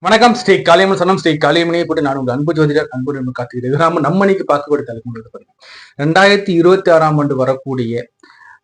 வணக்கம். ஸ்ரீ காளியம்மன் சனம் ஸ்ரீ காளியம்மனையை போட்டு நான் உங்கள் அன்பு ஜோதிடர் அன்பு நம்ம காத்துக்கிறேன். நம்ம இன்னைக்கு பார்க்கக்கூடிய தலைப்பு 2026 வரக்கூடிய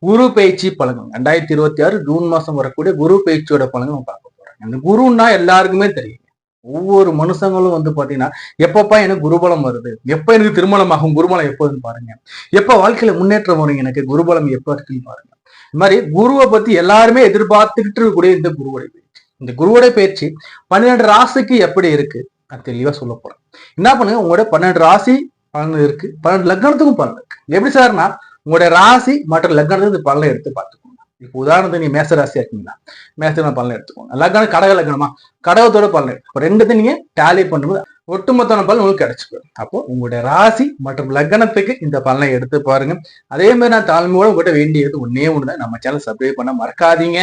குரு பயிற்சி பலன்கள். 2026 ஜூன் மாசம் வரக்கூடிய குரு பயிற்சியோட பலன்கள் நம்ம பார்க்க போறோம். அந்த குருன்னா எல்லாருக்குமே தெரியும். ஒவ்வொரு மனுஷங்களும் பாத்தீங்கன்னா எப்பப்பா எனக்கு குருபலம் வருது, எப்ப எனக்கு திருமணம் ஆகும், குருபலம் எப்போதுன்னு பாருங்க, எப்ப வாழ்க்கையில முன்னேற்றம் வரும், எனக்கு குருபலம் எப்ப இருக்குன்னு பாருங்க. இந்த மாதிரி குருவை பத்தி எல்லாருமே எதிர்பார்த்துக்கிட்டு இருக்கக்கூடிய இந்த குருவுடைய இந்த குருவோட பயிற்சி 12 ராசிக்கு எப்படி இருக்கு அது தெளிவா சொல்ல போறேன். என்ன பண்ணுங்க, உங்களோட 12 ராசி பலன் இருக்கு, 12 லக்னத்துக்கும் பலன் இருக்கு. எப்படி சார்னா உங்களுடைய ராசி மற்றும் லக்னத்துக்கு பலனை எடுத்து பார்த்துக்கோங்க. இப்போ உதாரணத்துக்கு நீங்க மேச ராசியா இருக்கீங்களா, மேச பலனை எடுத்துக்கோங்க. லக்னம் கடக லக்னமா, கடகத்தோட பலன் எடுத்து ரெண்டுத்தையும் நீங்க டேலி பண்ணும்போது ஒட்டுமொத்தமான பலன் உங்களுக்கு கிடைச்சிடும். அப்போ உங்களுடைய ராசி மற்றும் லக்னத்துக்கு இந்த பலனை எடுத்து பாருங்க. அதே மாதிரி நான் தாழ்மையோட உங்கள்கிட்ட வேண்டியது ஒன்னே ஒண்ணுதான், நம்ம சேனல் சப்ஸ்கிரைப் பண்ண மறக்காதீங்க.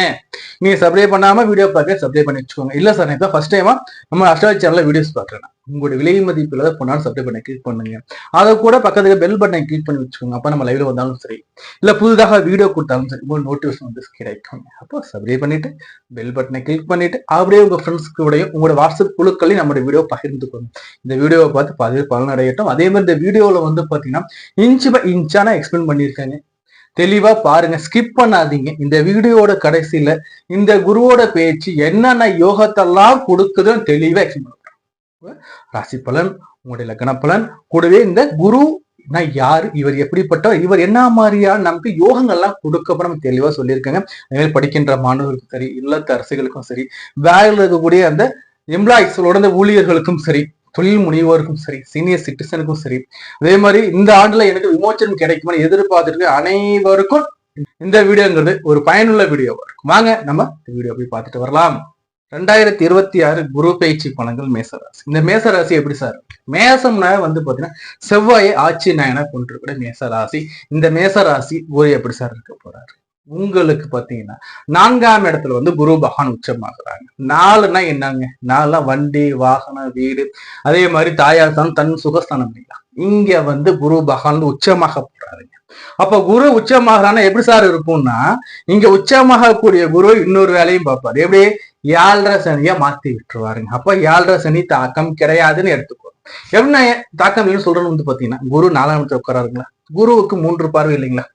நீங்க சப்ஸ்கிரைப் பண்ணாம வீடியோ பார்க்க சப்ஸ்கிரைப் பண்ணி வச்சுக்கோங்க. இல்ல சார் நான் ஃபர்ஸ்ட் டைமா நம்ம அஸ்ட்ராலஜி சேனல்ல வீடியோஸ் பாக்குறேன், உங்களுடைய விலை மதிப்பு இல்லாத பொண்ணாலும் சப்ஸ்கிரைப் பண்ண கிளிக் பண்ணுங்க. அதை கூட பக்கத்துல பெல் பட்டனை கிளிக் பண்ணி வச்சுக்கோங்க. அப்ப நம்ம லைவ்ல வந்தாலும் சரி, இல்ல புதுதாக வீடியோ கொடுத்தாலும் சரி, உங்களுக்கு நோட்டிபிகேஷன் வந்து கிடைக்கும். அப்போ சப்ஸ்கிரைப் பண்ணிட்டு பெல் பட்டனை கிளிக் பண்ணிட்டு அப்படியே உங்க ஃப்ரெண்ட்ஸ்க்கு உங்களோட வாட்ஸ்அப் குழுக்களையும் நம்மளோட வீடியோ பகிர்ந்துக்கோங்க. இந்த வீடியோவை பார்த்து பலன் அடையட்டும். அதே மாதிரி இந்த வீடியோல பாத்தீங்கன்னா இன்ச் பை இன்ச்சான எக்ஸ்பிளைன் பண்ணியிருக்காங்க, தெளிவா பாருங்க, ஸ்கிப் பண்ணாதீங்க. இந்த வீடியோட கடைசியில இந்த குருவோட பேச்சு என்னென்ன யோகத்தெல்லாம் கொடுக்குதுன்னு தெளிவா எக்ஸ்பிளைன் பண்ணுறேன். ராசி பலன், உங்களுடைய லக்ன பலன், கூடவே இந்த குரு யாரு, இவர் எப்படிப்பட்டவர், இவர் என்ன மாதிரியான நமக்கு யோகங்கள்லாம் கொடுக்க நம்ம தெளிவா சொல்லியிருக்காங்க. அதே படிக்கின்ற மாணவர்களுக்கும் சரி, இல்லத்த அரசுகளுக்கும் சரி, வேலையில் இருக்கக்கூடிய அந்த எம்ப்ளாயிஸோட அந்த ஊழியர்களுக்கும் சரி, தொழில் முனைவோருக்கும் சரி, சீனியர் சிட்டிசனுக்கும் சரி, அதே மாதிரி இந்த ஆண்டுல எனக்கு விமோச்சனம் கிடைக்குமான்னு எதிர்பார்த்துட்டு அனைவருக்கும் இந்த வீடியோங்கிறது ஒரு பயனுள்ள வீடியோவா இருக்கும். வாங்க நம்ம இந்த வீடியோ போய் பார்த்துட்டு வரலாம். 2026 குரு பயிற்சி பலன்கள் மேசராசி. இந்த மேசராசி எப்படி சார்? மேசம்னா பாத்தீங்கன்னா செவ்வாயை ஆட்சி நாயனா கொண்டிருக்கிற மேசராசி. இந்த மேசராசி குரு எப்படி சார் இருக்க போறாரு? உங்களுக்கு பாத்தீங்கன்னா 4ஆம் இடத்துல குரு பகவான் உச்சமாகறாங்க. 4னா என்னங்க, 4 வண்டி வாகனம் வீடு, அதே மாதிரி தாயார் தான் தன் சுகஸ்தானம் இல்லைங்களா, இங்க குரு பகவான் உச்சமாக போறாருங்க. அப்ப குரு உச்சமாகறான்னா எப்படி சார் இருக்கும்னா, இங்க உச்சமாகக்கூடிய குரு இன்னொரு வேலையும் பார்ப்பாரு. எப்படி 7.5 சனியா மாத்தி விட்டுருவாருங்க. அப்ப 7.5 சனி தாக்கம் கிடையாதுன்னு எடுத்துக்கோ. என்ன தாக்கம் இல்லைன்னு சொல்றேன்னு பாத்தீங்கன்னா, குரு 4ஆம் இடத்துல உட்காராருங்களா, குருவுக்கு 3 பார்வை இல்லைங்களா,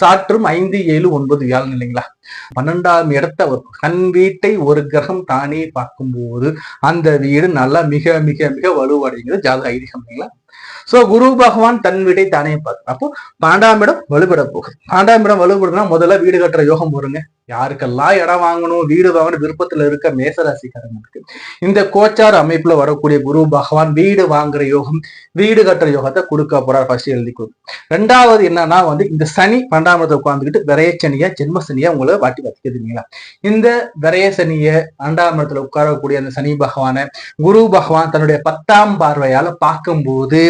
சாற்றும் 5, 7, 9 வியாழன் இல்லைங்களா, 12ஆம் இடத்த தன் வீட்டை ஒரு கிரகம் தானே பார்க்கும்போது அந்த வீடு நல்லா மிக மிக மிக வலுவடைங்கிறது ஜாதக ஐதீகம் இல்லைங்களா. சோ குரு பகவான் தன் வீட்டை தானே பார்க்க, அப்போ 12ஆம் இடம் வலுப்பட போகுது. 12ஆம் இடம் வலுப்படுதுன்னா முதல்ல வீடு கட்டுற யோகம் வருங்க. யாருக்கெல்லாம் இடம் வாங்கணும், வீடு வாங்கணும் விருப்பத்துல இருக்க மேசராசிக்காரங்களுக்கு இந்த கோச்சார அமைப்புல வரக்கூடிய குரு பகவான் வீடு வாங்குற யோகம், வீடு கட்டுற யோகத்தை கொடுக்க போறார். ஃபர்ஸ்ட் எழுதிக்கோ. ரெண்டாவது என்னன்னா இந்த சனி 12ஆம் இடத்தை உட்கார்ந்துக்கிட்டு விரைய சனியா ஜென்ம சனியா உங்களை வாட்டி பார்த்துக்கிறீங்களா. இந்த விரைய சனிய 2ஆம் இடத்துல உட்காரக்கூடிய அந்த சனி பகவான குரு பகவான் தன்னுடைய 10ஆம் பார்வையால பார்க்கும்போது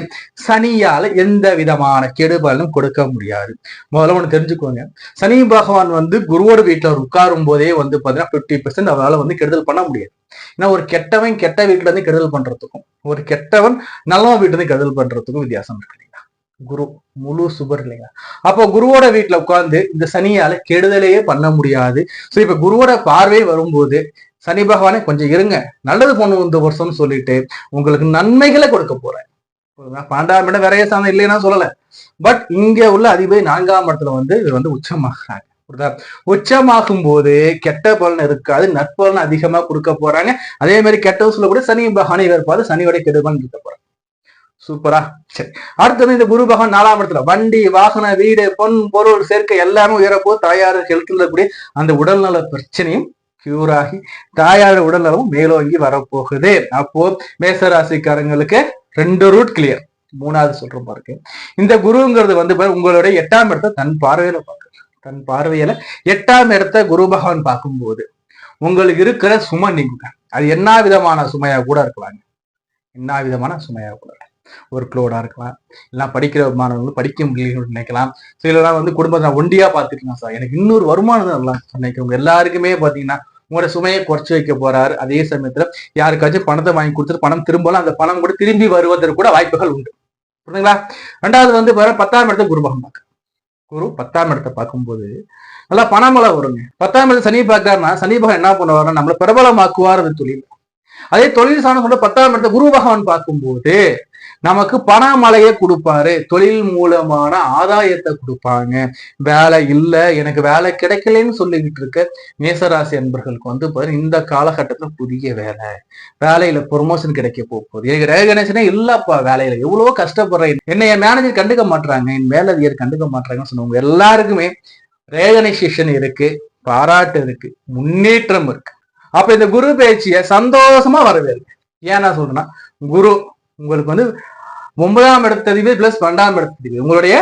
சனியால எந்த விதமான கெடுபலனும் கொடுக்க முடியாது. முதல்ல ஒண்ணு தெரிஞ்சுக்கோங்க, சனி பகவான் குருவோட வீட்டுல உட்காரும் போதே பாத்தீங்கன்னா 50% அவரால் கெடுதல் பண்ண முடியாது. ஏன்னா ஒரு கெட்டவன் கெட்ட வீட்டுல இருந்து கெடுதல் பண்றதுக்கும் ஒரு கெட்டவன் நல்லவன் வீட்டுல இருந்து கெடுதல் பண்றதுக்கும் வித்தியாசம் இருக்கு இல்லைங்களா. குரு முழு சுபர் இல்லைங்களா. அப்போ குருவோட வீட்டுல உட்கார்ந்து இந்த சனியால கெடுதலையே பண்ண முடியாது. சோ இப்ப குருவோட பார்வை வரும்போது சனி பகவானே கொஞ்சம் இருங்க, நல்லது பண்ணும் இந்த வருஷம்னு சொல்லிட்டு உங்களுக்கு நன்மைகளை கொடுக்க போறேன். 12ஆம் இடம் விரைய சாதம் இல்லைன்னா சொல்லல, பட் இங்க உள்ள அதிபதி 4ஆம் இடத்துல இவர் உச்சமாகறாங்க. உச்சமாகும் போது கெட்ட பலன் இருக்காது, நற்பலன் அதிகமா கொடுக்க போறாங்க. அதே மாதிரி கெட்ட சொல்ல கூட சனி பகவானை இருப்பாரு, சனியோட கெடுபலன் இருக்க போறாங்க. சூப்பரா. சரி, அடுத்தது இந்த குரு பகவான் 4ஆம் இடத்துல வண்டி வாகன வீடு பொன் பொருள் சேர்க்கை எல்லாமே உயரப்போ, தாயார் ஹெல்த்ல இருக்கக்கூடிய அந்த உடல்நல பிரச்சனையும் கியூர் ஆகி தாயார் உடல்நலமும் மேலோங்கி வரப்போகுது. அப்போ மேசராசிக்காரங்களுக்கு 2 ரூட் கிளியர். 3வது சொல்றோம் பாருங்க, இந்த குருங்கிறது உங்களுடைய 8ஆம் இடத்தை தன் பார்வையில பார்க்க, தன் பார்வையில 8ஆம் இடத்தை குரு பகவான் பார்க்கும்போது உங்களுக்கு இருக்கிற சுமை நீங்க, அது என்ன விதமான சுமையா கூட இருக்கலாங்க, என்ன விதமான சுமையா கூட ஒரு லோடா இருக்கலாம், இல்லைன்னா படிக்கிற மாணவர்கள் படிக்க முடியலன்னு நினைக்கலாம். சிலலாம் குடும்பத்தை ஒண்டியா பார்த்துக்கலாம், சார் எனக்கு இன்னொரு வருமானம் தான் நினைக்கிறவங்க எல்லாருக்குமே பாத்தீங்கன்னா உங்களோட சுமையை குறைச்சி வைக்க போறாரு. அதே சமயத்துல யாருக்காச்சும் பணத்தை வாங்கி கொடுத்துட்டு பணம் திரும்பலாம், அந்த பணம் கூட திரும்பி வருவதற்கு கூட வாய்ப்புகள் உண்டு. புரியுதுங்களா. ரெண்டாவது 10ஆம் இடத்தை குரு பகவான் பார்க்க, குரு 10ஆம் இடத்தை பார்க்கும்போது நல்லா பணமலை வருங்க. 10ஆம் இடத்தை சனி பார்க்காருன்னா சனி பகவான் என்ன பண்ணுவாருன்னா நம்மளை பிரபலமாக்குவார் அந்த தொழில். அதே தொழில் சாணம் சொல்ற 10ஆம் இடத்தை குரு பகவான் பார்க்கும்போது நமக்கு பணமழையை கொடுப்பாரு, தொழில் மூலமான ஆதாயத்தை கொடுப்பாங்க. வேலை இல்லை, எனக்கு வேலை கிடைக்கலன்னு சொல்லிக்கிட்டு இருக்க மேசராசி அன்பர்களுக்கு வந்து இந்த காலகட்டத்துல புதிய வேலையில ப்ரொமோஷன் கிடைக்க போகுது. எனக்கு ரேகணேசனே இல்லப்பா, வேலையில எவ்வளவோ கஷ்டப்படுறேன், என்னை என் மேனேஜர் கண்டுக்க மாட்டாங்க, என் மேலதிகாரி கண்டுக்க மாட்டாங்கன்னு சொன்னவங்க எல்லாருக்குமே ரேகனைசேஷன் இருக்கு, பாராட்டு இருக்கு, முன்னேற்றம் இருக்கு. அப்ப இந்த குரு பேச்சிய சந்தோஷமா வரவேற்கு. ஏன் நான் சொல்றேன்னா, குரு உங்களுக்கு வந்து 9ஆம் இடத்ததிபதி பிளஸ் 12ஆம் இடத்ததிபதி, உங்களுடைய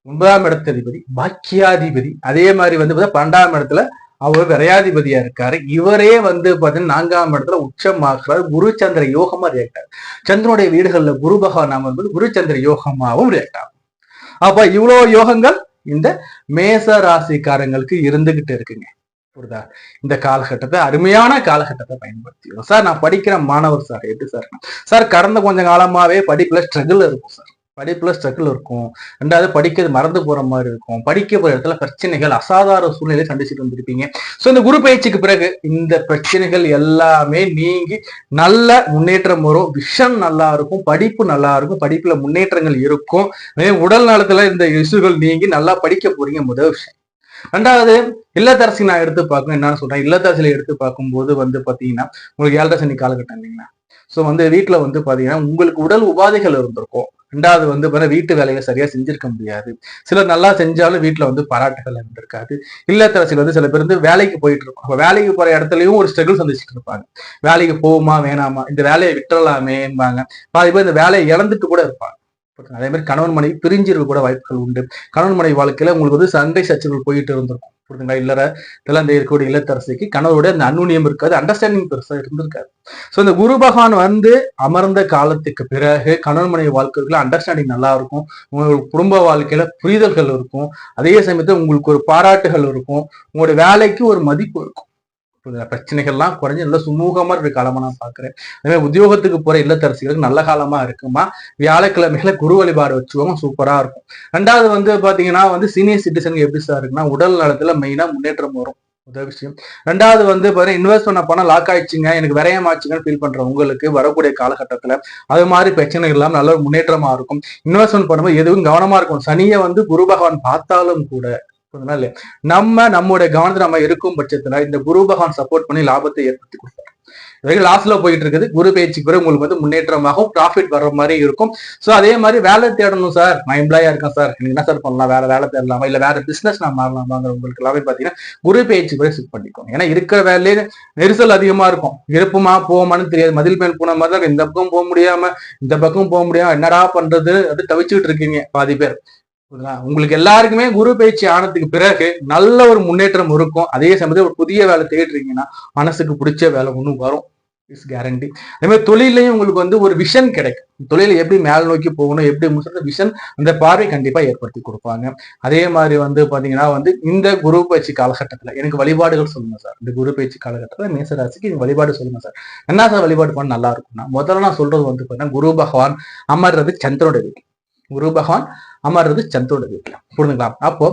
9ஆம் இடத்ததிபதி பாக்கியாதிபதி, அதே மாதிரி வந்து 12ஆம் இடத்துல அவர் விரையாதிபதியா இருக்காரு. இவரே வந்து பாத்தீங்கன்னா 4ஆம் இடத்துல உச்சமாக்குறாரு. குரு சந்திர யோகமா ரியாக்ட் ஆகும். சந்திரனுடைய வீடுகள்ல குரு பகவான் அமர்ந்து குரு சந்திர யோகமாவும் ரியாக்ட் ஆகும். அப்ப இவ்வளவு யோகங்கள் இந்த மேச ராசிக்காரங்களுக்கு இருந்துகிட்டு இருக்குங்க. புரியுதா? இந்த காலகட்டத்தை அருமையான காலகட்டத்தை பயன்படுத்திக்கிறோம். சார் நான் படிக்கிற மாணவர் சார், எப்படி சார் கடந்த கொஞ்சம் காலமாவே படிப்புல ஸ்ட்ரகிள் இருக்கும் சார், படிப்புல ஸ்ட்ரகிள் இருக்கும். ரெண்டாவது படிக்கிறது மறந்து போற மாதிரி இருக்கும், படிக்க போற இடத்துல பிரச்சனைகள், அசாதாரண சூழ்நிலை சந்திச்சுட்டு வந்திருப்பீங்க. ஸோ இந்த குரு பயிற்சிக்கு பிறகு இந்த பிரச்சனைகள் எல்லாமே நீங்கி நல்ல முன்னேற்றம் வரும். விஷன் நல்லா இருக்கும், படிப்பு நல்லா இருக்கும், படிப்புல முன்னேற்றங்கள் இருக்கும். உடல் நலத்துல இந்த இஷ்யூகள் நீங்கி நல்லா படிக்க போறீங்க, முதல் விஷயம். ரெண்டாவது இல்லத்தரசி நான் எடுத்து பார்க்கணும். என்னன்னு சொல்றேன், இல்லத்தரசியில எடுத்து பார்க்கும்போது வந்து பாத்தீங்கன்னா உங்களுக்கு 7.5 சனி காலகட்டம் இல்லைங்களா? ஸோ வந்து வீட்டுல வந்து பாத்தீங்கன்னா உங்களுக்கு உடல் உபாதைகள் இருந்திருக்கும். ரெண்டாவது வந்து வீட்டு வேலையை சரியா செஞ்சிருக்க முடியாது. சிலர் நல்லா செஞ்சாலும் வீட்டுல வந்து பாராட்டுகள் இருந்திருக்காது. இல்லத்தரசியில் வந்து சில பேர் வந்து வேலைக்கு போயிட்டு இருப்பாங்க. வேலைக்கு போற இடத்துலயும் ஒரு ஸ்ட்ரகிள் சந்திச்சுட்டு இருப்பாங்க. வேலைக்கு போகுமா வேணாமா, இந்த வேலையை விட்டுறலாமேம்பாங்க. பாதி பேர் இந்த வேலையை இழந்துட்டு கூட இருப்பாங்க. அதே மாதிரி கணவன் மனைவி பிரிஞ்சிருக்க கூட வாய்ப்புகள் உண்டு. கணவன் மனைவி வாழ்க்கையில உங்களுக்கு வந்து சண்டை சச்சரவுகள் போயிட்டு இருந்திருக்கும். புரியுதுங்களா? இதெல்லாம் இருக்கக்கூடிய இல்லத்தரசிக்கு கணவரோட அந்த அன்னுனியம் இருக்காது, அண்டர்ஸ்டாண்டிங் பெருசா இருந்திருக்காது. ஸோ இந்த குரு பகவான் வந்து அமர்ந்த காலத்துக்கு பிறகு கணவன் மனைவி வாழ்க்கைக்குள்ள அண்டர்ஸ்டாண்டிங் நல்லா இருக்கும். உங்களுக்கு குடும்ப வாழ்க்கையில புரிதல்கள் இருக்கும். அதே சமயத்துல உங்களுக்கு ஒரு பாராட்டுகள் இருக்கும். உங்களுடைய வேலைக்கு ஒரு மதிப்பு இருக்கும். பிரச்சனைகள்லாம் குறைஞ்சு நல்ல சுமூகமா இருக்க காலமா நான் பாக்குறேன். அதே மாதிரி உத்தியோகத்துக்கு போற இல்லத்தரசிகளுக்கு நல்ல காலமா இருக்குமா. வியாழக்கிழமைகளை குரு வழிபாடு வச்சுக்கோங்க, சூப்பரா இருக்கும். ரெண்டாவது வந்து பாத்தீங்கன்னா வந்து சீனியர் சிட்டிசனுக்கு எப்படி சார் இருக்குன்னா, உடல் நலத்துல மெயினா முன்னேற்றம் வரும், முதல் விஷயம். ரெண்டாவது வந்து பாத்தீங்கன்னா இன்வெஸ்ட் பண்ண பணம் லாக் ஆயிடுச்சுங்க, எனக்கு விரயமாச்சுங்கன்னு ஃபீல் பண்ற உங்களுக்கு வரக்கூடிய காலகட்டத்துல அது மாதிரி பிரச்சனைகள் எல்லாம் நல்ல முன்னேற்றமா இருக்கும். இன்வெஸ்ட்மெண்ட் பண்ணும்போது எதுவும் கவனமா இருக்கும். சனியை வந்து குரு பகவான் பார்த்தாலும் கூட நம்முடைய கவனத்தை நம்ம இருக்கும் பட்சத்துல இந்த குரு பகவான் சப்போர்ட் பண்ணி லாபத்தை ஏற்படுத்தி கொடுப்பாரு. லாஸ்ட்ல போயிட்டு இருக்குது. குரு பயிற்சிக்கு பிறகு உங்களுக்கு வந்து முன்னேற்றமாகவும் ப்ராஃபிட் வர்ற மாதிரி இருக்கும். ஸோ அதே மாதிரி வேலை தேடணும் சார், நான் எம்ப்ளாயா இருக்கேன் சார், எனக்கு என்ன சார் பண்ணலாம், வேலை தேடலாமா, இல்ல வேற பிசினஸ் நான் மாறலாமாங்கிற உங்களுக்கு எல்லாமே பாத்தீங்கன்னா குரு பயிற்சி பிறகு ஷிஃப்ட் பண்ணிக்கோங்க. ஏன்னா இருக்கிற வேலையிலே நெரிசல் அதிகமா இருக்கும். இருப்புமா போமான்னு தெரியாது, மதில் மேல் போன மாதிரி தான். இந்த பக்கம் போக முடியாம இந்த பக்கம் போக முடியாம என்னடா பண்றது அப்படி தவிச்சுட்டு இருக்கீங்க பாதி பேர். உங்களுக்கு எல்லாருக்குமே குரு பயிற்சி ஆனதுக்கு பிறகு நல்ல ஒரு முன்னேற்றம் இருக்கும். அதே சமயத்தில் ஒரு புதிய வேலை தேடுறீங்கன்னா மனசுக்கு பிடிச்ச வேலை ஒன்றும் வரும், இஸ் கேரண்டி. அதே மாதிரி தொழிலையும் உங்களுக்கு வந்து ஒரு விஷன் கிடைக்கும். தொழிலை எப்படி மேல் நோக்கி போகணும், எப்படி முன்ன விஷன், அந்த பார்வை கண்டிப்பா ஏற்படுத்தி கொடுப்பாங்க. அதே மாதிரி வந்து பாத்தீங்கன்னா வந்து இந்த குரு பயிற்சி காலகட்டத்துல எனக்கு வழிபாடுகள் சொல்லுங்க சார். இந்த குரு பயிற்சி காலகட்டத்துல மேசராசிக்கு இந்த வழிபாடு சொல்லுங்க சார். என்ன சார் வழிபாடு பண்ண நல்லா இருக்கும்னா, முதல்ல நான் சொல்றது வந்து பாத்தீங்கன்னா குரு பகவான் அமர்றது சந்திரனுடைய வீடு. குரு பகவான் அமர்றது சந்திரோட வீட்டுல. புரிஞ்சுங்களா? அப்போ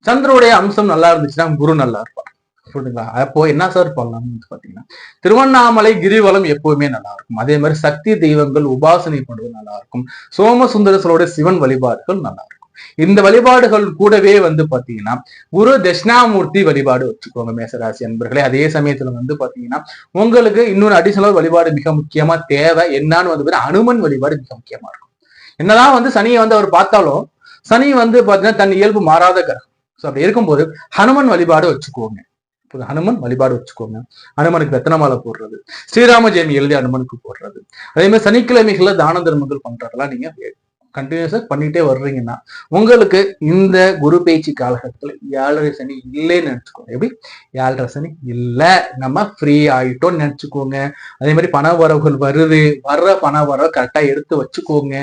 சந்திரோடைய அம்சம் நல்லா இருந்துச்சுன்னா குரு நல்லா இருப்பார். புரிஞ்சுங்களா? அப்போ என்ன சார் பண்ணலாம்னு பாத்தீங்கன்னா திருவண்ணாமலை கிரிவலம் எப்பவுமே நல்லா இருக்கும். அதே மாதிரி சக்தி தெய்வங்கள் உபாசனை பண்ணுவது நல்லா இருக்கும். சோமசுந்தரசரோட சிவன் வழிபாடுகள் நல்லா இருக்கும். இந்த வழிபாடுகள் கூடவே வந்து பாத்தீங்கன்னா குரு தட்சிணாமூர்த்தி வழிபாடு வச்சுக்கோங்க மேசராசி அன்பர்களே. அதே சமயத்துல வந்து பாத்தீங்கன்னா உங்களுக்கு இன்னொரு அடிஷனல் வழிபாடு மிக முக்கியமா தேவை. என்னன்னு வந்து அனுமன் வழிபாடு மிக முக்கியமா இருக்கும். என்னதான் வந்து சனியை வந்து அவர் பார்த்தாலும் சனி வந்து பாத்தீங்கன்னா தன் இயல்பு மாறாத கிரகம். ஸோ அப்படி இருக்கும்போது ஹனுமன் வழிபாடு வச்சுக்கோங்க. ஹனுமன் வழிபாடு வச்சுக்கோங்க. ஹனுமனுக்கு ரத்ன மாலை போடுறது, ஸ்ரீராம ஜெயமி எழுதி ஹனுமனுக்கு போடுறது, அதே மாதிரி சனிக்கிழமைகள்ல தான தர்மங்கள் பண்றதெல்லாம் நீங்க கண்டினியூஸா பண்ணிட்டே வர்றீங்கன்னா உங்களுக்கு இந்த குரு பயிற்சி காலகட்டத்துல 7.5 சனி இல்லைன்னு நினைச்சுக்கோங்க. எப்படி 7.5 சனி இல்லை, நம்ம ஃப்ரீ ஆயிட்டோம்னு நினைச்சுக்கோங்க. அதே மாதிரி பண வரவுகள் வருது, வர்ற பண வரவை கரெக்டா எடுத்து வச்சுக்கோங்க.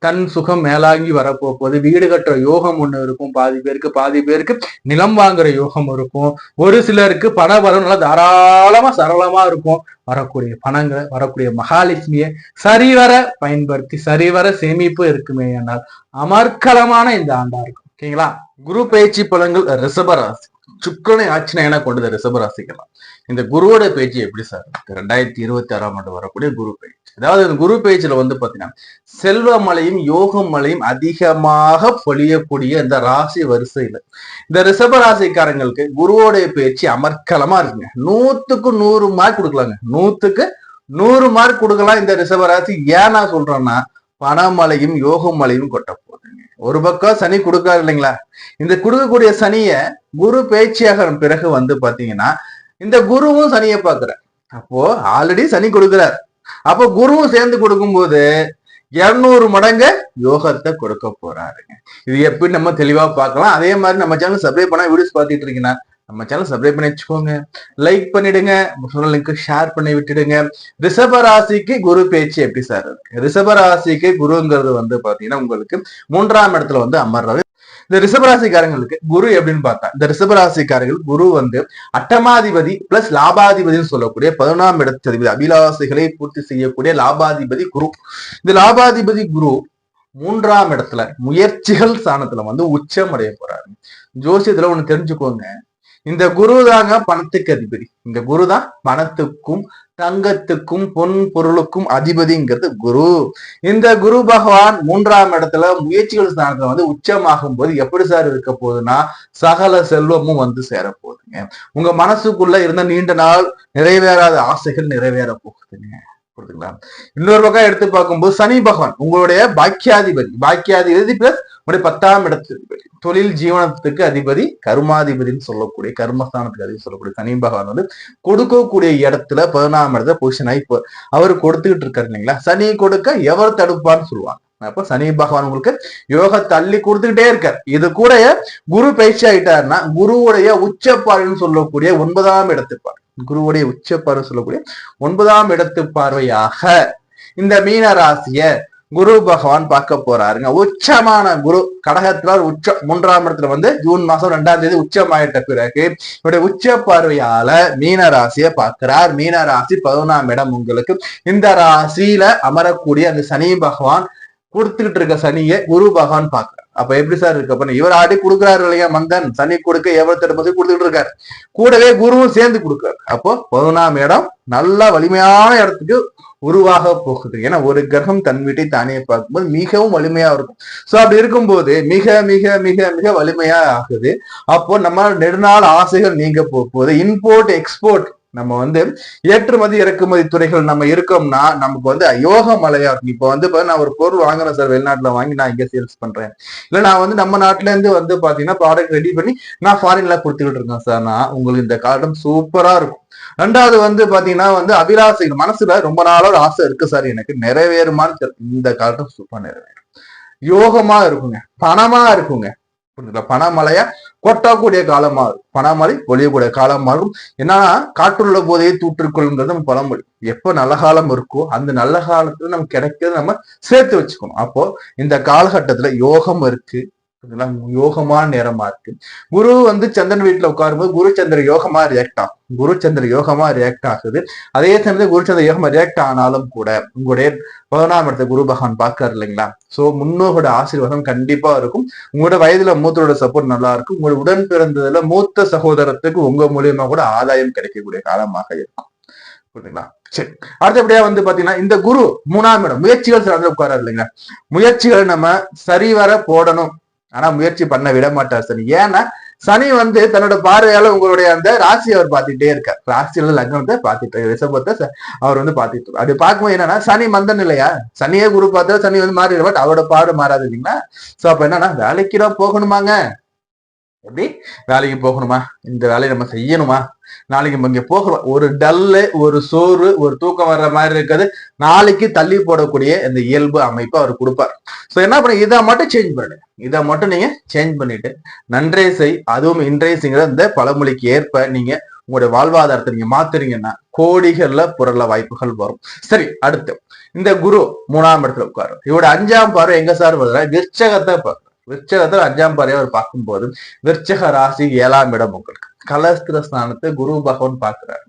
தன் சுகம் மேலாங்கி வரப்போகுது. வீடு கட்டுற யோகம் ஒண்ணு இருக்கும் பாதி பேருக்கு நிலம் வாங்குற யோகம் இருக்கும். ஒரு சிலருக்கு பண வரவு நல்லா தாராளமா சரளமா இருக்கும். வரக்கூடிய பணங்களை, வரக்கூடிய மகாலட்சுமியை சரிவர பயன்படுத்தி சரிவர சேமிப்பு இருக்குமே ஆனால் அமர்க்கலமான இந்த ஆண்டா இருக்கும். ஓகேங்களா? குரு பயிற்சி பலன்கள் ரிஷபராசி. சுக்கிரனை ஆட்சியனா கொண்டது ரிஷபராசிக்கலாம். இந்த குருவோட பேச்சு எப்படி சார் 2026 வரக்கூடிய குரு பேச்சு. அதாவது இந்த குரு பேச்சுல பாத்தீங்கன்னா செல்வ மழையும் யோக மழையும் அதிகமாக பொழியக்கூடிய இந்த ராசி வரிசையில இந்த ரிஷப ராசிக்காரங்களுக்கு குருவோடைய பேச்சு அமர்க்கலமா இருக்குங்க. 100க்கு 100 மார்க் கொடுக்கலாங்க. 100க்கு 100 மார்க் கொடுக்கலாம் இந்த ரிஷப ராசி. ஏன் நான் சொல்றேன்னா பணமழையும் யோக மழையும் கொட்ட போகுதுங்க. ஒரு பக்கம் சனி கொடுக்காரு இல்லைங்களா? இந்த கொடுக்கக்கூடிய சனிய குரு பேச்சியாக பிறகு பாத்தீங்கன்னா இந்த குருவும் சனியை பாக்குற. அப்போ ஆல்ரெடி சனி கொடுக்கிறார். அப்போ குருவும் சேர்ந்து கொடுக்கும்போது 200 மடங்கு யோகத்தை கொடுக்க போறாருங்க. இது எப்படி நம்ம தெளிவா பார்க்கலாம். அதே மாதிரி நம்ம சேனல் சப்ஸ்கிரைப் பண்ணா வீடியோஸ் பார்த்துட்டு இருக்கீங்கன்னா நம்ம சேனல் சப்ஸ்கிரைப் பண்ணி வச்சுக்கோங்க, லைக் பண்ணிடுங்க, லிங்க் ஷேர் பண்ணி விட்டுடுங்க. ரிஷபராசிக்கு குரு பேச்சு எப்படி சார் இருக்கு? ரிஷபராசிக்கு குருங்கிறது பாத்தீங்கன்னா உங்களுக்கு 3ஆம் இடத்துல அமர்றது. இந்த ரிஷபராசிக்காரங்களுக்கு குரு எப்படின்னு பார்த்தா இந்த ரிஷபராசிக்காரர்கள் குரு அட்டமாதிபதி பிளஸ் லாபாதிபதினு சொல்லக்கூடிய 11ஆம் இடத்ததிபதி, அபிலாசைகளை பூர்த்தி செய்யக்கூடிய லாபாதிபதி குரு. இந்த லாபாதிபதி குரு 3ஆம் இடத்துல முயற்சிகள் ஸ்தானத்துல உச்சம் அடைய போறாரு. ஜோசியத்துல ஒண்ணு தெரிஞ்சுக்கோங்க, இந்த குரு தாங்க பணத்துக்கு அதிபதி. இந்த குரு தான் பணத்துக்கும் தங்கத்துக்கும் பொன் பொருளுக்கும் அதிபதிங்கிறது குரு. இந்த குரு பகவான் 3ஆம் இடத்துல முயற்சிகள் ஸ்தானத்துல உச்சமாகும் போது எப்படி சார் இருக்க போகுதுன்னா சகல செல்வமும் சேர போகுதுங்க. உங்க மனசுக்குள்ள இருந்த நீண்ட நாள் நிறைவேறாத ஆசைகள் நிறைவேற போகுதுங்க. புரியுதுங்களா? இன்னொரு பக்கம் எடுத்து பார்க்கும்போது சனி பகவான் உங்களுடைய பாக்கியாதிபதி பிளஸ் உங்களுடைய 10ஆம் இடத்துக்கு தொழில் ஜீவனத்துக்கு அதிபதி, கர்மாதிபதினு சொல்லக்கூடிய கர்மஸ்தானத்துக்கு அதிபதி சொல்லக்கூடிய சனி பகவான் கொடுக்கக்கூடிய இடத்துல 11ஆம் இடத்துல பொசிஷன் ஆகி அவர் கொடுத்துக்கிட்டு இருக்காரு இல்லைங்களா? சனி கொடுக்க எவர் தடுப்பான்னு சொல்லுவாங்க. அப்ப சனி பகவான் உங்களுக்கு யோக தள்ளி கொடுத்துக்கிட்டே இருக்கார். இது கூட குரு பயிற்சி ஆயிட்டாருன்னா குருவுடைய உச்சப்பார்வைன்னு சொல்லக்கூடிய 9ஆம் இடத்துப்பார், குருவுடைய உச்சப்பார்வை சொல்லக்கூடிய 9ஆம் இடத்து பார்வையாக இந்த மீன ராசிய குரு பகவான் பார்க்க போறாருங்க. உச்சமான குரு கடகத்துல உச்சம் 3ஆம் இடத்துல ஜூன் மாசம் 2ஆம் தேதி உச்சமாயிட்ட பிறகு இவருடைய உச்ச பார்வையால மீன ராசியை பார்க்கிறார். மீன ராசி 11ஆம் இடம் உங்களுக்கு. இந்த ராசியில அமரக்கூடிய அந்த சனி பகவான் கொடுத்துக்கிட்டு இருக்க சனியை குரு பகவான் பார்க்கிறார். அப்ப எப்படி சார் இருக்கு? அப்ப இவர் ஆடி கொடுக்குறாரு இல்லையா? மந்தன் சனி கொடுக்க எவ்வளவு தடுப்பது கொடுத்துட்டு இருக்காரு, கூடவே குருவும் சேர்ந்து கொடுக்குறாரு. அப்போ 11ஆம் இடம் நல்ல வலிமையான இடத்துக்கு உருவாக போகுது. ஏன்னா ஒரு கிரகம் தன் வீட்டை தானே பார்க்கும்போது மிகவும் வலிமையா இருக்கும். சோ அப்படி இருக்கும்போது மிக மிக மிக மிக வலிமையா ஆகுது. அப்போ நம்ம நெடுநாள் ஆசைகள் நீங்க போகுது. இம்போர்ட் எக்ஸ்போர்ட் நம்ம ஏற்றுமதி இறக்குமதி துறைகள் நம்ம இருக்கோம்னா நமக்கு யோக மலையா இருக்கும். இப்போ நான் ஒரு பொருள் வாங்குறேன் சார், வெளிநாட்டுல வாங்கி நான் இங்க சேல்ஸ் பண்றேன், இல்ல நான் நம்ம நாட்டுல இருந்து பாத்தீங்கன்னா ப்ராடக்ட் ரெடி பண்ணி நான் ஃபாரின்ல கொடுத்துக்கிட்டு இருக்கேன் சார், நான் உங்களுக்கு இந்த காலம் சூப்பரா இருக்கும். ரெண்டாவது பாத்தீங்கன்னா அபிலாசைகள் மனசுல ரொம்ப நாளோட ஆசை இருக்கு சார், எனக்கு நிறைவேறுமான்னு இந்த காலம் சூப்பர் நிறைவேறும். யோகமா இருக்குங்க, பணமா இருக்குங்க. பணமழையா கொட்டக்கூடிய காலமா இருக்கும், பணமழை பொழியக்கூடிய காலமா இருக்கும். என்னன்னா காற்றுள்ள போதையை தூற்றுக்கொள்ளுங்கிறது நம்ம பழமொழி. எப்ப நல்ல காலம் இருக்கோ அந்த நல்ல காலத்துல நமக்கு கிடைக்கிறது நம்ம சேர்த்து வச்சுக்கணும். அப்போ இந்த காலகட்டத்துல யோகம் இருக்கு, யோகமான நேரமா இருக்கு. குரு சந்திரன் வீட்டுல உட்காரும்போது குரு சந்திர யோகமா ரியாக்ட் ஆகும். குரு சந்திர யோகமா ரியாக்ட் ஆகுது. அதே சமயத்துல குரு சந்திர யோகமா ரியாக்ட் ஆனாலும் கூட உங்களுடைய 11ஆம் இடத்தை குரு பகவான் பாக்காரு இல்லைங்களா? சோ முன்னோரோட ஆசீர்வாதம் கண்டிப்பா இருக்கும். உங்களோட வயதுல மூத்தரோட சப்போர்ட் நல்லா இருக்கும். உங்களோட உடன் பிறந்ததுல மூத்த சகோதரத்துக்கு உங்க மூலியமா கூட ஆதாயம் கிடைக்கக்கூடிய காலமாக இருக்கும். புரியுதுங்களா? சரி, அடுத்தபடியா பாத்தீங்கன்னா இந்த குரு 3ஆம் இடம் முயற்சிகள் சார்ந்து உட்காராரு இல்லைங்களா? முயற்சிகள் நம்ம சரிவர போடணும். ஆனா முயற்சி பண்ண விட மாட்டார் சனி. ஏன்னா சனி தன்னோட பார்வையால உங்களுடைய அந்த ராசி அவர் பார்த்துட்டே இருக்கார். ராசியில லக்னத்தை பார்த்துட்டு ரிஷபத்தை அவர் பார்த்துட்டு. அப்படி பார்க்கும்போது என்னன்னா சனி மந்தன் இல்லையா? சனியே குரு பார்த்தா சனி மாறிடுவா, அவரோட பாடு மாறாது இல்லைங்களா? சோ அப்ப என்னன்னா வேலைக்கு தான் போகணுமாங்க. எப்படி வேலைக்கு போகணுமா? இந்த வேலையை நம்ம செய்யணுமா? நாளைக்கு இங்க போகிறோம், ஒரு டல்லு, ஒரு சோறு, ஒரு தூக்கம் வர்ற மாதிரி இருக்குது, நாளைக்கு தள்ளி போடக்கூடிய இந்த இயல்பு அமைப்பு அவர் கொடுப்பார். சோ என்ன பண்ண, இதை மட்டும் சேஞ்ச் பண்ணுங்க. இதை மட்டும் நீங்க சேஞ்ச் பண்ணிட்டு நன்றே செய், அதுவும் இன்றைய செய்கிற இந்த பழமொழிக்கு ஏற்ப நீங்க உங்களுடைய வாழ்வாதாரத்தை நீங்க மாத்துறீங்கன்னா கோடிகள்ல புரள வாய்ப்புகள் வரும். சரி, அடுத்து இந்த குரு 3ஆம் இடத்துல உட்காரு. இவரோட 5ஆம் பார்வை எங்க சார் வருதுன்னா விருச்சகத்தை பார்க்க. விருச்சகத்துல 5ஆம் பார்வையை அவர் பார்க்கும்போது விருச்சக ராசி 7ஆம் இடம் உங்களுக்கு கலஸ்திர ஸ்தானத்தை குரு பகவான் பார்க்கிறாரு.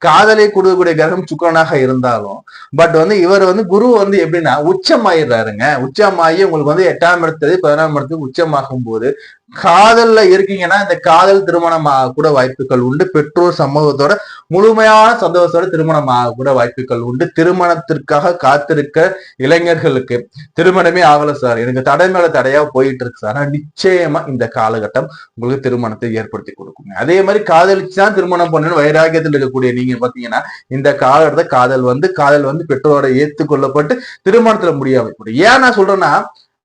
காதலை கொடுக்கக்கூடிய கிரகம் சுக்கரனாக இருந்தாலும் பட் இவர் குரு எப்படின்னா உச்சமாயிடுறாருங்க. உச்சமாயி உங்களுக்கு 8ஆம் இடத்துல 11ஆம் இடத்துக்கு உச்சமாகும் போது காதல்ல இருக்கீங்கன்னா இந்த காதல் திருமணம் ஆக கூட வாய்ப்புகள் உண்டு. பெற்றோர் சமூகத்தோட முழுமையான சந்தோஷத்தோட திருமணம் ஆக கூட வாய்ப்புகள் உண்டு. திருமணத்திற்காக காத்திருக்க இளைஞர்களுக்கு திருமணமே ஆகல சார், எனக்கு தடை மேல தடையா போயிட்டு இருக்கு சார், நிச்சயமா இந்த காலகட்டம் உங்களுக்கு திருமணத்தை ஏற்படுத்தி கொடுக்குங்க. அதே மாதிரி காதலிச்சுதான் திருமணம் பண்ணணும் வைராகியத்தில் இருக்கக்கூடிய நீங்க பாத்தீங்கன்னா இந்த காலகட்டத்தை காதல் வந்து பெற்றோரை ஏற்றுக்கொள்ளப்பட்டு திருமணத்துல முடியாம. ஏன் நான் சொல்றேன்னா,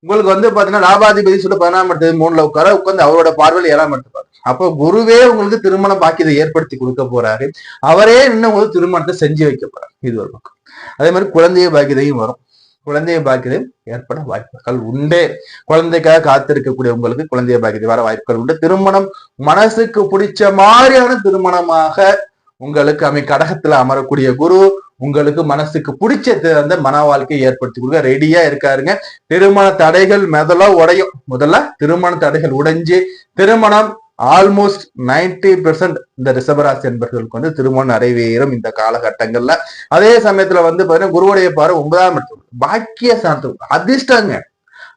உங்களுக்கு வந்து பாத்தீங்கன்னா லாபாதிபதி சொல்ல 11ஆம் இடத்து 3ல உட்காந்து அவரோட பார்வையில் 7ஆம் இடத்துப்பாரு. அப்போ குருவே உங்களுக்கு திருமண பாக்கியத்தை ஏற்படுத்தி கொடுக்க போறாரு. அவரே இன்னும் உங்களுக்கு திருமணத்தை செஞ்சு வைக்க போறாரு. இது ஒரு பக்கம். அதே மாதிரி குழந்தைய பாக்கியதையும் வரும். குழந்தைய பாக்கியதையும் ஏற்பட வாய்ப்புகள் உண்டு. குழந்தைக்காக காத்திருக்கக்கூடிய உங்களுக்கு குழந்தைய பாக்கியதை வர வாய்ப்புகள் உண்டு. திருமணம் மனசுக்கு பிடிச்ச மாதிரியான திருமணமாக உங்களுக்கு கடகத்துல அமரக்கூடிய குரு உங்களுக்கு மனசுக்கு பிடிச்ச அந்த மன வாழ்க்கையை ஏற்படுத்தி கொடுக்க ரெடியா இருக்காருங்க. திருமண தடைகள் முதல்ல திருமண தடைகள் உடைஞ்சு திருமணம் ஆல்மோஸ்ட் 90% இந்த ரிஷபராசி என்பவர்களுக்கு வந்து திருமணம் நிறைவேறும் இந்த காலகட்டங்கள்ல. அதே சமயத்துல வந்து பாத்தீங்கன்னா குருவுடைய பார்வை 9ஆம் இடத்துல பாக்கிய சாந்தம் அதிர்ஷ்டங்க.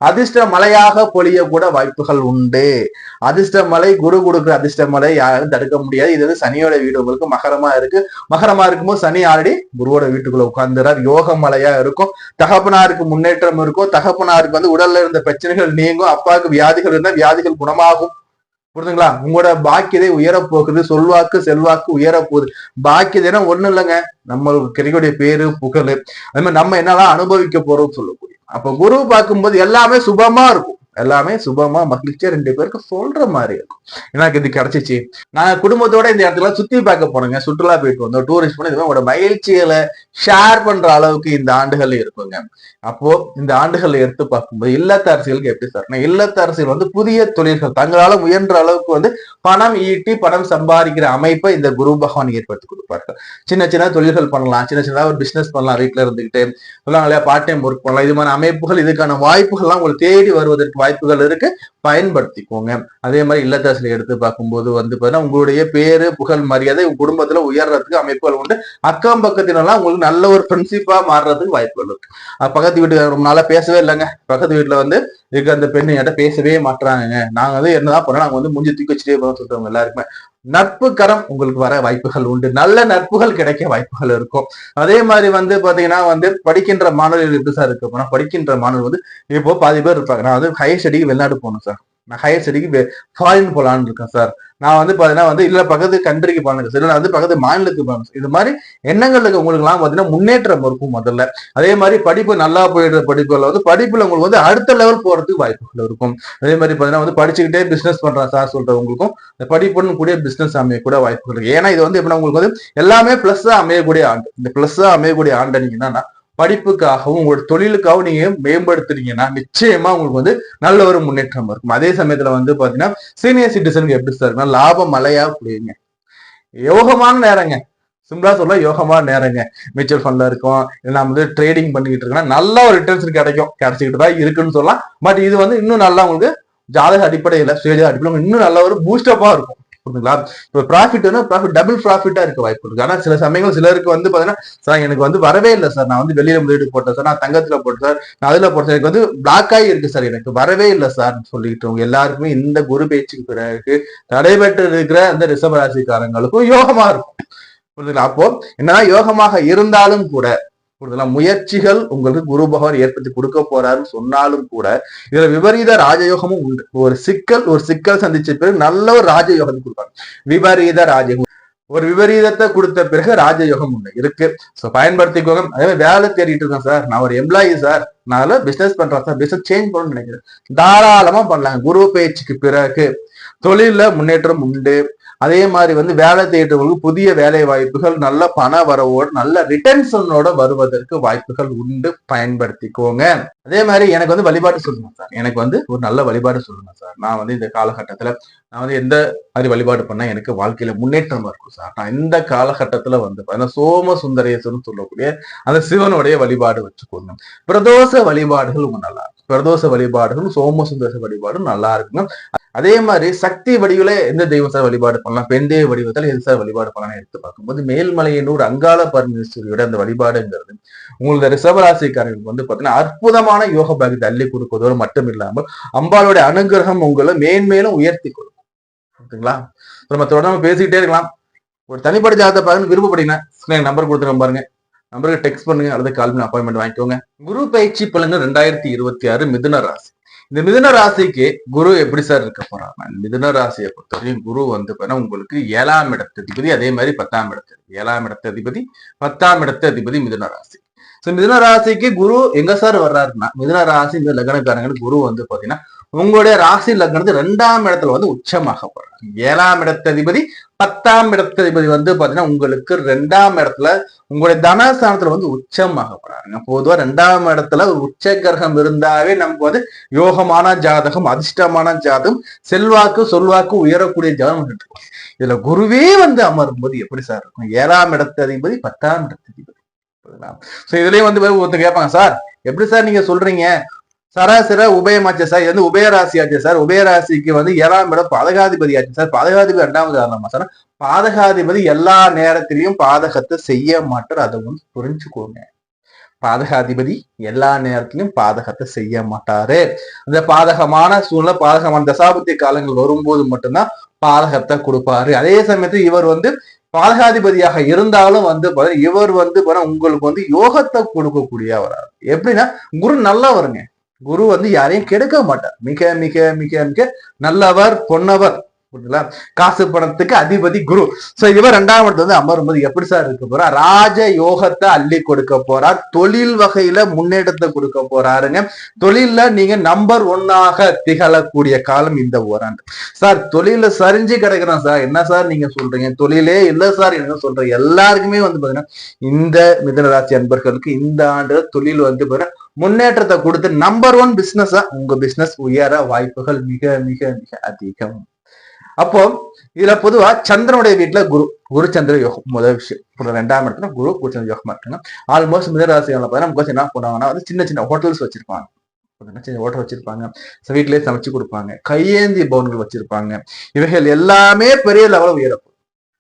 அதிர்ஷ்ட மலையாக பொழிய கூட வாய்ப்புகள் உண்டு. அதிர்ஷ்ட மலை குரு கொடுக்குற அதிர்ஷ்ட மலை யாரும் தடுக்க முடியாது. இது வந்து சனியோட வீடு உங்களுக்கு மகரமா இருக்கு. மகரமா இருக்கும்போது சனி ஆல்ரெடி குருவோட வீட்டுக்குள்ள உட்கார்ந்துறார். யோக மலையா இருக்கும். தகப்பனாருக்கு முன்னேற்றம் இருக்கும். தகப்பனாருக்கு வந்து உடல்ல இருந்த பிரச்சனைகள் நீங்கும். அப்பாவுக்கு வியாதிகள் இருந்தா வியாதிகள் குணமாகும். புரியுதுங்களா? உங்களோட பாக்கியதை உயரப்போகுது. சொல்வாக்கு செல்வாக்கு உயரப்போகுது. பாக்கியதைனா ஒண்ணு இல்லைங்க, நம்மளுக்கு கிடைக்கக்கூடிய பேரு புகழ், அது மாதிரி நம்ம என்னெல்லாம் அனுபவிக்க போறோம் சொல்லக்கூடிய. அப்ப குரு பார்க்கும்போது எல்லாமே சுபமா இருக்கும். எல்லாமே சுபமா மகிழ்ச்சியா 2 பேருக்கு சொல்ற மாதிரி இருக்கும். எனக்கு இது கிடைச்சிச்சு, நான் குடும்பத்தோட இந்த இடத்துல சுத்தி பார்க்க போனேங்க, சுற்றுலா போயிட்டு வந்தோம், டூரிஸ்ட் பண்ணி உங்களோட மகிழ்ச்சிகளை ஷேர் பண்ற அளவுக்கு இந்த ஆண்டுகள் இருக்குங்க. அப்போ இந்த ஆண்டுகள் எடுத்து பார்க்கும்போது இல்லத்தரசிகளுக்கு எப்படி சார், இல்லத்தரசிகள் வந்து புதிய தொழில்கள் தங்களால முயன்ற அளவுக்கு வந்து பணம் ஈட்டி பணம் சம்பாதிக்கிற அமைப்பை இந்த குரு பகவான் ஏற்படுத்தி கொடுப்பார்கள். சின்ன சின்ன தொழில்கள் பண்ணலாம், சின்ன சின்னதா ஒரு பிசினஸ் பண்ணலாம், வீட்டுல இருந்துகிட்டு சொல்லுவாங்க இல்லையா, பார்ட் டைம் ஒர்க் பண்ணலாம். இது மாதிரி அமைப்புகள், இதுக்கான வாய்ப்புகள்லாம் உங்களுக்கு தேடி வருவதற்கு வாய்ப்புகள் இருக்கு, பயன்படுத்திக்கோங்க. அதே மாதிரி இல்லத்தரசிகளை எடுத்து பார்க்கும்போது வந்து பாத்தீங்கன்னா உங்களுடைய பேரு புகழ் மரியாதை உங்க குடும்பத்துல உயர்றதுக்கு அமைப்புகள் உண்டு. அக்கம் பக்கத்தினெல்லாம் உங்களுக்கு நல்ல ஒரு ஃப்ரெண்ட்ஷிப்பா மாறுறதுக்கு வாய்ப்புகள் இருக்கு. பக்கத்து வீட்டுக்கு ரொம்ப நாளா பேசவே இல்லைங்க, பக்கத்து வீட்டுல வந்து இருக்க அந்த பெண்ணு என்கிட்ட பேசவே மாட்டாங்க, நாங்க வந்து என்னதான் பண்ணோம், நாங்க வந்து மூஞ்சி தூக்கி வச்சுட்டே போறோம் சொல்றவங்க எல்லாருக்குமே நட்பு கரம் உங்களுக்கு வர வாய்ப்புகள் உண்டு. நல்ல நட்புகள் கிடைக்க வாய்ப்புகள் இருக்கும். அதே மாதிரி வந்து பாத்தீங்கன்னா வந்து படிக்கின்ற மாணவர்கள் எப்படி சார் இருக்கு போனா, படிக்கின்ற மாணவர்கள் வந்து இப்போ பாதி பேர் இருப்பாங்க, நான் வந்து ஹையர் ஸ்டடிக்கு வெளிநாடு போகணும் சார், நான் ஹையர் ஸ்டடிக்கு ஃபாரின் போலான்னு இருக்கேன் சார், நான் வந்து பாத்தீங்கன்னா வந்து இல்ல பக்கத்து கண்ட்ரிக்கு போனேன் சார், நான் வந்து பக்கத்து மாநிலத்துக்கு போகணும். இது மாதிரி எண்ணங்களுக்கு உங்களுக்கு எல்லாம் பாத்தீங்கன்னா முன்னேற்றம் இருக்கும் முதல்ல. அதே மாதிரி படிப்பு நல்லா போயிடுற படிப்புல வந்து படிப்புல உங்களுக்கு வந்து அடுத்த லெவல் போறதுக்கு வாய்ப்புகள் இருக்கும். அதே மாதிரி பாத்தீங்கன்னா வந்து படிச்சுக்கிட்டே பிசினஸ் பண்றேன் சார் சொல்றவங்களுக்கும் இந்த படிப்புடன் கூடிய பிசினஸ் அமைய கூட வாய்ப்புகள் இருக்கு. ஏன்னா இது வந்து எப்படின்னா உங்களுக்கு வந்து எல்லாமே பிளஸ்ஸா அமையக்கூடிய ஆண்டு. இந்த பிளஸ்ஸா அமையக்கூடிய ஆண்டை நீங்க என்னன்னா படிப்புக்காகவும் உங்களோட தொழிலுக்காகவும் நீங்க மேம்படுத்துறீங்கன்னா நிச்சயமா உங்களுக்கு வந்து நல்ல ஒரு முன்னேற்றம் இருக்கும். அதே சமயத்துல வந்து பாத்தீங்கன்னா சீனியர் சிட்டிசனுக்கு எப்படி சார் இருக்குன்னா லாபம் மலையா புரியுங்க, யோகமான நேரங்க, சிம்பிளா சொல்ல யோகமான நேரங்க. மியூச்சுவல் ஃபண்ட்ல இருக்கும், நம்ம வந்து ட்ரேடிங் பண்ணிக்கிட்டு இருக்கோம்னா நல்ல ஒரு ரிட்டர்ன்ஸ் கிடைச்சிக்கிட்டு தான் இருக்குன்னு சொல்லலாம். பட் இது வந்து இன்னும் நல்லா உங்களுக்கு ஜாதக அடிப்படையில சுய அடிப்படையில் இன்னும் நல்ல ஒரு பூஸ்டப்பா இருக்கும். புரியுதுங்களா? இப்போ ப்ராஃபிட் டபுள் ப்ராஃபிட்டா இருக்க வாய்ப்பு இருக்கு. ஆனா சில சமயங்கள் சிலருக்கு வந்து பாத்தீங்கன்னா சார் எனக்கு வந்து வரவே இல்லை சார், நான் வந்து வெளியில முதலீடு போட்டேன் சார், நான் தங்கத்துல போட்டேன் சார், நான் அதுல போட்டேன், எனக்கு வந்து பிளாக் ஆகி இருக்கு சார், எனக்கு வரவே இல்லை சார் சொல்லிட்டு எல்லாருக்குமே இந்த குரு பேச்சுக்கு பிறகு நடைபெற்று இருக்கிற அந்த ரிஷபராசிக்காரங்களுக்கும் யோகமா இருக்கும். புரியுதுங்களா? அப்போ என்னதான் யோகமாக இருந்தாலும் கூட முயற்சிகள் உங்களுக்கு குரு பகவான் ஏற்படுத்தி கொடுக்க போறாருன்னு சொன்னாலும் கூட இதுல விபரீத ராஜயோகமும் உண்டு. ஒரு சிக்கல் சந்திச்ச பிறகு நல்ல ஒரு ராஜயோகத்தை கொடுப்பாங்க. விபரீத ராஜயோகம், ஒரு விபரீதத்தை கொடுத்த பிறகு ராஜயோகம் உண்டு இருக்கு. பயன்படுத்திக்கோங்க. அதே மாதிரி வேலை தேடிட்டு இருக்கேன் சார், நான் ஒரு எம்ப்ளாயி சார், நான் பிசினஸ் பண்றேன் சார், பிசினஸ் சேஞ்ச் பண்ணணும்னு நினைக்கிறேன், தாராளமா பண்ணலாங்க. குரு பயிற்சிக்கு பிறகு தொழில முன்னேற்றம் உண்டு. அதே மாதிரி வந்து வேலை தேடுறவங்களுக்கு புதிய வேலை வாய்ப்புகள், நல்ல பண வரவோடு நல்ல ரிட்டர்ன்ஸனோட வருவதற்கு வாய்ப்புகள் உண்டு, பயன்படுத்திக்கோங்க. அதே மாதிரி எனக்கு வந்து வழிபாடு சொல்லுங்க சார், எனக்கு வந்து ஒரு நல்ல வழிபாடு சொல்லுங்க சார், நான் வந்து இந்த காலகட்டத்துல நான் வந்து எந்த மாதிரி வழிபாடு பண்ணா எனக்கு வாழ்க்கையில முன்னேற்றமா இருக்கும் சார், நான் இந்த காலகட்டத்துல வந்து அந்த சோம சுந்தரேசன் சொல்லக்கூடிய அந்த சிவனுடைய வழிபாடு வச்சுக்கோங்க. பிரதோஷ வழிபாடுகள் உங்க நல்லா இருக்கும். பிரதோஷ வழிபாடுகளும் சோமசுந்தர வழிபாடும் நல்லா இருக்குங்க. அதே மாதிரி சக்தி வடிவுல எந்த தெய்வம் சார் வழிபாடு பண்ணலாம், பெண் தெய்வ வடிவத்தில் எது சார் வழிபாடு பண்ணலாம் எடுத்து பார்க்கும்போது மேல்மலையனூர் அங்காள பரமேஸ்வரியோட அந்த வழிபாடுங்கிறது உங்களோட ரிஷபராசிக்காரர்களுக்கு வந்து பாத்தீங்கன்னா அற்புதமான யோக பாகத்தை அள்ளி கொடுப்பதோடு மட்டும் இல்லாமல் அம்பாளுடைய அனுகிரகம் உங்களை மேன்மேலும் உயர்த்தி கொடுக்கும். ஓகேங்களா? நம்ம தொடர்ந்து பேசிக்கிட்டே இருக்கலாம். ஒரு தனிப்பட்ட ஜாதகத்தை பாருங்க, விருப்பப்பட்டீங்கன்னா நம்பர் கொடுத்துருங்க பாருங்க, நம்பருக்கு டெக்ஸ்ட் பண்ணுங்க அல்லது கால் பண்ணி அப்பாயின்மெண்ட் வாங்கிக்கோங்க. குரு பயிற்சி பலன் 2026 மிதுன ராசி. இந்த மிதுன ராசிக்கு குரு எப்படி சார் இருக்க போறாங்க? மிதுன ராசியை பொறுத்தவரையும் குரு வந்து உங்களுக்கு 7ஆம் இடத்து அதிபதி, அதே மாதிரி 10ஆம் இடத்து 7ஆம் இடத்து அதிபதி 10ஆம் இடத்து அதிபதி மிதுன ராசி. மிதுன ராசிக்கு குரு எங்க சார் வர்றாருன்னா, மிதுன ராசி இந்த லக்னக்காரங்களுக்கு குரு வந்து பாத்தீங்கன்னா உங்களுடைய ராசி லக்னத்து 2ஆம் இடத்துல வந்து உச்சமாக போறாங்க. 7ஆம் இடத்து அதிபதி 10ஆம் இடத்து அதிபதி வந்து பாத்தீங்கன்னா உங்களுக்கு 2ஆம் இடத்துல உங்களுடைய தனஸ்தானத்துல வந்து உச்சமாக போறாங்க. பொதுவா 2ஆம் இடத்துல ஒரு உச்ச கிரகம் இருந்தாவே நமக்கு வந்து யோகமான ஜாதகம், அதிர்ஷ்டமான ஜாதகம், செல்வாக்கு சொல்வாக்கு உயரக்கூடிய ஜாதகம் இருக்கும். இதுல குருவே வந்து அமரும் போது எப்படி சார் இருக்கும்? 7ஆம் இடத்து அதிபதி 10ஆம் இடத்து அதிபதி. இதுலயும் வந்து ஒருத்தர் கேட்பாங்க, சார் எப்படி சார் நீங்க சொல்றீங்க, சராசர உபயமாச்சு சார், இது வந்து உபயராசி ஆச்சு சார், உபயராசிக்கு வந்து 7ஆம் இடம் பாதகாதிபதி ஆச்சு சார், பாதகாதிபதி 2வது காரணமா சார்? பாதகாதிபதி எல்லா நேரத்திலையும் பாதகத்தை செய்ய மாட்டார், அதை வந்து புரிஞ்சுக்கோங்க. பாதகாதிபதி எல்லா நேரத்திலையும் பாதகத்தை செய்ய மாட்டாரு. அந்த பாதகமான சூழ்நிலை, பாதகமான தசாபுத்தி காலங்கள் வரும்போது மட்டும்தான் பாதகத்தை கொடுப்பாரு. அதே சமயத்தில் இவர் வந்து பாதகாதிபதியாக இருந்தாலும் வந்து இவர் வந்து உங்களுக்கு வந்து யோகத்தை கொடுக்கக்கூடிய வராது. எப்படின்னா குரு நல்லவருங்க. குரு வந்து யாரையும் கெடுக்க மாட்டார். மிக மிக மிக மிக நல்லவர், பொன்னவர். காசு பணத்துக்கு அதிபதி குரு. சோ இவர் 2ஆம் இடத்துல வந்து அமரும்போது எப்படி சார் இருக்க போறார்? ராஜ யோகத்தை அள்ளி கொடுக்க போறார். தொழில் வகையில முன்னேற்றத்தை கொடுக்க போறாருங்க. தொழில்ல நீங்க நம்பர் 1ஆக திகழக்கூடிய காலம் இந்த ஓராண்டு. சார் தொழில சரிஞ்சு கிடைக்கிறோம் சார், என்ன சார் நீங்க சொல்றீங்க? தொழிலே இல்ல சார் என்ன சொல்றீங்க? எல்லாருக்குமே வந்து பாத்தீங்கன்னா இந்த மிதுன ராசி அன்பர்களுக்கு இந்த ஆண்டு தொழில் வந்து பாத்தீங்கன்னா முன்னேற்றத்தை கொடுத்து நம்பர் 1 பிசினஸா உங்க பிசினஸ் உயர வாய்ப்புகள் மிக மிக மிக அதிகம். அப்போ இதுல பொதுவா சந்திரனுடைய வீட்டுல குரு சந்திர யோகம் முதல் விஷயம். 2ஆம் இடத்துல குரு சந்திர யோகமா இருக்குங்க. ஆல்மோஸ்ட் மிதராசிகளை பார்த்தா என்ன பண்ணுவாங்கன்னா வந்து சின்ன சின்ன ஹோட்டல்ஸ் வச்சிருப்பாங்க, சின்ன ஹோட்டல் வச்சிருப்பாங்க, வீட்டிலேயே சமைச்சு கொடுப்பாங்க, கையேந்தி பவன்கள் வச்சிருப்பாங்க. இவைகள் எல்லாமே பெரிய லெவலில் உயரப்போம்.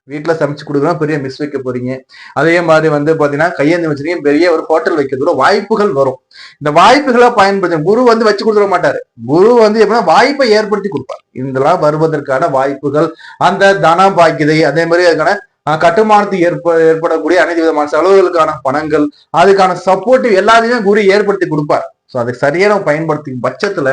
வீட்டுல சமைச்சு கொடுக்குறோம், பெரிய மிஸ் வைக்க போறீங்க. அதே மாதிரி வந்து பாத்தீங்கன்னா கையேந்தி வச்சிருக்கீங்க, பெரிய ஒரு ஹோட்டல் வைக்கிறதோட வாய்ப்புகள் வரும். இந்த வாய்ப்புகளை பயன்படுத்த குரு வந்து வச்சு கொடுத்துட மாட்டாரு. குரு வந்து எப்படின்னா வாய்ப்பை ஏற்படுத்தி கொடுப்பார். இதெல்லாம் வருவதற்கான வாய்ப்புகள், அந்த தன பாக்கியதை, அதே மாதிரி அதுக்கான கட்டுமானத்துக்கு ஏற்படக்கூடிய அனைத்து விதமான செலவுகளுக்கான பணங்கள், அதுக்கான சப்போர்ட்டிவ் எல்லாத்தையுமே குரு ஏற்படுத்தி கொடுப்பார். ஸோ அதுக்கு சரியான பயன்படுத்தும் பட்சத்துல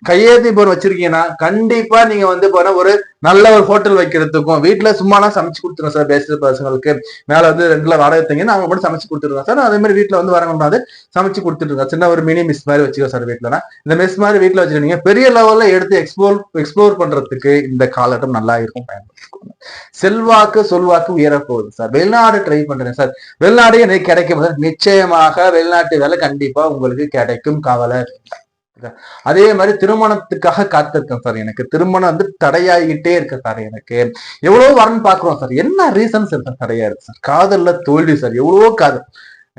கையேந்தி போர் வச்சிருக்கீங்கன்னா கண்டிப்பா நீங்க வந்து ஒரு நல்ல ஒரு ஹோட்டல் வைக்கிறதுக்கும், வீட்டுல சும்மாலாம் சமைச்சு கொடுத்துருங்க சார், பேசுற பசங்களுக்கு மேல வந்து 2 வாடகை தங்கினா அவங்க மட்டும் சமைச்சு கொடுத்துருங்க சார். அதே மாதிரி வீட்டுல வந்து வரக்கூடாது, சமைச்சு கொடுத்துருங்க. சின்ன ஒரு மினி மிஸ் மாதிரி வச்சுக்கோ சார் வீட்டுலனா. இந்த மிஸ் மாதிரி வீட்டுல வச்சிருக்கீங்க, பெரிய லெவல்ல எடுத்து எக்ஸ்ப்ளோர் பண்றதுக்கு இந்த காலகட்டம் நல்லா இருக்கும், பயன்படுத்திக்கோங்க. செல்வாக்கு சொல்வாக்கு உயரப்போகுது சார். வெளிநாடு ட்ரை பண்றேன் சார், வெளிநாடு எனக்கு கிடைக்கும் சார். நிச்சயமாக வெளிநாட்டு வேலை கண்டிப்பா உங்களுக்கு கிடைக்கும், கவலை. அதே மாதிரி திருமணத்துக்காக காத்திருக்கேன் சார், எனக்கு திருமணம் வந்து தடையாகிட்டே இருக்கு சார், எனக்கு எவ்வளவு வரன்னு பாக்குறோம் சார், என்ன ரீசன் சார் தடையா இருக்கு சார்? காதல்ல தோல்வி சார், எவ்வளவோ காதல்,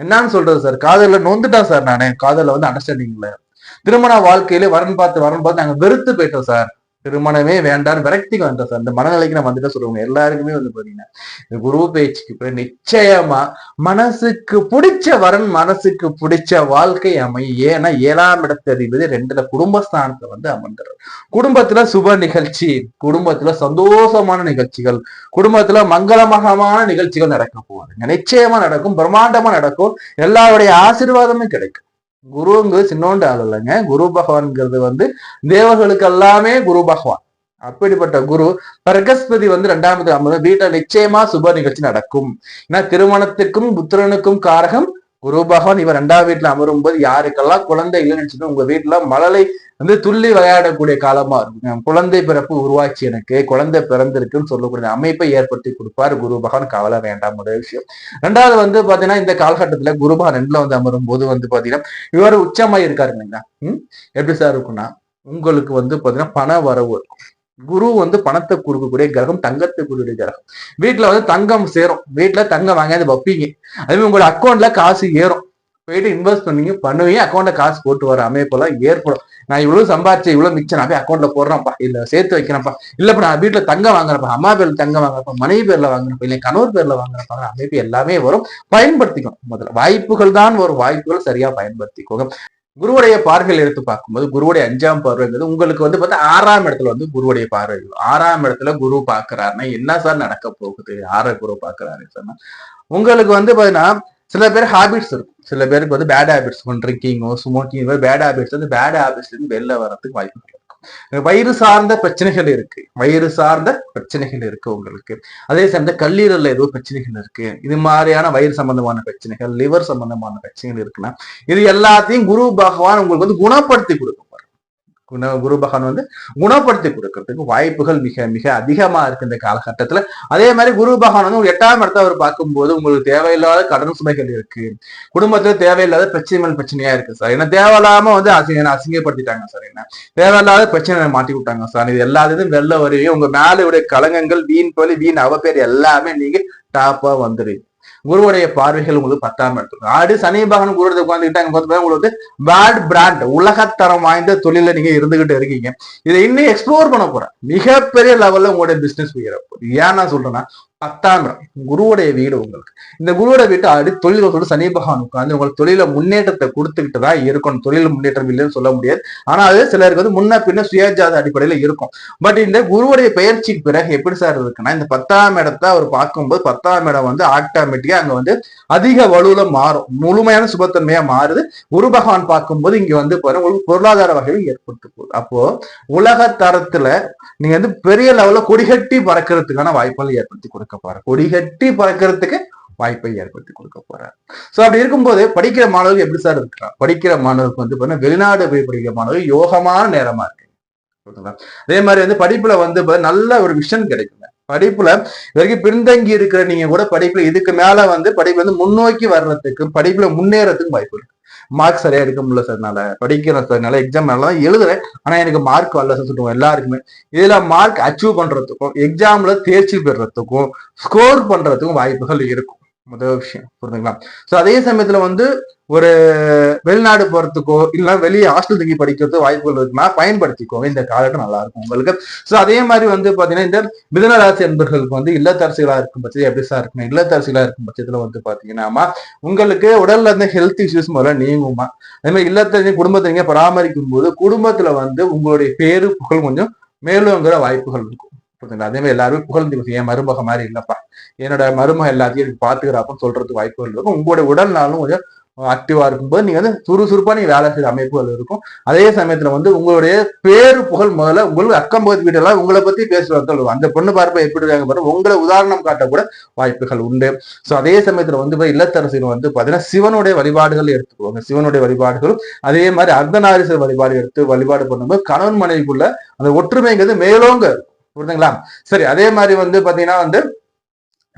என்னன்னு சொல்றது சார், காதல்ல நொந்துட்டேன் சார் நானு, காதல்ல வந்து அண்டர்ஸ்டாண்டிங்ல. திருமண வாழ்க்கையில வரன் பார்த்து நாங்க வெறுத்து போயிட்டோம் சார், திருமணமே வேண்டாம் விரக்திக்கு வந்துட்டோம் சார். இந்த மனநிலைக்கு நம்ம வந்துட்டு சொல்லுவாங்க. எல்லாருக்குமே வந்து பாத்தீங்கன்னா இந்த குரு பேச்சுக்கு பிறகு நிச்சயமா மனசுக்கு பிடிச்ச வரன், மனசுக்கு பிடிச்ச வாழ்க்கை அமையும். ஏன்னா 7ஆம் இடத்து அதிபதி 2ல குடும்பஸ்தானத்துல வந்து அமர்ந்துடும். குடும்பத்துல சுப நிகழ்ச்சி, குடும்பத்துல சந்தோஷமான நிகழ்ச்சிகள், குடும்பத்துல மங்களமகமான நிகழ்ச்சிகள் நடக்க போகுதுங்க. நிச்சயமா நடக்கும், பிரம்மாண்டமா நடக்கும், எல்லாருடைய ஆசீர்வாதமும் கிடைக்கும். குருங்கிறது சின்னோண்டு ஆள் இல்லைங்க. குரு பகவான்ங்கிறது வந்து தேவர்களுக்கு எல்லாமே குரு பகவான். அப்படிப்பட்ட குரு பிரகஸ்பதி வந்து 2ஆம் இடத்துல வீட்டுல நிச்சயமா சுப நிகழ்ச்சி நடக்கும். ஏன்னா திருமணத்திற்கும் புத்திரனுக்கும் காரகம் குரு பகவான். இவர் 2ஆம் வீட்டுல அமரும் போது யாருக்கெல்லாம் குழந்தை இல்லைன்னு நினைச்சுட்டு உங்க வீட்டுல மழலை வந்து துள்ளி விளையாடக்கூடிய காலமா இருக்கும். குழந்தை பிறப்பு உருவாச்சு, எனக்கு குழந்தை பிறந்திருக்குன்னு சொல்லக்கூடிய அமைப்பை ஏற்படுத்தி கொடுப்பார் குரு பகவான், கவலை வேண்டாம். முதல் விஷயம். 2வது வந்து பாத்தீங்கன்னா இந்த காலகட்டத்துல குரு பகவான் 2ல வந்து அமரும் போது வந்து பாத்தீங்கன்னா இவர் உச்சமாய் இருக்காரு இல்லைங்களா. எப்படி சார் இருக்குன்னா உங்களுக்கு வந்து பாத்தீங்கன்னா பண வரவு இருக்கும். குரு வந்து பணத்தை கொடுக்கக்கூடிய கிரகம், தங்கத்தை கொடுக்கக்கூடிய கிரகம். வீட்டுல வந்து தங்கம் சேரும், வீட்டுல தங்கம் வாங்காது வைப்பீங்க, அதே மாதிரி உங்களோட அக்கௌண்ட்ல காசு ஏறும். போயிட்டு இன்வெஸ்ட் பண்ணுவீங்க அக்கௌண்ட்ல காசு போட்டு வர அமைப்பெல்லாம் ஏற்படும். நான் இவ்வளவு சம்பாரிச்சேன், இவ்வளவு மிச்சம் நான் போய் அக்கௌண்ட்ல போடுறேன்ப்பா, இல்ல சேர்த்து வைக்கிறேன்ப்பா, இல்லப்ப நான் வீட்டுல தங்கம் வாங்குறப்ப, அம்மா பேர்ல தங்கம் வாங்குறப்ப, மனைவி பேர்ல வாங்குறப்ப, இல்லை கணவர் பேர்ல வாங்குறப்ப அமைப்பு எல்லாமே வரும். பயன்படுத்திக்கணும். முதல்ல வாய்ப்புகள் தான் வரும், வாய்ப்புகள் சரியா பயன்படுத்திக்கோங்க. குருவுடைய பார்வைகள் எடுத்து பார்க்கும்போது குருவுடைய 5ஆம் பார்வைங்கிறது உங்களுக்கு வந்து பார்த்தா 6ஆம் இடத்துல வந்து குருவுடைய பார்வை. 6ஆம் இடத்துல குரு பாக்குறாருன்னா என்ன சார் நடக்க போகுது? 6 குரு பாக்குறாரு சொன்னா உங்களுக்கு வந்து பாத்தீங்கன்னா சில பேர் ஹாபிட்ஸ் இருக்கும், சில பேருக்கு வந்து பேட் ஹாபிட்ஸ், ட்ரிங்கிங்கோ ஸ்மோக்கிங் பேட் ஹாபிட்ஸ் வந்து பேட் ஹாபிட்ஸ்ல இருந்து வெளில வர்றதுக்கு வாய்ப்பு இருக்கும். வயிறு சார்ந்த பிரச்சனைகள் இருக்கு, வயிறு சார்ந்த பிரச்சனைகள் இருக்கு உங்களுக்கு. அதே சமயத்துல கல்லீரல்ல ஏதோ பிரச்சனைகள் இருக்கு, இது மாதிரியான வயிறு சம்பந்தமான பிரச்சனைகள், லிவர் சம்பந்தமான பிரச்சனைகள் இருக்குன்னா இது எல்லாத்தையும் குரு பகவான் உங்களுக்கு வந்து குணப்படுத்தி கொடுக்கும். குரு பகவான் வந்து குணப்படுத்தி கொடுக்கறதுக்கு வாய்ப்புகள் மிக மிக அதிகமா இருக்கு இந்த காலகட்டத்துல. அதே மாதிரி குரு பகவான் வந்து 8ஆம் இடத்தை அவர் பார்க்கும்போது உங்களுக்கு தேவையில்லாத கடன் சுமைகள் இருக்கு, குடும்பத்துல தேவையில்லாத பிரச்சனையா இருக்கு சார், என்ன தேவையில்லாம வந்து அசிங்கப்படுத்திட்டாங்க சார், என்ன தேவையில்லாத பிரச்சனை மாட்டி விட்டாங்க சார், இது எல்லாத்தையும் வெளில வருவீங்க. உங்க மேல கலங்கங்கள், வீண் பலி, வீண் அவப்பேர் எல்லாமே நீங்க டாப்பா வந்துடுவீங்க. குருவுடைய பார்வைகள் உங்களுக்கு 10ஆம் இடத்துல. ஆடு சனி பகவான் குரு உட்காந்துக்கிட்டாங்க உங்களுக்கு வந்து பேட் பிராண்ட் உலகத்தரம் வாய்ந்த தொழில நீங்க இருந்துகிட்டு இருக்கீங்க. இதை இன்னும் எக்ஸ்ப்ளோர் பண்ண போறேன், மிகப்பெரிய லெவல்ல உங்களுடைய பிசினஸ் உயரப்போகுது. ஏன் நான் சொல்றேன்னா 10ஆம் இடம் குருவுடைய வீடு உங்களுக்கு. இந்த குருவோட வீட்டு அடி தொழில்களோட சனி பகவான் உட்காந்து உங்களுக்கு தொழில முன்னேற்றத்தை கொடுத்துக்கிட்டு தான் இருக்கணும். தொழில் முன்னேற்றம் இல்லைன்னு சொல்ல முடியாது, ஆனா அது சிலருக்கு வந்து முன்ன பின்ன சுயஜாத அடிப்படையில இருக்கும். பட் இந்த குருவுடைய பெயர்ச்சிக்கு பிறகு எப்படி சார் இருக்குன்னா இந்த 10ஆம் இடத்தை அவர் பார்க்கும்போது 10ஆம் இடம் வந்து ஆட்டோமேட்டிக்கா அங்க வந்து அதிக வலுவில மாறும், முழுமையான சுபத்தன்மையா மாறுது. குரு பகவான் பார்க்கும்போது இங்க வந்து உங்களுக்கு பொருளாதார வகையில் ஏற்படுத்த போகுது. அப்போ உலக தரத்துல நீங்க வந்து பெரிய லெவல்ல கொடிகட்டி பறக்கிறதுக்கான வாய்ப்புகள் ஏற்படுத்தி கொடுக்க போற, கொடிகட்டி பறக்கிறதுக்கு வாய்ப்பை ஏற்படுத்தி கொடுக்க போறார். சோ அப்படி இருக்கும்போது படிக்கிற மாணவர்கள் எப்படி சார் இருக்கிறார்? படிக்கிற மாணவருக்கு வந்து வெளிநாடு போய் படிக்கிற மாணவர்கள் யோகமான நேரமா இருக்கு. அதே மாதிரி வந்து படிப்புல வந்து நல்ல ஒரு விஷன் கிடைக்குங்க. படிப்புல வரைக்கும் பின்தங்கி இருக்கிற நீங்க கூட படிப்புல இதுக்கு மேல வந்து படிப்பு வந்து முன்னோக்கி வர்றதுக்கு, படிப்புல முன்னேறதுக்கு வாய்ப்பு இருக்கு. மார்க் சரியா எடுக்க முடியல சார், நல்லா படிக்கிறேன் சார், நல்லா எக்ஸாம் நல்லா எழுதுறேன், ஆனா எனக்கு மார்க் வரல சார் சொல்லுவோம் எல்லாருக்குமே. இதுல மார்க் அச்சீவ் பண்றதுக்கும் எக்ஸாம்ல தேர்ச்சி பெறறதுக்கும் ஸ்கோர் பண்றதுக்கும் வாய்ப்புகள் இருக்கும். முதல் விஷயம் புரிஞ்சுங்களா? சோ அதே சமயத்துல வந்து ஒரு வெளிநாடு போறதுக்கோ இல்ல வெளியே ஹாஸ்டல் தங்கி படிக்கிறதுக்கோ வாய்ப்புகள் இருக்குன்னா பயன்படுத்திக்கோங்க, இந்த காலகட்டம் நல்லா இருக்கும் உங்களுக்கு. சோ அதே மாதிரி வந்து பாத்தீங்கன்னா இந்த மிதுன ராசி என்பர்களுக்கு வந்து இல்லத்தரசிகளா இருக்கும் பட்சத்தில் எப்படி சார் இருக்குன்னா, இல்லத்தரசிகளா இருக்கும் பட்சத்துல வந்து பாத்தீங்கன்னா உங்களுக்கு உடல்ல இருந்த ஹெல்த் இஷ்யூஸ் முதல்ல நீங்குமா. அதே மாதிரி இல்லத்தரசி குடும்பத்தை பராமரிக்கும் போது குடும்பத்துல வந்து உங்களுடைய பேரு புகழ் கொஞ்சம் மேலுங்கிற வாய்ப்புகள் இருக்கும். அதே மாதிரி எல்லாருமே புகழ்ந்து என் மருமக மாதிரி இல்லப்பா, என்னோட மருமக எல்லாத்தையும் எனக்கு பாத்துக்கிறாப்பன்னு சொல்றதுக்கு வாய்ப்புகள் இருக்கும். உங்களுடைய உடல்னாலும் கொஞ்சம் ஆக்டிவா இருக்கும்போது நீங்க வந்து சுறுசுறுப்பா நீங்க வேலை செய்யற அமைப்புகள் இருக்கும். அதே சமயத்துல வந்து உங்களுடைய பேரு புகழ் முதல்ல உங்களுக்கு அக்கம் பகுதி வீட்டெல்லாம் உங்களை பத்தி பேசுவார்கள், அந்த பொண்ணு பார்ப்ப எப்படி இருக்காங்க பாருங்க, உங்களை உதாரணம் காட்ட கூட வாய்ப்புகள் உண்டு. சோ அதே சமயத்துல வந்து இல்லத்தரசிகள் வந்து பாத்தீங்கன்னா சிவனுடைய வழிபாடுகள் எடுத்துக்குவாங்க, சிவனுடைய வழிபாடுகளும் அதே மாதிரி அர்த்தநாரீஸ்வரர் வழிபாடு எடுத்து வழிபாடு பண்ணும்போது கணவன் மனைவிக்குள்ள அந்த ஒற்றுமைங்கிறது மேலோங்க புரியுதுங்களா? சரி, அதே மாதிரி வந்து பாத்தீங்கன்னா வந்து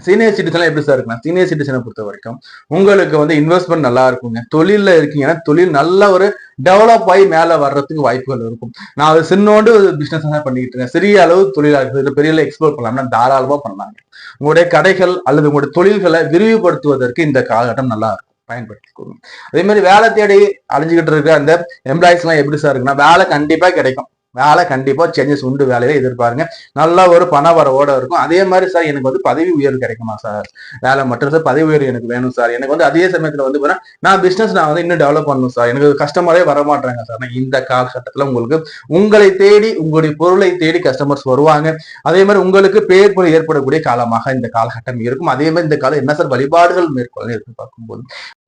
சீனியர் சிட்டிசன் எப்படி சார் இருக்குன்னா, சீனியர் சிட்டிசனை பொறுத்த வரைக்கும் உங்களுக்கு வந்து இன்வெஸ்ட்மெண்ட் நல்லா இருக்குங்க. தொழில இருக்கீங்கன்னா தொழில் நல்ல ஒரு டெவலப் ஆகி மேல வர்றதுக்கு வாய்ப்புகள் இருக்கும். நான் அது சின்னோண்டு பிசினஸ் தான் பண்ணிட்டு இருக்கேன், சிறிய அளவு தொழிலா இருக்குது, பெரிய எக்ஸ்ப்ளோர் பண்ணலாம்னா தாராளமா பண்ணலாங்க. உங்களுடைய கடைகள் அல்லது உங்களுடைய தொழில்களை விரிவுபடுத்துவதற்கு இந்த காலகட்டம் நல்லா இருக்கும், பயன்படுத்திக்கோங்க. அதே மாதிரி வேலை தேடி அழிஞ்சுக்கிட்டு இருக்க அந்த எம்ப்ளாயிஸ் எல்லாம் எப்படி சார் இருக்குன்னா வேலை கண்டிப்பா கிடைக்கும், வேலை கண்டிப்பா சேஞ்சஸ் உண்டு, வேலையை எதிர்பாருங்க, நல்ல ஒரு பண வரவோட இருக்கும். அதே மாதிரி சார் எனக்கு வந்து பதவி உயர்வு கிடைக்குமா சார், வேலை மட்டும் சார் பதவி உயர்வு எனக்கு வேணும் சார், எனக்கு வந்து அதே சமயத்துல வந்து நான் பிசினஸ் நான் வந்து இன்னும் டெவலப் பண்ணணும் சார், எனக்கு கஸ்டமரே வரமாட்டாங்க சார். இந்த காலகட்டத்துல உங்களுக்கு உங்களை தேடி உங்களுடைய பொருளை தேடி கஸ்டமர்ஸ் வருவாங்க. அதே மாதிரி உங்களுக்கு பேர் பொருள் ஏற்படக்கூடிய காலமாக இந்த காலகட்டம் இருக்கும். அதே மாதிரி இந்த காலம் என்ன சார் வழிபாடுகள் மேற்கொள்ள இருக்கு பார்க்கும்போது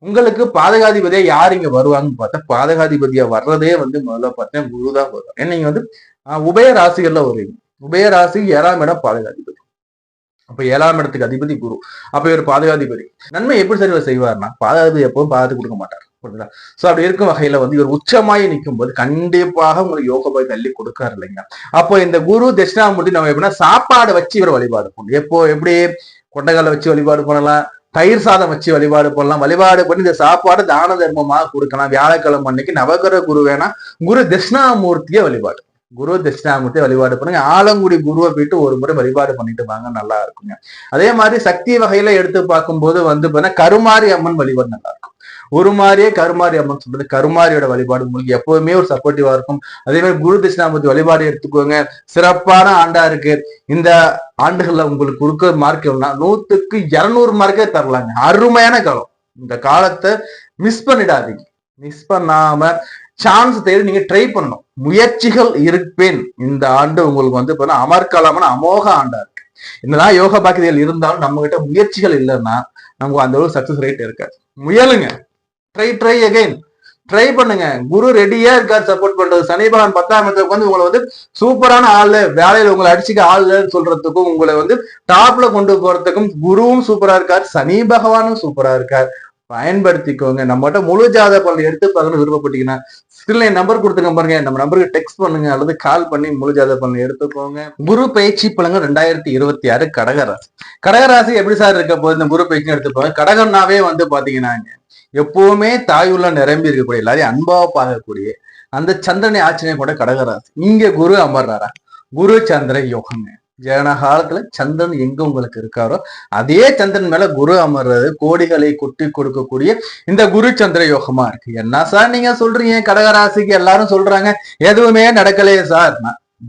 உங்களுக்கு பாதகாதிபதியா யார் இங்க வருவாங்கன்னு பார்த்தா பாதகாதிபதியா வர்றதே வந்து முதல்ல பார்த்தீங்கன்னா குருதான் வருவாங்க. ஏன்னா நீங்க வந்து உபய ராசிகள்ல வருவீங்க, உபய ராசி 7ஆம் இடம் பாதகாதிபதி, அப்ப 7ஆம் இடத்துக்கு அதிபதி குரு, அப்ப இவர் பாதகாதிபதி. நன்மை எப்படி சரி இவர் செய்வார்னா பாதகாதிபதி எப்பவும் பாதத்து கொடுக்க மாட்டார். சோ அப்படி இருக்கும் வகையில வந்து இவர் உச்சமாயி நிற்கும் போது கண்டிப்பாக உங்களுக்கு யோக போய் தள்ளி கொடுக்காரு இல்லைங்களா. அப்போ இந்த குரு தட்சிணாமூர்த்தி நம்ம எப்படின்னா சாப்பாடு வச்சு இவர் வழிபாடு பண்ணணும். எப்போ எப்படி கொண்டைக்கால வச்சு வழிபாடு பண்ணலாம், தயிர் சாதம் வச்சு வழிபாடு பண்ணலாம், வழிபாடு பண்ணி இந்த சாப்பாடு தான தர்மமாக கொடுக்கலாம். வியாழக்கிழமை அன்னைக்கு நவகிரக குரு வேணா குரு தட்சிணாமூர்த்திய வழிபாடு, குரு தட்சிணாமூர்த்திய வழிபாடு பண்ணுங்க. ஆலங்குடி குருவை போயிட்டு ஒரு முறை வழிபாடு பண்ணிட்டு வாங்க, நல்லா இருக்குங்க. அதே மாதிரி சக்தி வகையில எடுத்து பார்க்கும்போது வந்து கருமாரி அம்மன் வழிபாடு நல்லா இருக்கும். உருமாறியே கருமாரி அம்மன் சொல்றது கருமாரியோட வழிபாடு உங்களுக்கு எப்பவுமே ஒரு சப்போர்ட்டிவா இருக்கும். அதே மாதிரி குரு தட்சிணாமூர்த்தி வழிபாடு எடுத்துக்கோங்க, சிறப்பான ஆண்டா இருக்கு. இந்த ஆண்டுகள்ல உங்களுக்கு கொடுக்க மார்க் எவ்வளவுனா 100க்கு 200 மார்க்கே தரலாங்க. அருமையான காலம். இந்த காலத்தை மிஸ் பண்ணிடாதீங்க. மிஸ் பண்ணாம சான்ஸ் தேடி நீங்க ட்ரை பண்ணணும். முயற்சிகள் இருப்பேன். இந்த ஆண்டு உங்களுக்கு வந்து அமர்க்காலமான அமோக ஆண்டா இருக்கு. என்னதான் யோக பாக்கியங்கள் இருந்தாலும் நம்ம கிட்ட முயற்சிகள் இல்லைன்னா நமக்கு அந்த அளவு சக்சஸ் ரேட் இருக்காது. முயலுங்க, ட்ரை அகைன், ட்ரை பண்ணுங்க. குரு ரெடியா இருக்காரு சப்போர்ட் பண்றது. சனி பகவான் 10ஆம் இடத்துக்கு வந்து உங்களை வந்து சூப்பரான ஆளு, வேலையில உங்களை அடிச்சுக்க ஆளு சொல்றதுக்கும் உங்களை வந்து டாப்ல கொண்டு போறதுக்கும் குருவும் சூப்பரா இருக்காரு, சனி பகவானும் சூப்பரா இருக்காரு. பயன்படுத்திக்கோங்க. நம்மகிட்ட முழு ஜாதக பலன் எடுத்து பார்க்கணும் விருப்பப்பட்டீங்கன்னா ஸ்கிரீன்ல நம்பர் கொடுத்துங்க பாருங்க, நம்ம நம்பருக்கு டெக்ஸ்ட் பண்ணுங்க அல்லது கால் பண்ணி முழு ஜாதக பலன் எடுத்துக்கோங்க. குரு பயிற்சி பலன்கள் 2026 கடகராசி. கடகராசி எப்படி சார் இருக்க போது இந்த குரு பயிற்சி எடுத்துப்பாங்க. கடகம்னாவே வந்து பாத்தீங்கன்னா எப்பவுமே தாயுள்ள நிரம்பி இருக்கக்கூடிய எல்லாரையும் அன்பா பார்க்கக்கூடிய அந்த சந்திரனை ஆச்சரியம் கூட கடகராசி. இங்க குரு அமர்றாரா, குரு சந்திர யோகங்க. ஜன காலத்துல சந்திரன் எங்க உங்களுக்கு இருக்காரோ அதே சந்திரன் மேல குரு அமர்றது கோடிகளை கொட்டி கொடுக்கக்கூடிய இந்த குரு சந்திர யோகமா இருக்கு. என்ன சார் நீங்க சொல்றீங்க, கடகராசிக்கு எல்லாரும் சொல்றாங்க எதுவுமே நடக்கலையே சார்.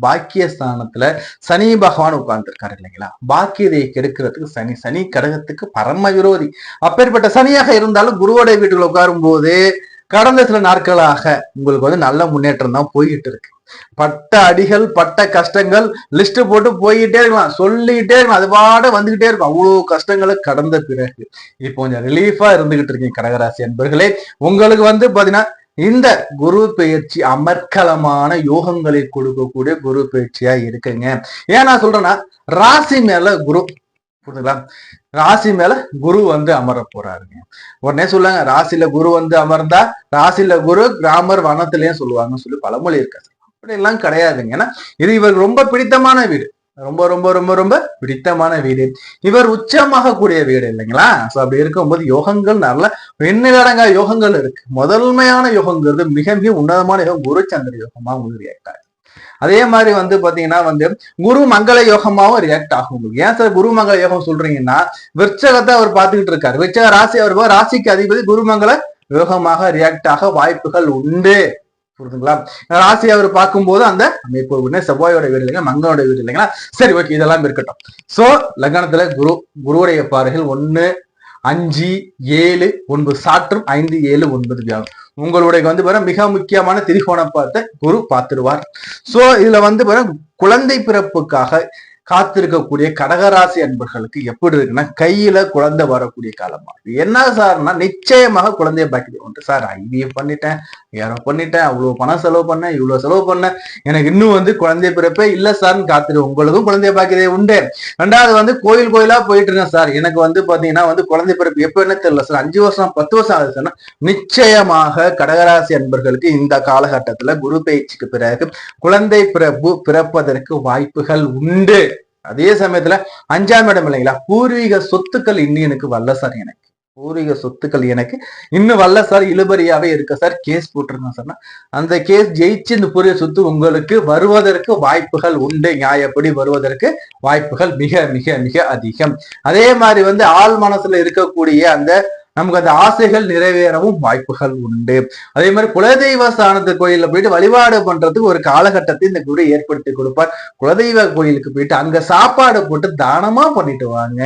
பாக்கியஸ்தானத்துல சனி பகவான் உட்கார்ந்து இருக்காரு இல்லைங்களா, பாக்கியதை கெடுக்கிறதுக்கு சனி கடகத்துக்கு பரம விரோதி. அப்பேற்பட்ட சனியாக இருந்தாலும் குருவோட வீட்டுக்குள்ள உட்காரும் போது கடந்த சில நாட்களாக உங்களுக்கு வந்து நல்ல முன்னேற்றம் தான் போய்கிட்டு இருக்கு. பட்ட அடிகள் பட்ட கஷ்டங்கள் லிஸ்ட் போட்டு போய்கிட்டே இருக்கலாம், சொல்லிக்கிட்டே இருக்கலாம், அது பாட வந்துகிட்டே இருக்கும். அவ்வளவு கஷ்டங்களை கடந்த பிறகு இப்போ கொஞ்சம் ரிலீஃபா இருந்துகிட்டு இருக்கீங்க கடகராசி என்பர்களே. உங்களுக்கு வந்து பாத்தீங்கன்னா இந்த குரு பயிற்சி அமர்க்கலமான யோகங்களை கொடுக்கக்கூடிய குரு பயிற்சியா இருக்குங்க. ஏன் நான் சொல்றேன்னா ராசி மேல குரு புரியுதுங்களா, ராசி மேல குரு வந்து அமர போறாருங்க. உடனே சொல்லுவாங்க ராசியில குரு வந்து அமர்ந்தா ராசியில குரு கிராமர் வனத்திலேயும் சொல்லுவாங்கன்னு சொல்லி பழமொழி இருக்காது. அப்படி எல்லாம் கிடையாதுங்க. ஏன்னா இது இவருக்கு ரொம்ப பிடித்தமான வீடு, ரொம்ப ரொம்ப ரொம்ப ரொம்ப பிடித்தமான வீடு. இவர் உச்சமாக கூடிய வீடு இல்லைங்களா. சோ அப்படி இருக்கும்போது யோகங்கள் நல்ல எண்ணிலடங்கா யோகங்கள் இருக்கு. முதன்மையான யோகங்கிறது மிக மிக உன்னதமான யோகம் குரு சந்திர யோகமா உங்களுக்கு ரியாக்ட் ஆகும். அதே மாதிரி வந்து பாத்தீங்கன்னா வந்து குரு மங்கள யோகமாவும் ரியாக்ட் ஆகும். ஏன் சார் குரு மங்கள யோகம் சொல்றீங்கன்னா விருச்சகத்தை அவர் பார்த்துக்கிட்டு இருக்காரு. விருச்சக ராசி அவர் ராசிக்கு அதிபதி குரு மங்கள யோகமாக ரியாக்ட் ஆக வாய்ப்புகள் உண்டு. புரியுதுங்களா. ராசி அவர் பார்க்கும்போது அந்த அமைப்பு உடனே செவ்வாயோட வீடு இல்லைங்க, மங்களோட வீடு இல்லைங்களா. சரி ஓகே, இதெல்லாம் இருக்கட்டும். சோ லக்னத்துல குருவுடைய பாறைகள் 1, 5, 7, 9 சாற்றும் 5, 7, 9 வியாழம். உங்களுடைய வந்து மிக முக்கியமான திரிகோண பார்த்த குரு பார்த்துடுவார். சோ இதுல வந்து குழந்தை பிறப்புக்காக காத்திருக்கக்கூடிய கடகராசி அன்பர்களுக்கு எப்படி இருக்குன்னா கையில குழந்தை வரக்கூடிய காலமா. என்ன சார்னா நிச்சயமாக குழந்தைய பாக்கியம் உண்டு. சார் ஐவிஎஃப் பண்ணிட்டேன், யாரோ பண்ணிட்டேன், அவ்வளவு பணம் செலவு பண்ணேன், இவ்வளவு செலவு பண்ணேன், எனக்கு இன்னும் வந்து குழந்தை பிறப்பே இல்ல சார்னு காத்துரு. உங்களுக்கும் குழந்தைய பாக்கியதே உண்டு. ரெண்டாவது வந்து கோயிலா போயிட்டு இருக்கேன் சார், எனக்கு வந்து பாத்தீங்கன்னா வந்து குழந்தை பிறப்பு எப்ப என்ன தெரியல சார், 5 வருஷம் 10 வருஷம் ஆகுது சார். நிச்சயமாக கடகராசி அன்பர்களுக்கு இந்த காலகட்டத்துல குரு பயிற்சிக்கு பிறகு குழந்தை பிறப்பதற்கு வாய்ப்புகள் உண்டு. அதே சமயத்துல 5ஆம் இடம் இல்லைங்களா, பூர்வீக சொத்துக்கள் இன்னும் எனக்கு வரல சார், எனக்கு பூர்வீக சொத்துக்கள் எனக்கு இன்னும் வரல சார், இழுபறியாவே இருக்க சார், கேஸ் போட்டிருக்கேன் சார், அந்த கேஸ் ஜெயிச்சு இந்த பூர்வீக சொத்து உங்களுக்கு வருவதற்கு வாய்ப்புகள் உண்டு. நியாயப்படி வருவதற்கு வாய்ப்புகள் மிக மிக மிக அதிகம். அதே மாதிரி வந்து ஆள் மனசுல இருக்கக்கூடிய அந்த நமக்கு அந்த ஆசைகள் நிறைவேறவும் வாய்ப்புகள் உண்டு. அதே மாதிரி குலதெய்வ ஸ்தானத்து கோயில்ல போயிட்டு வழிபாடு பண்றதுக்கு ஒரு காலகட்டத்தை இந்த குரு ஏற்படுத்தி கொடுப்பார். குலதெய்வ கோயிலுக்கு போயிட்டு அங்க சாப்பாடு போட்டு தானமா பண்ணிட்டு வாங்க.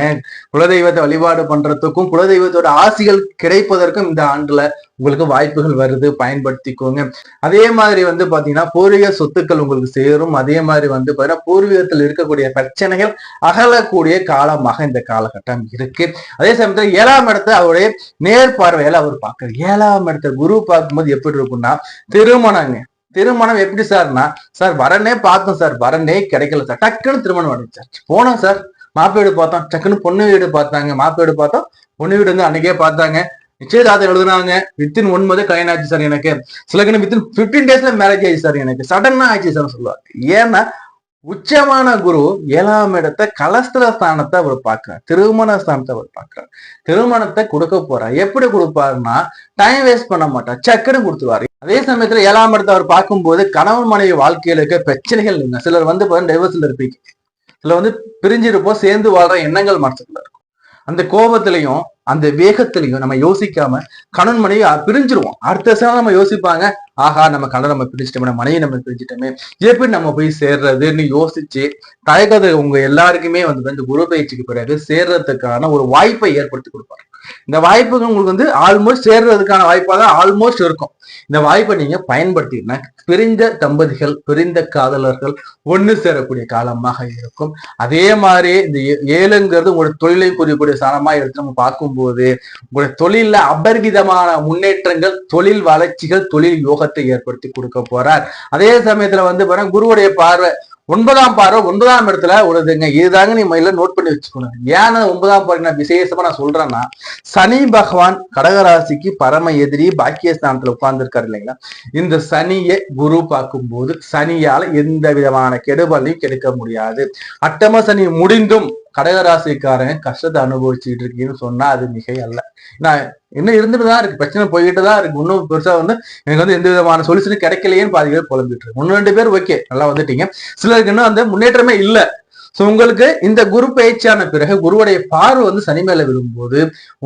குலதெய்வத்தை வழிபாடு பண்றதுக்கும் குலதெய்வத்தோட ஆசைகள் கிடைப்பதற்கும் இந்த ஆண்டுல உங்களுக்கு வாய்ப்புகள் வருது, பயன்படுத்திக்கோங்க. அதே மாதிரி வந்து பாத்தீங்கன்னா பூர்வீக சொத்துக்கள் உங்களுக்கு சேரும். அதே மாதிரி வந்து பாத்தீங்கன்னா பூர்வீகத்தில் இருக்கக்கூடிய பிரச்சனைகள் அகலக்கூடிய காலமாக இந்த காலகட்டம் இருக்கு. அதே சமயத்துல 7ஆம் இடத்தை அவருடைய நேர்பார்வையில அவர் பார்க்கிறார். 7ஆம் இடத்தை குரு பார்க்கும்போது எப்படி இருக்கும்னா திருமணங்க. திருமணம் எப்படி சார்னா, சார் வரனே பார்த்தோம் சார், வரனே கிடைக்கல சார், டக்குன்னு திருமணம் அடைஞ்சாச்சு. போனோம் சார், மாப்பிள்ளை வீடு பார்த்தோம், டக்குன்னு பொண்ணு வீடு பார்த்தாங்க, மாப்பிள்ளை வீடு பார்த்தோம், பொண்ணு வீடு வந்து அன்னைக்கே பார்த்தாங்க, நிச்சயதார்த்தம் எழுதுனாங்க, வித்தின் 9 கல்யாணம் ஆச்சு சார் எனக்கு, சிலக்கு வித்தின் 15 டேஸ்ல மேரேஜ் ஆயிடுச்சு சார், எனக்கு சடனா ஆயிடுச்சு சார் சொல்லுவாங்க. ஏன்னா உச்சமான குரு 7ஆம் இடத்தை கலஸ்திர ஸ்தானத்தை அவர் பார்க்கிறார், திருமண ஸ்தானத்தை அவர் பார்க்கிறார். திருமணத்தை கொடுக்க போறார். எப்படி கொடுப்பாருன்னா டைம் வேஸ்ட் பண்ண மாட்டார், சக்குன்னு கொடுத்துருவாரு. அதே சமயத்துல 7ஆம் இடத்தை அவர் பார்க்கும்போது கணவன் மனைவி வாழ்க்கையில இருக்க பிரச்சனைகள் இல்லைங்க. சிலர் வந்து டைவர்ஸ்ல இருப்பீங்க, சிலர் வந்து பிரிஞ்சிருப்போம், சேர்ந்து வாழ்ற எண்ணங்கள் மனசுக்குள்ள இருக்கும். அந்த கோபத்திலையும் அந்த வேகத்திலையும் நம்ம யோசிக்காம கணவன் மனைவி பிரிஞ்சிருவோம். அடுத்த சார் நம்ம யோசிப்பாங்க, ஆஹா நம்ம கணவன் நம்ம பிரிச்சுட்டோமே, மனைவி நம்ம பிரிச்சுட்டோமே, எப்படி நம்ம போய் சேர்றதுன்னு யோசிச்சு தயக்கத்தை உங்க எல்லாருக்குமே வந்து இந்த குரு பயிற்சிக்கு பிறகு சேர்றதுக்கான ஒரு வாய்ப்பை ஏற்படுத்தி கொடுப்பாரு. இந்த வாய்ப்புகள் உங்களுக்கு வந்து ஆல்மோஸ்ட் சேர்றதுக்கான வாய்ப்பாக தான் ஆல்மோஸ்ட் இருக்கும். இந்த வாய்ப்பை நீங்க பயன்படுத்தினா பிரிந்த தம்பதிகள், பிரிந்த காதலர்கள் ஒண்ணு சேரக்கூடிய காலமாக இருக்கும். அதே மாதிரி இந்த 7ங்கிறது உங்களோட தொழிலை குறியக்கூடிய சாணமா எடுத்து நம்ம பார்க்கும்போது உங்களுடைய தொழில அபரிவிதமான முன்னேற்றங்கள், தொழில் வளர்ச்சிகள், தொழில் யோகத்தை ஏற்படுத்தி கொடுக்க போறார். அதே சமயத்துல வந்து பாருங்க குருவுடைய பார்வை 9ஆம் பார்வை 9ஆம் இடத்துல உள்ளதுங்க. இதுதாங்க நீ மயில நோட் பண்ணி வச்சுக்கணும். ஏன்னா 9ஆம் பார்வை நான் விசேஷமா நான் சொல்றேன்னா, சனி பகவான் கடகராசிக்கு பரம எதிரி பாக்கியஸ்தானத்துல உட்கார்ந்து இருக்காரு இல்லைங்களா. இந்த சனியை குரு பார்க்கும்போது சனியால எந்த விதமான கெடுபலையும் கெடுக்க முடியாது. அட்டம சனி முடிந்தும் கடகராசிக்காரங்க கஷ்டத்தை அனுபவிச்சுட்டு இருக்கீங்கன்னு சொன்னா அது மிகை அல்ல. நான் இன்னும் இருந்துட்டுதான் இருக்கு, பிரச்சனை போய்கிட்டு தான் இருக்கு. இன்னும் பெருசா வந்து எனக்கு வந்து எந்த விதமான சொல்யூஷனும் கிடைக்கலையேன்னு பாதி பேர் புலம்பிட்டு இருக்கு. 1-2 பேர் ஓகே நல்லா வந்துட்டீங்க, சிலருக்கு இன்னும் அந்த முன்னேற்றமே இல்லை. சோ உங்களுக்கு இந்த குரு பயிற்சியான பிறகு குருவுடைய பார்வை வந்து சனி மேல விழும்போது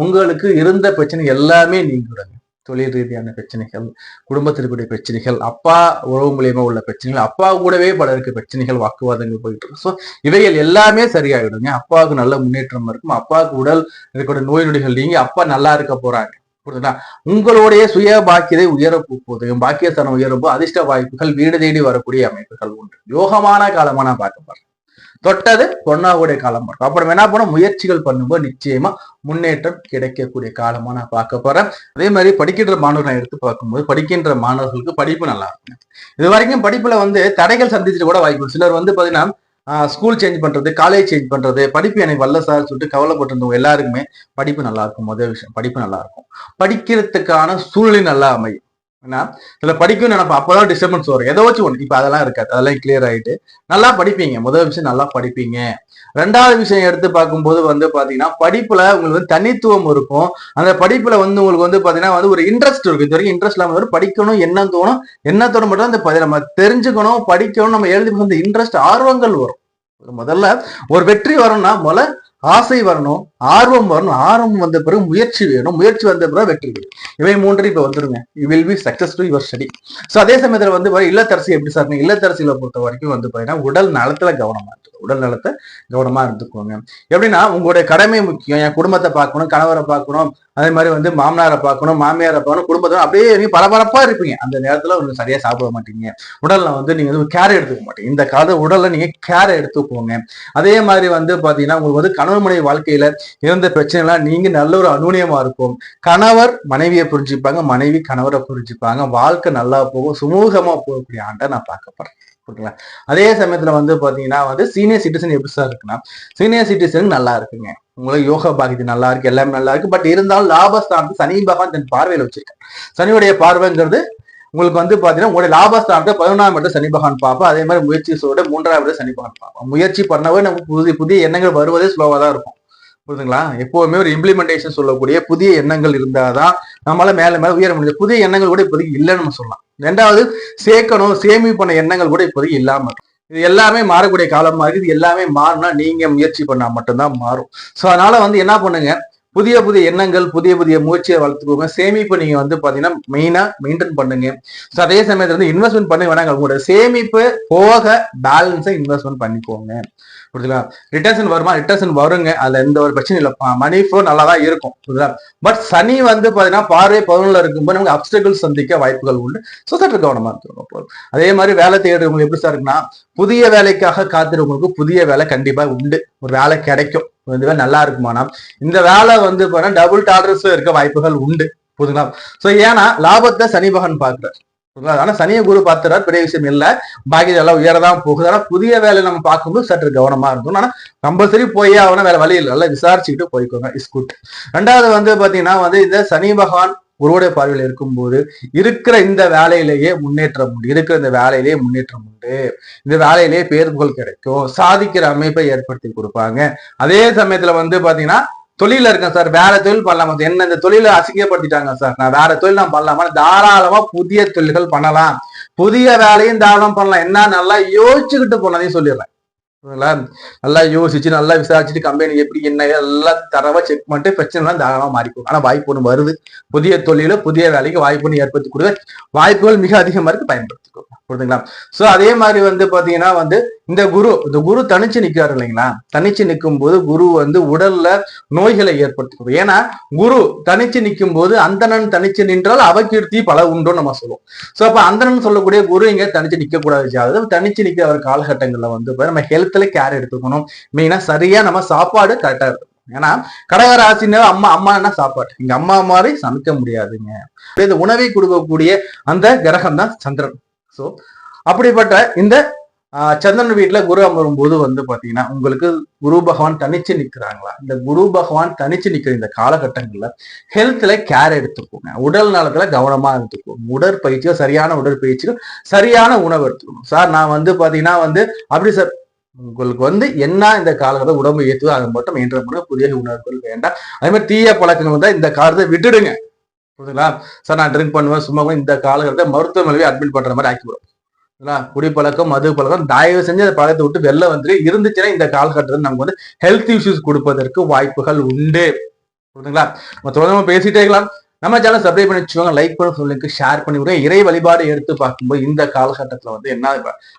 உங்களுக்கு இருந்த பிரச்சனை எல்லாமே நீங்கிடுங்க. தொழில் ரீதியான பிரச்சனைகள், குடும்பத்திற்குரிய பிரச்சனைகள், அப்பா உறவு மூலியமா உள்ள பிரச்சனைகள், அப்பா கூடவே பலருக்கு பிரச்சனைகள், வாக்குவாதங்கள் போயிட்டு இருக்கு. ஸோ இவைகள் எல்லாமே சரியாயிடுங்க. அப்பாவுக்கு நல்ல முன்னேற்றம் இருக்கும். அப்பாவுக்கு உடல் இருக்கக்கூடிய நோய் நொடிகள் நீங்கி அப்பா நல்லா இருக்க போறாங்க. புரியுதுங்களா? உங்களுடைய சுய பாக்கியதை உயர போகுது. பாக்கியஸ்தானம் உயரப்போ அதிர்ஷ்ட வாய்ப்புகள் வீடு தேடி வரக்கூடிய அமைப்புகள் உண்டு. யோகமான காலமா நான் பார்க்க போறேன். தொட்டது பொன்னாவுடைய காலம் இருக்கும். அப்புறம் என்ன பண்ண முயற்சிகள் பண்ணும்போது நிச்சயமா முன்னேற்றம் கிடைக்கக்கூடிய காலமா நான் பார்க்க போறேன். அதே மாதிரி படிக்கின்ற மாணவர்களை எடுத்து பார்க்கும்போது படிக்கின்ற மாணவர்களுக்கு படிப்பு நல்லா இருக்கும். இது வரைக்கும் படிப்புல வந்து தடைகள் சந்திச்சுட்டு கூட வாய்ப்பு. சிலர் வந்து பாத்தீங்கன்னா ஸ்கூல் சேஞ்ச் பண்றது, காலேஜ் சேஞ்ச் பண்றது, படிப்பு எனக்கு வரல சார் சொல்லிட்டு கவலைப்பட்டிருந்தவங்க எல்லாருக்குமே படிப்பு நல்லா இருக்கும். முதல் விஷயம் படிப்பு நல்லா இருக்கும். படிக்கிறதுக்கான சூழ்நிலை நல்லா அமையும். ஏன்னா இதுல படிக்கணும்னு நினைப்பா, அப்பதான் டிஸ்டர்பன்ஸ் வரும். ஏதோ வச்சு ஒண்ணு. இப்ப அதெல்லாம் இருக்காது, அதெல்லாம் கிளியர் ஆயிட்டு நல்லா படிப்பீங்க. முதல் விஷயம் நல்லா படிப்பீங்க. 2வது விஷயம் எடுத்து பார்க்கும்போது வந்து பாத்தீங்கன்னா படிப்புல உங்களுக்கு வந்து தனித்துவம் இருக்கும். அந்த படிப்புல வந்து உங்களுக்கு வந்து பாத்தீங்கன்னா வந்து ஒரு இன்ட்ரெஸ்ட் இருக்கும். இது வரைக்கும் இன்ட்ரெஸ்ட் இல்லாம படிக்கணும் என்ன தோணும், என்னத்தோட மட்டும் அந்த நம்ம தெரிஞ்சுக்கணும், படிக்கணும், நம்ம எழுதி இந்த இன்ட்ரெஸ்ட் ஆர்வங்கள் வரும். முதல்ல ஒரு வெற்றி வரும்னா முதல்ல ஆசை வரணும், ஆர்வம் வரணும். ஆர்வம் வந்த பிறகு முயற்சி வேணும், முயற்சி வந்த பிறகு வெற்றி வேணும். இவை 3 இப்ப வந்துருங்க. You will be success to your study. So அதே சமயத்துல வந்து இல்லத்தரசி எப்படி சார், இல்லத்தரசிகளை பொறுத்த வரைக்கும் வந்து பாத்தீங்கன்னா உடல் நலத்துல கவனமா இருக்கு. உடல் நலத்தை கவனமா இருந்துக்கோங்க. எப்படின்னா உங்களுடைய கடமை முக்கியம். என் குடும்பத்தை பார்க்கணும், கணவரை பார்க்கணும், அதே மாதிரி வந்து மாமனாரை பார்க்கணும், மாமியாரை பார்க்கணும், குடும்பத்தை அப்படியே நீங்க பரபரப்பா இருப்பீங்க. அந்த நேரத்துல நீங்க சரியா சாப்பிட மாட்டீங்க. உடல்ல வந்து நீங்க வந்து கேர் எடுத்துக்க மாட்டீங்க. இந்த கால உடல்ல நீங்க கேர் எடுத்துக்கோங்க. அதே மாதிரி வந்து பாத்தீங்கன்னா உங்களுக்கு வந்து கணவன் மனைவி வாழ்க்கையில இருந்த பிரச்சனை எல்லாம் நீங்க நல்ல ஒரு அனுநியமா இருக்கும். கணவர் மனைவியை புரிஞ்சுப்பாங்க, மனைவி கணவரை புரிஞ்சுப்பாங்க. வாழ்க்கை நல்லா போகும், சுமூகமா போகக்கூடிய ஆண்டை நான் பார்க்க போறேன். அதே சமயத்துல வந்து பாத்தீங்கன்னா வந்து சீனியர் சிட்டிசன் எப்படி சார் இருக்குன்னா, சீனியர் சிட்டிசன் நல்லா இருக்குங்க. உங்களுக்கு யோகா பாக்கியது நல்லா இருக்கு, எல்லாமே நல்லா இருக்கு. பட் இருந்தாலும் லாபஸ்தானத்து சனி பகவான் தன் பார்வையில வச்சிருக்கேன். சனியுடைய பார்வைங்கிறது உங்களுக்கு வந்து பாத்தீங்கன்னா உங்களுடைய லாபஸ்தானத்தை 11ஆம் இடத்துல சனி பகவான் பார்ப்போம். அதே மாதிரி முயற்சி சோட 3ஆம் இடத்துல சனி பகவான் பார்ப்போம். முயற்சி பண்ணவே நமக்கு புதிய எண்ணங்கள் வருவதே ஸ்லோவா தான் இருக்கும். புரியுதுங்களா? எப்பவுமே ஒரு இம்ப்ளிமெண்டேஷன் சொல்லக்கூடிய புதிய எண்ணங்கள் இருந்தாதான் நம்மளால மேல மேல உயர முடியாது. புதிய எண்ணங்கள் கூட இப்போதைக்கு இல்லைன்னு நம்ம சொல்லலாம். 2வது சேர்க்கணும், சேமிப்பு பண்ண எண்ணங்கள் கூட இப்போதைக்கு இல்லாம இருக்கும். இது எல்லாமே மாறக்கூடிய காலமா இருக்கு. இது எல்லாமே மாறினா நீங்க முயற்சி பண்ணா மட்டும்தான் மாறும். சோ அதனால வந்து என்ன பண்ணுங்க, புதிய புதிய எண்ணங்கள், புதிய புதிய முயற்சியை வளர்த்துக்கோங்க. சேமிப்பு நீங்க வந்து பாத்தீங்கன்னா மெயினா மெயின்டைன் பண்ணுங்க. ஸோ அதே சமயத்துல வந்து இன்வெஸ்ட்மெண்ட் பண்ண வேணாங்க. உங்களோட சேமிப்பு போக பேலன்ஸை இன்வெஸ்ட்மெண்ட் பண்ணிக்கோங்க. புரியுதுங்களா? ரிட்டர்ன் வருமா, ரிட்டர்ன் வருங்க. அதுல எந்த ஒரு பிரச்சனையும் இல்லை. மணி ஃப்ளோ நல்லா தான் இருக்கும். புரியுதுங்களா? பட் சனி வந்து பாத்தீங்கன்னா பார்வை 11ல இருக்கும்போது நமக்கு அப்டக்கிள்ஸ் சந்திக்க வாய்ப்புகள் உண்டு. ஸோ சற்று கவனமா இருக்கணும். அதே மாதிரி வேலை தேடுறவங்களுக்கு எப்படி சார் இருக்குன்னா, புதிய வேலைக்காக காத்திருவங்களுக்கு புதிய வேலை கண்டிப்பா உண்டு. ஒரு வேலை கிடைக்கும். இந்த வேலை நல்லா இருக்குமானா இந்த வேலை வந்து பாத்தீங்கன்னா டபுள் டாலர்ஸ் இருக்க வாய்ப்புகள் உண்டு. புரியுதுங்களா? சோ ஏன்னா லாபத்தை சனி பகவான் பாக்குறாரு. ஆனா சனிய குரு பார்த்துறாரு, பெரிய விஷயம் இல்லை. பாக்கி எல்லாம் உயரதான் போகுது. ஆனா புதிய வேலை நம்ம பார்க்கும்போது சற்று கவனமா இருக்கும். ஆனா கம்பல்சரி போய் ஆகணும், வேற வழி இல்லை. நல்லா விசாரிச்சுக்கிட்டு போய்க்கோங்க. Is good. 2வது வந்து பாத்தீங்கன்னா வந்து இந்த சனி பகவான் குருவுடைய பார்வையில் இருக்கும்போது இருக்கிற இந்த வேலையிலேயே முன்னேற்றம் உண்டு. இருக்கிற இந்த வேலையிலேயே முன்னேற்றம் உண்டு. இந்த வேலையிலேயே பேருப்புகள் கிடைக்கும். சாதிக்கிற அமைப்பை ஏற்படுத்தி கொடுப்பாங்க. அதே சமயத்துல வந்து பாத்தீங்கன்னா தொழில இருக்கேன் சார், வேற தொழில் பண்ணலாமா, என்ன இந்த தொழில அசிங்கப்படுத்திட்டாங்க சார், நான் வேற தொழில் நான் பண்ணலாமா, தாராளமா புதிய தொழில்கள் பண்ணலாம். புதிய வேலையும் தாராளம் பண்ணலாம். என்ன நல்லா யோசிச்சுக்கிட்டு போனதையும் சொல்லிடுறேன். நல்லா யோசிச்சு நல்லா விசாரிச்சுட்டு கம்பெனி எப்படி என்ன எல்லாம் தரவா செக் பண்ணிட்டு பிரச்சனை எல்லாம் தாராளமா மாறிக்கும். ஆனா வாய்ப்பு ஒண்ணு வருது, புதிய தொழில புதிய வேலைக்கு வாய்ப்பு ஒண்ணு ஏற்படுத்தி கொடுக்க வாய்ப்புகள் மிக அதிகமா இருக்கு, பயன்படுத்திக்கோ. புரியுதுங்களா? சோ அதே மாதிரி பாத்தீங்கன்னா இந்த குரு தனிச்சு நிக்கிறாரு இல்லைங்களா? தனிச்சு நிற்கும் போது குரு உடல்ல நோய்களை ஏற்படுத்தும். ஏன்னா குரு தனிச்சு நிற்கும் போது அந்தணன் தனிச்சு நின்றால் அவகீர்த்தி பல உண்டோன்னு நம்ம சொல்லுவோம். சோ அப்ப அந்தணன் சொல்லக்கூடிய குரு இங்க தனிச்சு நிக்க கூடாது. தனிச்சு நிக்கிற ஒரு காலகட்டங்கள்ல நம்ம ஹெல்த்ல கேர் எடுத்துக்கணும். மெயினா சரியா நம்ம சாப்பாடு கரெக்டா இருக்கும். ஏன்னா கடக ராசினா அம்மா என்ன சாப்பாடு, இங்க அம்மா மாதிரி சமைக்க முடியாதுங்க. இந்த உணவை கொடுக்கக்கூடிய அந்த கிரகம் தான் சந்திரன். சோ அப்படிப்பட்ட இந்த சந்திரன் வீட்டுல குரு அமரும் போது பாத்தீங்கன்னா உங்களுக்கு குரு பகவான் தனிச்சு நிக்கிறாங்களா? இந்த குரு பகவான் தனிச்சு நிக்கிற இந்த காலகட்டங்கள்ல ஹெல்த்ல கேர் எடுத்துக்கோங்க. உடல் நலத்துல கவனமா எடுத்துக்கோங்க. உடற்பயிற்சியோ சரியான உடற்பயிற்சியோ சரியான உணவு எடுத்துக்கணும். சார் நான் பாத்தீங்கன்னா அப்படி சார் உங்களுக்கு என்ன இந்த காலகட்டத்தில் உடம்பு ஏற்றுவோ அதை மட்டும் என்ற மட்டும் புதிய உணவுகள் வேண்டாம். அதே மாதிரி தீய பழக்கங்கள் தான் இந்த காலத்தை விட்டுடுங்க. புரியுதுங்களா? சார் நான் ட்ரிங்க் பண்ணுவேன் சும்மா இந்த காலகட்டத்தை மருத்துவமனையை அட்மிட் பண்ற மாதிரி ஆக்கிவிடும். குடிப்பழக்கம் மது பழக்கம் தயவு செஞ்சு அந்த பழக்கத்தை விட்டு வெளில இருந்துச்சுன்னா இந்த காலகட்டத்தில் நமக்கு ஹெல்த் இஷ்யூஸ் கொடுப்பதற்கு வாய்ப்புகள் உண்டு. புரியுதுங்களா? நம்ம தொடர்ந்து பேசிட்டே இருக்கலாம். நம்ம சேனல் சப்ஸ்கிரைப் பண்ணி வச்சுக்கோங்க, லைக் பண்ண சொல்லுங்க, ஷேர் பண்ணி விடுங்க. இறை வழிபாடு எடுத்து பார்க்கும்போது இந்த காலகட்டத்துல என்ன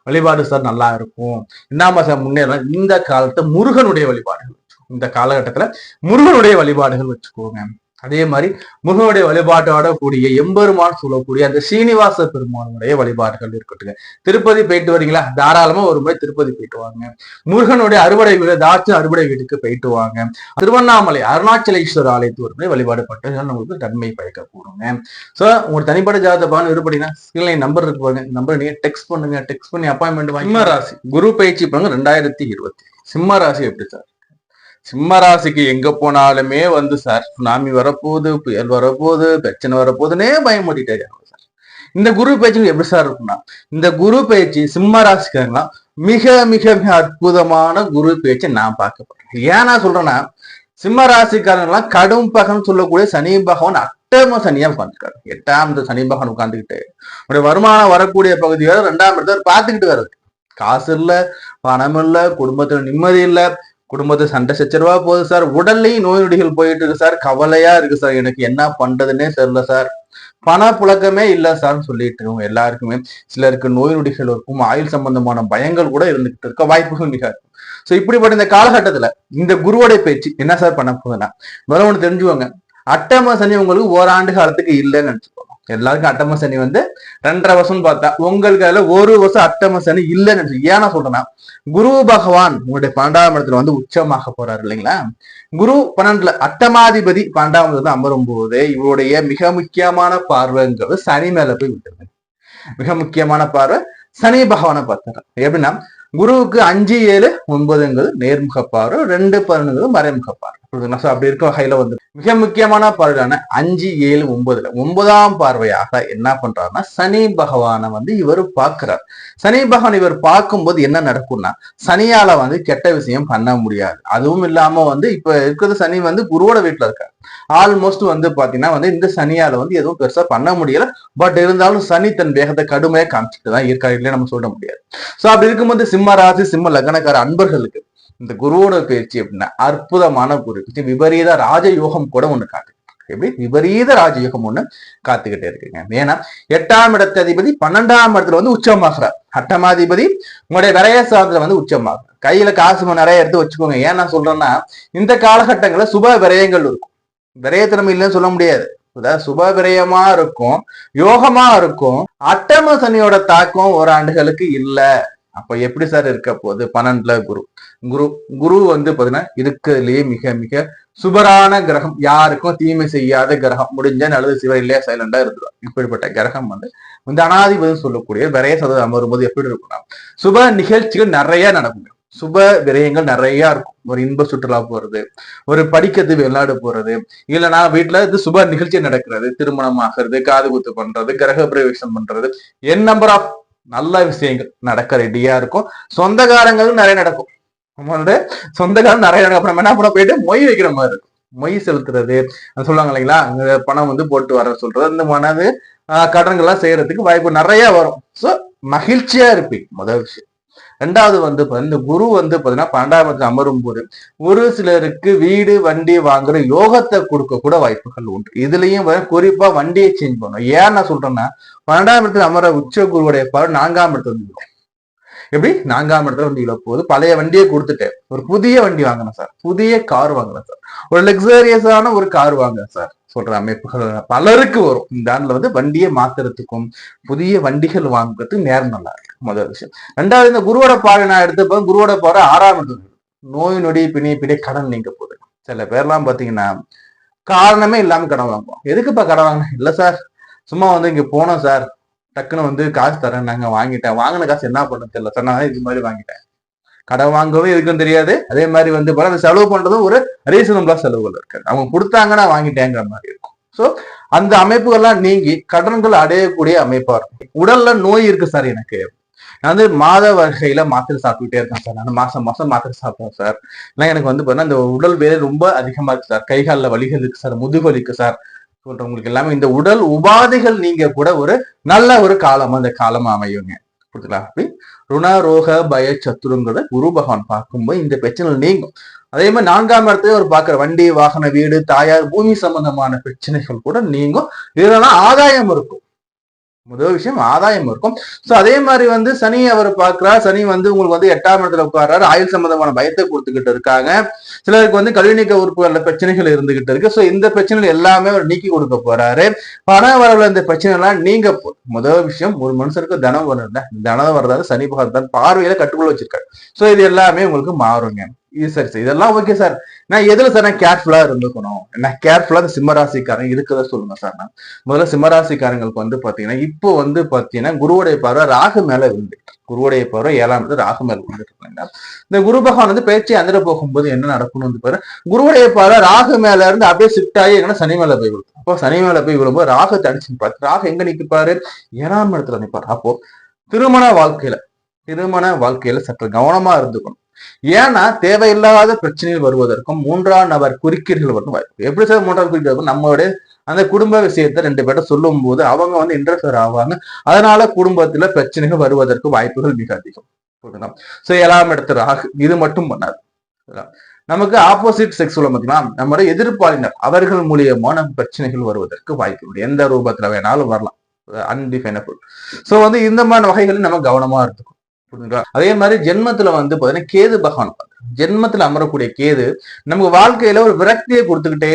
வழிபாடு சார் நல்லா இருக்கும், என்ன சார் முன்னேறலாம், இந்த காலத்தை முருகனுடைய வழிபாடுகள், இந்த காலகட்டத்துல முருகனுடைய வழிபாடுகள் வச்சுக்கோங்க. அதே மாதிரி முருகனுடைய வழிபாட்டோட கூடிய எம்பெருமான் சொல்லக்கூடிய அந்த சீனிவாச பெருமானுடைய வழிபாடுகள் இருக்கட்டுங்க. திருப்பதி போயிட்டு வரீங்களா? தாராளமா ஒரு முறை திருப்பதி போயிட்டு வாங்க. முருகனுடைய அறுவடை வீடு தாச்சு அறுவடை வீட்டுக்கு போயிட்டு வாங்க. திருவண்ணாமலை அருணாச்சலேஸ்வரர் ஆலயத்து ஒரு முறை வழிபாடு பட்டு உங்களுக்கு நன்மை பயக்க கூடுங்க. சோ உங்களுக்கு தனிப்பட்ட ஜாதக பலன் விருப்படினா ஸ்கிரீன்ல நம்பர் இருக்கு பாருங்க, நம்பர் நீங்க டெக்ஸ்ட் பண்ணுங்க. டெக்ஸ்ட் பண்ணி அப்பாயின்மெண்ட் வாங்க. சிம்ம ராசி குரு பயிற்சி பண்ணுங்க 2020. சிம்ம ராசி எப்படி சார்? சிம்ம ராசிக்கு எங்க போனாலுமே சார் சுனாமி வரப்போகுது, புயல் வரப்போகுது, பிரச்சனை வரப்போகுதுன்னே பயமுடிட்டே சார். இந்த குரு பயிற்சி எப்படி சார் இருக்குன்னா, இந்த குரு பயிற்சி சிம்ம ராசிக்காரங்களா மிக மிக மிக அற்புதமான குரு பயிற்சி நான் பார்க்க போறேன். ஏன் நான் சொல்றேன்னா, சிம்ம ராசிக்காரங்களாம் கடும் பகன் சொல்லக்கூடிய சனி பகவான் அட்டம சனியா உட்காந்துருக்காரு. 8ஆம் சனி பகவான் உட்காந்துக்கிட்டு உடைய வருமானம் வரக்கூடிய பகுதியோட 2ஆம் இடத்தை பார்த்துக்கிட்டு வருது. காசு இல்ல, பணம் இல்ல, குடும்பத்துல நிம்மதி இல்ல, குடும்பத்தை சண்டை சச்சரவா போகுது சார், உடல்லையும் நோய் நொடிகள் போயிட்டு இருக்கு சார், கவலையா இருக்கு சார், எனக்கு என்ன பண்றதுன்னே தெரியல சார், பண புழக்கமே இல்ல சார்ன்னு சொல்லிட்டு இருக்கோம். எல்லாருக்குமே சிலருக்கு நோய் நொடிகள் இருக்கும், ஆயுள் சம்பந்தமான பயங்கள் கூட இருந்துகிட்டு இருக்க வாய்ப்புகள் மிக இருக்கும். சோ இப்படிப்பட்ட இந்த காலகட்டத்துல இந்த குருவோடைய பேச்சு என்ன சார் பண்ண போகுதுன்னா, முதல்ல ஒண்ணு தெரிஞ்சுக்கோங்க, அட்டம சனி உங்களுக்கு ஓராண்டு காலத்துக்கு இல்லைன்னு நினைச்சுக்கோங்க. எல்லாருக்கும் அட்டம சனி 2.5 வருஷம் பார்த்தா உங்களுக்கு அதுல 1 வருஷம் அட்டம சனி இல்லைன்னு நினைச்சு. ஏன்னா சொல்றேன்னா, குரு பகவான் உங்களுடைய 12ஆம் இடத்துல உச்சமாக போறாரு இல்லைங்களா? குரு 12ல அட்டமாதிபதி 12ஆம் இடத்துல அமரும் போது இவருடைய மிக முக்கியமான பார்வைங்கிறது சனி மேல போய் விட்டுருது. மிக முக்கியமான பார்வை சனி பகவானை பார்த்தாரு. எப்படின்னா குருவுக்கு 5, 7, 9 நேர்முக பார்வை, 2, 11 மறைமுக பார்வை. அப்படி இருக்க வகையில மிக முக்கியமான பார்வையான 5, 7, 9ல 9ஆம் பார்வையாக என்ன பண்றாருன்னா சனி பகவானை இவர் பார்க்கிறார். சனி பகவான் இவர் பார்க்கும்போது என்ன நடக்கும்னா, சனியால கெட்ட விஷயம் பண்ண முடியாது. அதுவும் இல்லாம இப்ப இருக்கிறது சனி குருவோட வீட்டுல இருக்காரு. ஆல்மோஸ்ட் பாத்தீங்கன்னா இந்த சனியால எதுவும் பெருசா பண்ண முடியல. பட் இருந்தாலும் சனி தன் வேகத்தை கடுமையா காமிச்சுட்டு தான் இருக்காரு, இல்லையே நம்ம சொல்ல முடியாது. சோ அப்படி இருக்கும்போது சிம்ம ராசி சிம்ம லக்னக்கார அன்பர்களுக்கு இந்த குருவோட பயிற்சி அப்படின்னா அற்புதமான குரு விபரீத ராஜயோகம் கூட ஒண்ணு காட்டு. எப்படி விபரீத ராஜயோகம் ஒண்ணு காத்துக்கிட்டே இருக்குங்க. ஏன்னா 8ஆம் இடத்து அதிபதி 12ஆம் இடத்துல உச்சமாகிறார். அட்டமாதிபதி உங்களுடைய விரைய சாதத்துல உச்சமாகிறார். கையில காசு நிறைய எடுத்து வச்சுக்கோங்க. ஏன் நான் சொல்றேன்னா, இந்த காலகட்டங்கள்ல சுப விரயங்கள் இருக்கும். விரயத்திறமை இல்லைன்னு சொல்ல முடியாது. சுப விரயமா இருக்கும், யோகமா இருக்கும். அட்டம சனியோட தாக்கம் ஓராண்டுகளுக்கு இல்ல. அப்ப எப்படி சார் இருக்க போகுது? 12ல குரு குரு பாத்தீங்கன்னா இருக்கிறதுலயே மிக மிக சுபரான கிரகம், யாருக்கும் தீமை செய்யாத கிரகம். முடிஞ்ச நல்லது சிவ இல்லையா சைலண்டா இருந்துடும். இப்படிப்பட்ட கிரகம் இந்த அனாதிபதி சொல்லக்கூடிய விரைய சதவீதம் அமரும்போது எப்படி இருக்கும்னா, சுப நிகழ்ச்சிகள் நிறைய நடக்குங்க. சுப விரயங்கள் நிறைய இருக்கும். ஒரு இன்ப சுற்றுலா போறது, ஒரு படிக்கிறது, வெளிநாடு போறது, இல்லைன்னா வீட்டுல சுப நிகழ்ச்சி நடக்கிறது, திருமணம் ஆகிறது, காது குத்து பண்றது, கிரக பிரவேசம் பண்றது, என் நம்பர் ஆஃப் நல்ல விஷயங்கள் நடக்க ரெடியா இருக்கும். சொந்தக்காரங்களும் நிறைய நடக்கும். நம்மளுடைய சொந்தக்காரன் நிறைய நடக்கும். அப்புறம் என்ன பண்ண போயிட்டு மொய் வைக்கிற மாதிரி இருக்கும். மொய் செலுத்துறது சொல்லுவாங்க இல்லைங்களா, பணம் போட்டு வர சொல்றது, இந்த மனது கடன்கள்லாம் செய்யறதுக்கு வாய்ப்பு நிறைய வரும். சோ மகிழ்ச்சியா இருப்பீங்க. முதல் விஷயம் ரெண்டாவது வந்து இந்த குரு வந்து பாத்தீங்கன்னா 12ஆம் இடத்துல அமரும் போது ஒரு சிலருக்கு வீடு வண்டி வாங்குற யோகத்தை கொடுக்க கூட வாய்ப்புகள் உண்டு. இதுலயும் குறிப்பா வண்டியை சேஞ்ச் பண்ணும். ஏன் நான் சொல்றேன்னா 12ஆம் இடத்துல அமர உச்ச குருவுடைய பார்வை 4ஆம் இடத்துல வந்து எப்படி 4ஆம் இடத்துல வந்து இழப்போது பழைய வண்டியை கொடுத்துட்டு ஒரு புதிய வண்டி வாங்கினேன் சார், புதிய கார் வாங்கினேன் சார், ஒரு லக்ஸரியஸான ஒரு கார் வாங்கினேன் சார் சொல்ற அமைப்புகள் பலருக்கு வரும். இந்த ஆண்டுல வந்து வண்டியை மாத்துறதுக்கும் புதிய வண்டிகள் வாங்குறதுக்கும் நேரம் நல்லா இருக்கு. முதல் விஷயம். ரெண்டாவது, இந்த குருவோட பார்வை நான் எடுத்தப்ப குருவோட பார்வை 6ஆம் இடத்துல நோய் நொடி பிணை கடன் நீங்க போகுது. சில பேர்லாம் பாத்தீங்கன்னா காரணமே இல்லாம கடன் வாங்குவோம். எதுக்குப்பா கடன் வாங்கினேன்? இல்ல சார், சும்மா வந்து இங்க போனோம் சார், டக்குன்னு வந்து காசு தரேன், நாங்க வாங்கிட்டேன், வாங்கின காசு என்ன பண்ண தெரியல சார், நான் இது மாதிரி வாங்கிட்டேன். கடன் வாங்கவும் எதுக்கும் தெரியாது. அதே மாதிரி வந்து அந்த செலவு பண்றதும் ஒரு ரீசனபிளா செலவுகள் இருக்காது. அவங்க கொடுத்தாங்கன்னா வாங்கிட்டேங்கிற மாதிரி இருக்கும். சோ அந்த அமைப்புகள்லாம் நீங்கி கடன்கள் அடையக்கூடிய அமைப்பா இருக்கும். உடல்ல நோய் இருக்கு சார், எனக்கு நான் வந்து மாத வகையில மாத்திரை சாப்பிட்டுட்டே இருக்கேன் சார், நான் மாசம் மாத்திரை சாப்பிடுவேன் சார், இல்லை எனக்கு வந்து பாத்தீங்கன்னா இந்த உடல் வேலை ரொம்ப அதிகமா இருக்கு சார், கை காலில் வலிகள் இருக்கு சார், முதுகு இருக்கு சார் சொல்றவங்களுக்கு எல்லாமே இந்த உடல் உபாதைகள் நீங்க கூட ஒரு நல்ல ஒரு காலம் அந்த காலமா அமையுங்க. புரியுதுங்களா? அப்படி ருணரோக பய சத்துருங்கிறத குரு பகவான் பார்க்கும்போது இந்த பிரச்சனை நீங்கும். அதே மாதிரி 4ஆம் இடத்துல ஒரு பாக்குற வண்டி வாகன வீடு தாயார் பூமி சம்பந்தமான பிரச்சனைகள் கூட நீங்கும். இதெல்லாம் ஆதாயம் இருக்கும். முதல் விஷயம் ஆதாயம் இருக்கும். சோ அதே மாதிரி வந்து சனி அவர் பாக்குறார். சனி வந்து உங்களுக்கு வந்து 8ஆம் இடத்துல உட்கார்றாரு. ஆயுள் சம்பந்தமான பயத்தை கொடுத்துக்கிட்டு இருக்காங்க. சிலருக்கு வந்து கல்வி நீக்க உறுப்புகள்ல பிரச்சனைகள் இருந்துகிட்டு இருக்கு. சோ இந்த பிரச்சனைகள் எல்லாமே அவர் நீக்கி கொடுக்க போறாரு. பண வரவுல இந்த பிரச்சனை எல்லாம் நீங்க முதல் விஷயம், ஒரு மனுஷருக்கு தனம் வரல, தனம் வர்றதால சனி பகவான் பார்வையில கட்டுக்குள்ள வச்சிருக்காரு. சோ இது எல்லாமே உங்களுக்கு மாறுங்க. இது சரி சார், இதெல்லாம் ஓகே சார். நான் எதுல சார் நான் கேர்ஃபுல்லா இருந்துக்கணும், நான் கேர்ஃபுல்லா இந்த சிம்மராசிக்காரங்க இருக்குத சொல்லுங்க சார். நான் முதல்ல சிம்மராசிக்காரங்களுக்கு வந்து பாத்தீங்கன்னா இப்போ வந்து பாத்தீங்கன்னா குருவுடைய பார்வை ராகு மேல இருந்து, குருவுடைய பார்வை 7ஆம் இடத்துல ராகு மேல இருந்துட்டு இருக்காங்க. இந்த குரு பகவான் வந்து பேச்சு அந்திர போகும்போது என்ன நடக்கணும் வந்து பாரு, குருவுடைய பார்வை ராகு மேல இருந்து அப்படியே ஷிஃப்ட் ஆகி எங்கன்னா சனி மேல போய் விழும். அப்போ சனி மேல போய் விழும்போது ராகு தடிச்சு நிற்பாரு. ராகு எங்க நிற்பாரு? 7ஆம் இடத்துல நிற்பாரு. அப்போ திருமண வாழ்க்கையில சற்று கவனமா இருந்துக்கணும். ஏன்னா தேவையில்லாத பிரச்சனைகள் வருவதற்கும் 3ஆம் நபர் குறுக்கீடுகள் வரும் வாய்ப்பு. எப்படி சார் 3ஆம் குறுக்கீடு? நம்மளுடைய அந்த குடும்ப விஷயத்த 2 பேர்ட்ட சொல்லும் போது அவங்க வந்து இன்டர்ஃபியர் ஆவாங்க. அதனால குடும்பத்துல பிரச்சனைகள் வருவதற்கு வாய்ப்புகள் மிக அதிகம். சோ 7ஆம் இடத்துல ராகு இது மட்டும் பண்ணாது. நமக்கு ஆப்போசிட் செக்ஸ் உள்ள பார்த்தீங்கன்னா நம்மளுடைய எதிர்ப்பாளினர் அவர்கள் மூலியமா நம்ம பிரச்சனைகள் வருவதற்கு வாய்ப்பு உண்டு. எந்த ரூபத்துல வேணாலும் வரலாம், அன்டிஃபைனபிள். சோ வந்து இந்த மாதிரி வகைகளில் நம்ம கவனமா இருக்கும். அதே மாதிரி ஜென்மத்துல வந்து பாத்தீங்கன்னா கேது பகவான் ஜென்மத்துல அமரக்கூடிய கேது நமக்கு வாழ்க்கையில ஒரு விரக்தியை கொடுத்துக்கிட்டே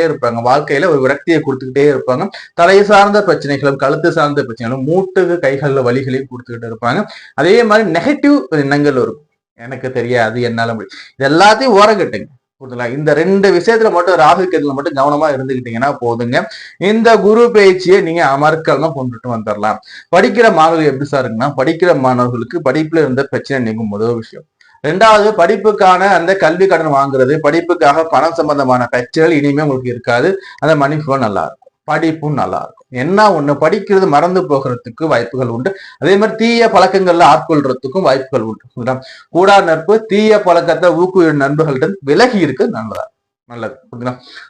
இருப்பாங்க. தலை சார்ந்த பிரச்சனைகளும் கழுத்து சார்ந்த பிரச்சனைகளும் மூட்டுக்கு கைகள்ல வலிகளையும் கொடுத்துக்கிட்டு இருப்பாங்க. அதே மாதிரி நெகட்டிவ் எண்ணங்கள் இருக்கும், எனக்கு தெரியாது, என்னால முடியும், இது எல்லாத்தையும் ஓரங்கட்டுங்க. இந்த 2 விஷயத்துல மட்டும் ராகு கேதுல மட்டும் கவனமா இருந்துகிட்டீங்கன்னா போதுங்க. இந்த குரு பயிற்சியை நீங்க அமர்க்கலமா கொண்டுட்டு வந்துடலாம். படிக்கிற மாணவர்கள் எப்படி சார் இருக்குன்னா, படிக்கிற மாணவர்களுக்கு படிப்புல இருந்த பிரச்சனை நீங்கும் முதல் விஷயம். 2வது, படிப்புக்கான அந்த கல்வி கடன் வாங்குறது, படிப்புக்காக பணம் சம்பந்தமான பிரச்சனைகள் இனிமே உங்களுக்கு இருக்காது. அந்த மணி ஃப்ளோ நல்லா இருக்கும், படிப்பும் நல்லா இருக்கும். என்ன ஒண்ணு, படிக்கிறது மறந்து போகிறதுக்கு வாய்ப்புகள் உண்டு. அதே மாதிரி தீய பழக்கங்கள்ல ஆட்கொள்றதுக்கும் வாய்ப்புகள் உண்டு. கூடா நட்பு, தீய பழக்கத்தை ஊக்குவிடும் நண்பர்களிடம் விலகி இருக்கு நல்லது.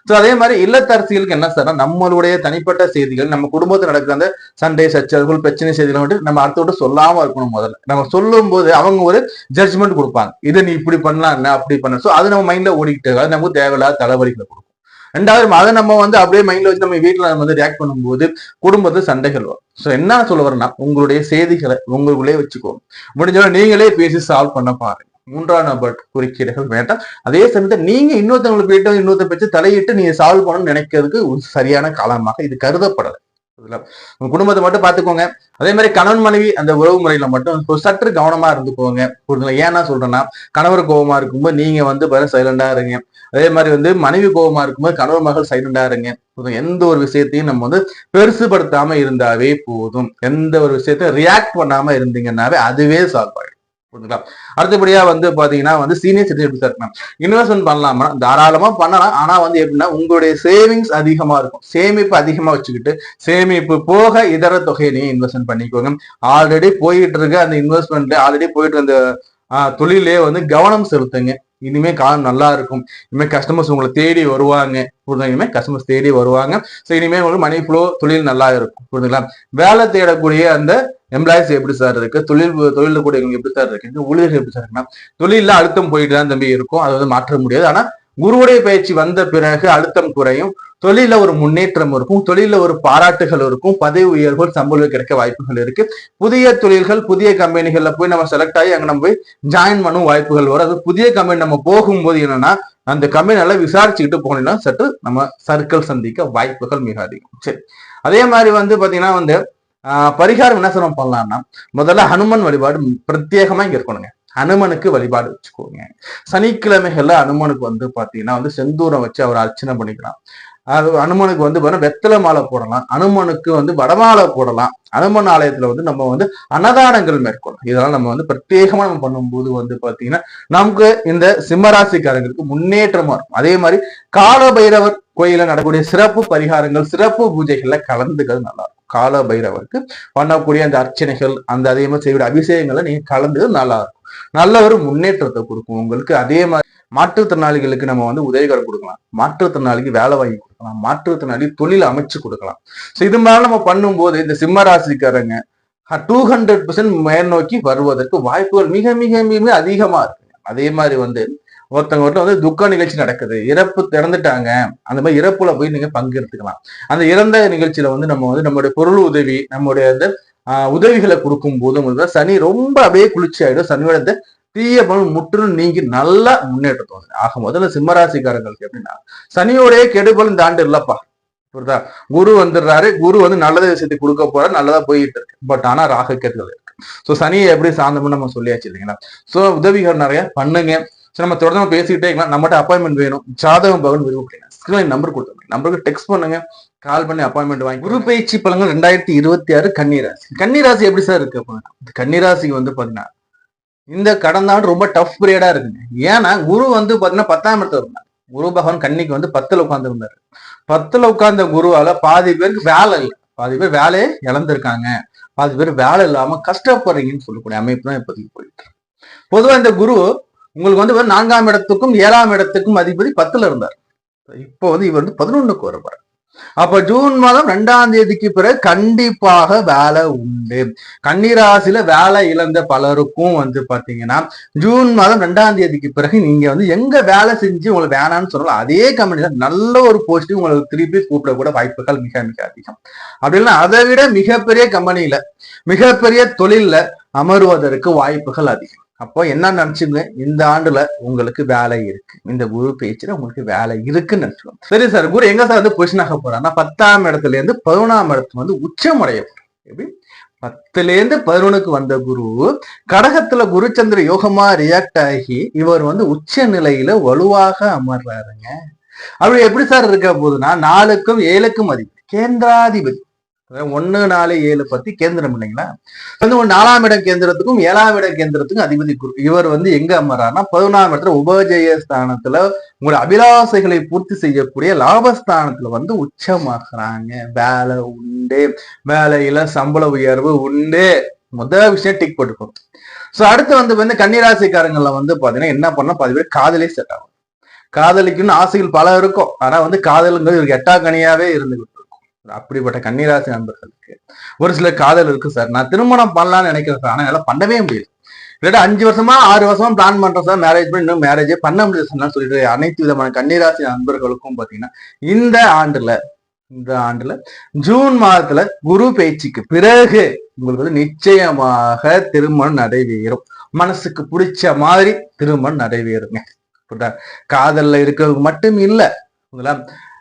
சோ அதே மாதிரி இல்லத்தரசிகளுக்கு என்ன சார், நம்மளுடைய தனிப்பட்ட செய்திகள், நம்ம குடும்பத்தில் நடக்கிற அந்த சண்டை சச்சரவுகள் பிரச்சனை செய்திகளை வந்து நம்ம அடுத்தோட சொல்லாம இருக்கணும். முதல்ல நம்ம சொல்லும் போது அவங்க ஒரு ஜட்ஜ்மெண்ட் கொடுப்பாங்க, இதை நீ இப்படி பண்ணலாம் என்ன அப்படி பண்ண. சோ அது நம்ம மைண்ட்ல ஓடிக்கிட்டு அது நமக்கு தேவையில்லாத தலைவலிகளை கொடுக்கும். 2வது, அதை நம்ம வந்து அப்படியே மைண்ட்ல வச்சு நம்ம வீட்டுல நம்ம வந்து ரியாக்ட் பண்ணும்போது குடும்பத்து சண்டைகள் வரும். சோ என்ன சொல்ல வரேன்னா, உங்களுடைய செய்திகளை உங்களுக்குள்ளே வச்சுக்கோங்க. முடிஞ்சவரை நீங்களே பேசி சால்வ் பண்ண பாருங்க. 3ஆம் நபர் குறுக்கீடுகள் வேண்டாம். அதே சமயத்தை நீங்க இன்னொருத்தவங்களுக்கு போயிட்டு இன்னொருத்த பற்றி தலையிட்டு நீங்க சால்வ் பண்ணணும்னு நினைக்கிறதுக்கு ஒரு சரியான காலமாக இது கருதப்படலை. உங்க குடும்பத்தை மட்டும் பாத்துக்கோங்க. அதே மாதிரி கணவன் மனைவி அந்த உறவு முறையில மட்டும் சற்று கவனமா இருந்துக்கோங்க. புரியுதுங்களா? ஏன்னா சொல்றேன்னா, கணவர் கோபமா இருக்கும்போது நீங்க வந்து சைலண்டா இருங்க. அதே மாதிரி வந்து மனைவி கோபமா இருக்கும்போது கணவர் மகள் சைலண்டா இருங்க. எந்த ஒரு விஷயத்தையும் நம்ம வந்து பெருசுபடுத்தாம இருந்தாவே போதும். எந்த ஒரு விஷயத்தையும் ரியாக்ட் பண்ணாம இருந்தீங்கன்னாவே அதுவே சால்வ் ஆயிடும். புரியுதுங்களா? அடுத்தபடியா வந்து பாத்தீங்கன்னா வந்து சீனியர் சிட்டிசன் எப்படி சார் இருக்கணும், இன்வெஸ்ட்மெண்ட் பண்ணலாமா? தாராளமா பண்ணலாம். ஆனா வந்து எப்படின்னா, உங்களுடைய சேவிங்ஸ் அதிகமா இருக்கும், சேமிப்பு அதிகமா வச்சுக்கிட்டு சேமிப்பு போக இதர தொகையை நீங்க இன்வெஸ்ட்மெண்ட் பண்ணிக்கோங்க. ஆல்ரெடி போயிட்டு இருக்க அந்த இன்வெஸ்ட்மெண்ட், ஆல்ரெடி போயிட்டு அந்த தொழிலே வந்து கவனம் செலுத்துங்க. இனிமே காலம் நல்லா இருக்கும். இனிமே கஸ்டமர்ஸ் உங்களை தேடி வருவாங்க. இனிமே கஸ்டமர்ஸ் தேடி வருவாங்க. ஸோ இனிமே உங்களுக்கு மணி ஃப்ளோ தொழில் நல்லா இருக்கும். புரியுதுங்களா? வேலை தேடக்கூடிய அந்த எம்ப்ளாயிஸ் எப்படி சார் இருக்கு, தொழில் கூடியவங்க எப்படி சார் இருக்கு, ஊழியர்கள் எப்படி சார் இருக்குன்னா தொழில அழுத்தம் போயிட்டு தான் தம்பி இருக்கும். அது வந்து மாற்ற முடியாது. ஆனா குருவுடைய பயிற்சி வந்த பிறகு அழுத்தம் குறையும், தொழில ஒரு முன்னேற்றம் இருக்கும், தொழில ஒரு பாராட்டுகள் இருக்கும், பதவி உயர்வுகள், சம்பளம் கிடைக்க வாய்ப்புகள் இருக்கு. புதிய தொழில்கள், புதிய கம்பெனிகள்ல போய் நம்ம செலக்ட் ஆகி அங்க நம்ம போய் ஜாயின் பண்ணும் வாய்ப்புகள் வரும். அது புதிய கம்பெனி நம்ம போகும்போது என்னன்னா அந்த கம்பெனி நல்லா விசாரிச்சுக்கிட்டு போனோம்னா சற்று நம்ம சர்க்கிள் சந்திக்க வாய்ப்புகள் மிக அதிகம். சரி, அதே மாதிரி வந்து பாத்தீங்கன்னா வந்து பரிகாரம் என்ன சிரமம் பண்ணலாம்னா முதல்ல ஹனுமன் வழிபாடு பிரத்யேகமா இங்க இருக்கணுங்க. ஹனுமனுக்கு வழிபாடு வச்சுக்கோங்க. சனிக்கிழமைகள்ல ஹனுமனுக்கு வந்து பாத்தீங்கன்னா வந்து செந்தூரம் வச்சு அவர் அர்ச்சனை பண்ணிக்கலாம். அது அனுமனுக்கு வந்து வெத்தலை மாலை போடலாம், அனுமனுக்கு வந்து வடமாலை போடலாம். அனுமன் ஆலயத்துல வந்து நம்ம வந்து அன்னதானங்கள் மேற்கொள்ளலாம். இதெல்லாம் நம்ம வந்து பிரத்யேகமா நம்ம பண்ணும்போது வந்து பாத்தீங்கன்னா நமக்கு இந்த சிம்மராசிக்காரங்களுக்கு முன்னேற்றமா இருக்கும். அதே மாதிரி கால பைரவர் கோயில நடக்கக்கூடிய சிறப்பு பரிகாரங்கள், சிறப்பு பூஜைகள்ல கலந்துக்கிறது நல்லா இருக்கும். கால பைரவருக்கு பண்ணக்கூடிய அந்த அர்ச்சனைகள், அந்த அதே மாதிரி செய்யக்கூடிய அபிஷேகங்களை நீங்க கலந்துக்கிறது நல்லா இருக்கும். நல்ல ஒரு முன்னேற்றத்தை கொடுக்கும் உங்களுக்கு. அதே மாதிரி மாற்றுத்திறனாளிகளுக்கு நம்ம வந்து உதவிகரம் கொடுக்கலாம், மாற்றுத்திறனாளிக்கு வேலை வாங்கி கொடுக்கலாம், மாற்றுத்திறனாளி தொழில் அமைச்சு கொடுக்கலாம். ஸோ இது மாதிரி நம்ம பண்ணும்போது இந்த சிம்ம ராசிக்காரங்க 200% மேல் நோக்கி வருவதற்கு வாய்ப்புகள் மிக மிக மிக அதிகமா இருக்கு. அதே மாதிரி வந்து ஒருத்தவங்க வந்து துக்க நிகழ்ச்சி நடக்குது, இறந்துட்டாங்க, அந்த மாதிரி இறப்புல போய் நீங்க பங்கெடுத்துக்கலாம். அந்த இறந்த நிகழ்ச்சியில வந்து நம்ம வந்து நம்மளுடைய பொருள் உதவி, நம்முடைய அந்த உதவிகளை கொடுக்கும் போது சனி ரொம்ப அப்படியே குளிர்ச்சி ஆயிடும். சனியோட தீய பலன் முற்றிலும் நீங்கி நல்ல முன்னேற்றத்தை வந்து ஆக முதல்ல சிம்மராசிக்காரங்களுக்கு எப்படின்னா சனியோடைய கெடுபல் இந்த ஆண்டு இல்லப்பா. புரியுதா? குரு வந்துடுறாரு, குரு வந்து நல்லத விஷயத்தை கொடுக்க போறாரு, நல்லதா போயிட்டு இருக்கு. பட் ஆனா ராகு கேதுகள் இருக்கு. ஸோ சனியை எப்படி சார்ந்தோம்னு நம்ம சொல்லியாச்சு இல்லைங்களா? ஸோ உதவிகள் நிறைய பண்ணுங்க. ஸோ நம்ம தொடர்ந்து பேசிக்கிட்டே இருக்கலாம். நம்மகிட்ட அப்பாயின்மெண்ட் வேணும், ஜாதகம் பகன் விரும்புகிறேன், ஸ்கிரீன் நம்பர் கொடுத்துருங்க, நம்பருக்கு டெக்ஸ்ட் பண்ணுங்க, கால் பண்ணி அப்பாயின்மெண்ட் வாங்கி. குரு பயிற்சி பலன்கள் 2026 கன்னிராசி. கன்னிராசி எப்படி சார் இருக்கு? கன்னிராசிக்கு வந்து பாத்தீங்கன்னா இந்த கடந்த ஆண்டு ரொம்ப டஃப் பீரியடா இருக்குங்க. ஏன்னா குரு வந்து பாத்தீங்கன்னா 10ஆம் இடத்துல இருந்தார். குரு பகவான் கன்னிக்கு வந்து 10ல உட்கார்ந்து இருந்தாரு. 10ல உட்கார்ந்த குருவால பாதி பேருக்கு வேலை இல்லை, பாதி பேர் வேலையை இழந்திருக்காங்க, பாதி பேர் வேலை இல்லாம கஷ்டப்படுறீங்கன்னு சொல்லக்கூடிய அமைப்பு தான் இப்போதைக்கு போயிட்டு. பொதுவா இந்த குரு உங்களுக்கு வந்து 4ஆம் இடத்துக்கும் 7ஆம் இடத்துக்கும் அதிபதி 10ல இருந்தார். இப்போ வந்து இவர் வந்து 11க்கு வருவார். அப்ப ஜூன் மாதம் 2ஆம் தேதிக்கு பிறகு கண்டிப்பாக வேலை உண்டு. கன்னிராசியில வேலை இழந்த பலருக்கும் வந்து பாத்தீங்கன்னா ஜூன் மாதம் 2ஆம் தேதிக்கு பிறகு நீங்க வந்து எங்க வேலை செஞ்சு உங்களுக்கு வேணாம்னு சொல்லலாம், அதே கம்பெனில நல்ல ஒரு போஸ்டிங் உங்களுக்கு திருப்பி கூப்பிடக்கூட வாய்ப்புகள் மிக மிக அதிகம். அப்படின்னா அதை விட மிகப்பெரிய கம்பெனியில மிகப்பெரிய தொழில்ல அமருவதற்கு வாய்ப்புகள் அதிகம். அப்போ என்ன நினைச்சுங்க, இந்த ஆண்டுல உங்களுக்கு வேலை இருக்கு, இந்த குரு பேச்சுல உங்களுக்கு வேலை இருக்குன்னு நினைச்சுக்கோங்க. சரி சார், குரு எங்க சார் வந்து பொசிஷன் ஆக போறாருன்னா 10ஆம் இடத்துல இருந்து 11ஆம் இடத்துல வந்து உச்சமடைய போறார். எப்படி? 10ல இருந்து 11க்கு வந்த குரு கடகத்துல குருச்சந்திர யோகமா ரியாக்ட் ஆகி இவர் வந்து உச்ச நிலையில வலுவாக அமர்றாருங்க. அப்படி எப்படி சார் இருக்க போகுதுன்னா 4க்கும் 7க்கும் அதிபதி கேந்திராதிபதி, 1 4 7 பத்தி கேந்திரம் இல்லைங்களா? வந்து 4ஆம் இடம் கேந்திரத்துக்கும் 7ஆம் இடம் கேந்திரத்துக்கும் அதிபதி குரு. இவர் வந்து எங்க அமர்றாருன்னா 11ஆம் இடத்துல உபஜய ஸ்தானத்துல உங்களோட அபிலாசைகளை பூர்த்தி செய்யக்கூடிய லாபஸ்தானத்துல வந்து உச்சமாக்குறாங்க. வேலை உண்டு, வேலையில சம்பள உயர்வு உண்டு. முதல் விஷயம் டிக் போட்டுக்கணும். சோ அடுத்து வந்து கன்னிராசிக்காரங்கள்ல வந்து பாத்தீங்கன்னா என்ன பண்ணா பாதி பேர் காதலே செட் ஆகும். காதலிக்குன்னு ஆசைகள் பல இருக்கும், ஆனா வந்து காதலுங்கிறது இவருக்கு எட்டாக்கனியாவே இருந்துகிட்டு. அப்படிப்பட்ட கன்னிராசி நண்பர்களுக்கு ஒரு சில காதல் இருக்கு சார், நான் திருமணம் பண்ணலாம்னு நினைக்கிறேன் சார், ஆனா என்னால பண்ணவே முடியாது, இல்லாட்டா 5 வருஷமா 6 வருஷமா பிளான் பண்றேன் சார், மேரேஜ் பண்ணி இன்னும் மேரேஜே பண்ண முடியாது சார் சொல்லிட்டு அனைத்து விதமான கன்னிராசி நண்பர்களுக்கும் பாத்தீங்கன்னா இந்த ஆண்டுல ஜூன் மாதத்துல குரு பேச்சுக்கு பிறகு உங்களுக்கு வந்து நிச்சயமாக திருமணம் நடைபெறும். மனசுக்கு பிடிச்ச மாதிரி திருமணம் நடைபெறுங்க. காதல்ல இருக்கிறவங்க மட்டும் இல்ல,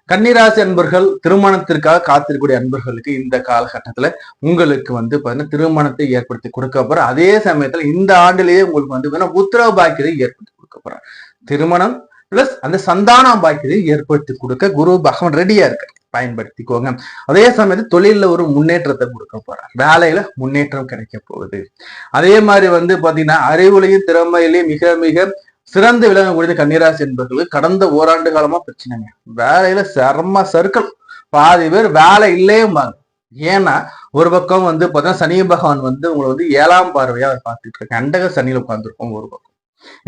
கன்னிராசி அன்பர்கள் திருமணத்திற்காக காத்திருக்கக்கூடிய அன்பர்களுக்கு இந்த காலகட்டத்துல உங்களுக்கு வந்து பாத்தீங்கன்னா திருமணத்தை ஏற்படுத்தி கொடுக்க போற. அதே சமயத்துல இந்த ஆண்டிலேயே உங்களுக்கு வந்து உத்தரவ பாக்கியத்தை ஏற்படுத்தி கொடுக்க போற. திருமணம் பிளஸ் அந்த சந்தான பாக்கியத்தை ஏற்படுத்தி கொடுக்க குரு பகவான் ரெடியா இருக்கு, பயன்படுத்திக்கோங்க. அதே சமயத்தில் தொழில ஒரு முன்னேற்றத்தை கொடுக்க போறார், வேலையில முன்னேற்றம் கிடைக்க போகுது. அதே மாதிரி வந்து பாத்தீங்கன்னா அறிவுலையும் திறமையிலையும் மிக மிக சிறந்து விளங்கக்கூடிய கன்னிராசி என்பவர்களுக்கு கடந்த ஓராண்டு காலமா பிரச்சனைங்க. வேலையில செம்ம சர்க்கிள், பாதி பேர் வேலை இல்லையேம்பாங்க. ஏன்னா ஒரு பக்கம் வந்து பார்த்தீங்கன்னா சனி பகவான் வந்து உங்களை வந்து 7ஆம் பார்வையா பார்த்துட்டு இருக்க அண்டக சனியில உட்கார்ந்துருக்கோம் ஒரு பக்கம்.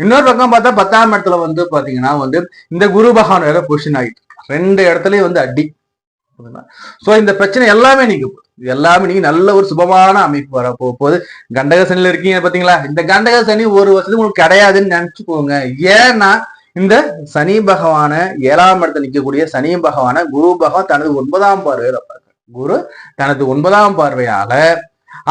இன்னொரு பக்கம் பார்த்தா 10ஆம் இடத்துல வந்து பாத்தீங்கன்னா வந்து இந்த குரு பகவான் வேற பொசிஷன் ஆகிட்டு இருக்கு. 2 இடத்துலயும் வந்து அடி. சோ இந்த பிரச்சனை எல்லாமே நீங்க இது எல்லாமே நீங்க நல்ல ஒரு சுபமான அமைப்பு வர போகுது. கண்டக சனியில இருக்கீங்க பாத்தீங்களா, இந்த கண்டக சனி ஒரு வருஷத்துக்கு உங்களுக்கு கிடையாதுன்னு நினைச்சுக்கோங்க. ஏன்னா இந்த சனி பகவான 7ஆம் இடத்துல நிற்கக்கூடிய சனி பகவான குரு பகவான் தனது 9ஆம் பார்வையில பார்க்க, குரு தனது 9ஆம் பார்வையால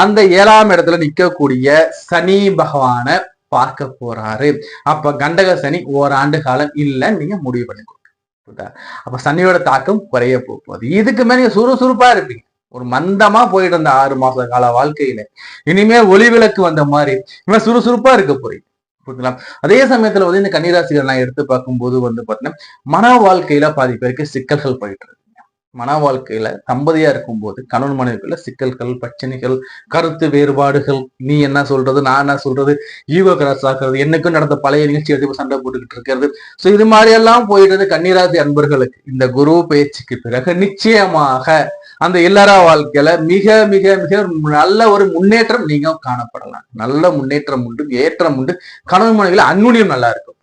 அந்த 7ஆம் இடத்துல நிற்கக்கூடிய சனி பகவான பார்க்க போறாரு. அப்ப கண்டக சனி ஓராண்டு காலம் இல்லைன்னு நீங்க முடிவு பண்ணிக்கோங்க. அப்ப சனியோட தாக்கம் குறைய போகுது. இதுக்கு மேல நீங்க சுறுசுறுப்பா இருப்பீங்க. ஒரு மந்தமா போயிட்டு இருந்த 6 மாச கால வாழ்க்கையில இனிமே ஒளிவிளக்கு வந்த மாதிரி இவன் சுறுசுறுப்பா இருக்க போறீங்க. புரியுதுங்களா? அதே சமயத்துல வந்து இந்த கன்னிராசிகள் நான் எடுத்து பார்க்கும்போது வந்து பாத்தீங்கன்னா மன வாழ்க்கையில பாதி பேருக்கு சிக்கல்கள் போயிட்டு இருக்கு. மன வாழ்க்கையில தம்பதியா இருக்கும்போது கணவன் மனைவிக்குள்ள சிக்கல்கள், பிரச்சனைகள், கருத்து வேறுபாடுகள், நீ என்ன சொல்றது நான் என்ன சொல்றது, ஈகோ கிராஸ் ஆக்குறது, என்னைக்கும் நடந்த பழைய நிகழ்ச்சி எடுத்து சண்டை போட்டுக்கிட்டு இருக்கிறது. சோ இது மாதிரி எல்லாம் போயிட்டு கன்னிராசி அன்பர்களுக்கு இந்த குரு பயிற்சிக்கு பிறகு நிச்சயமாக அந்த இல்லற வாழ்க்கையில மிக மிக மிக நல்ல ஒரு முன்னேற்றம் நீங்க காணப்படலாம். நல்ல முன்னேற்றம் உண்டு, ஏற்றம் உண்டு. கணவன் மனைவியில அன்னுனியம் நல்லா இருக்கும்.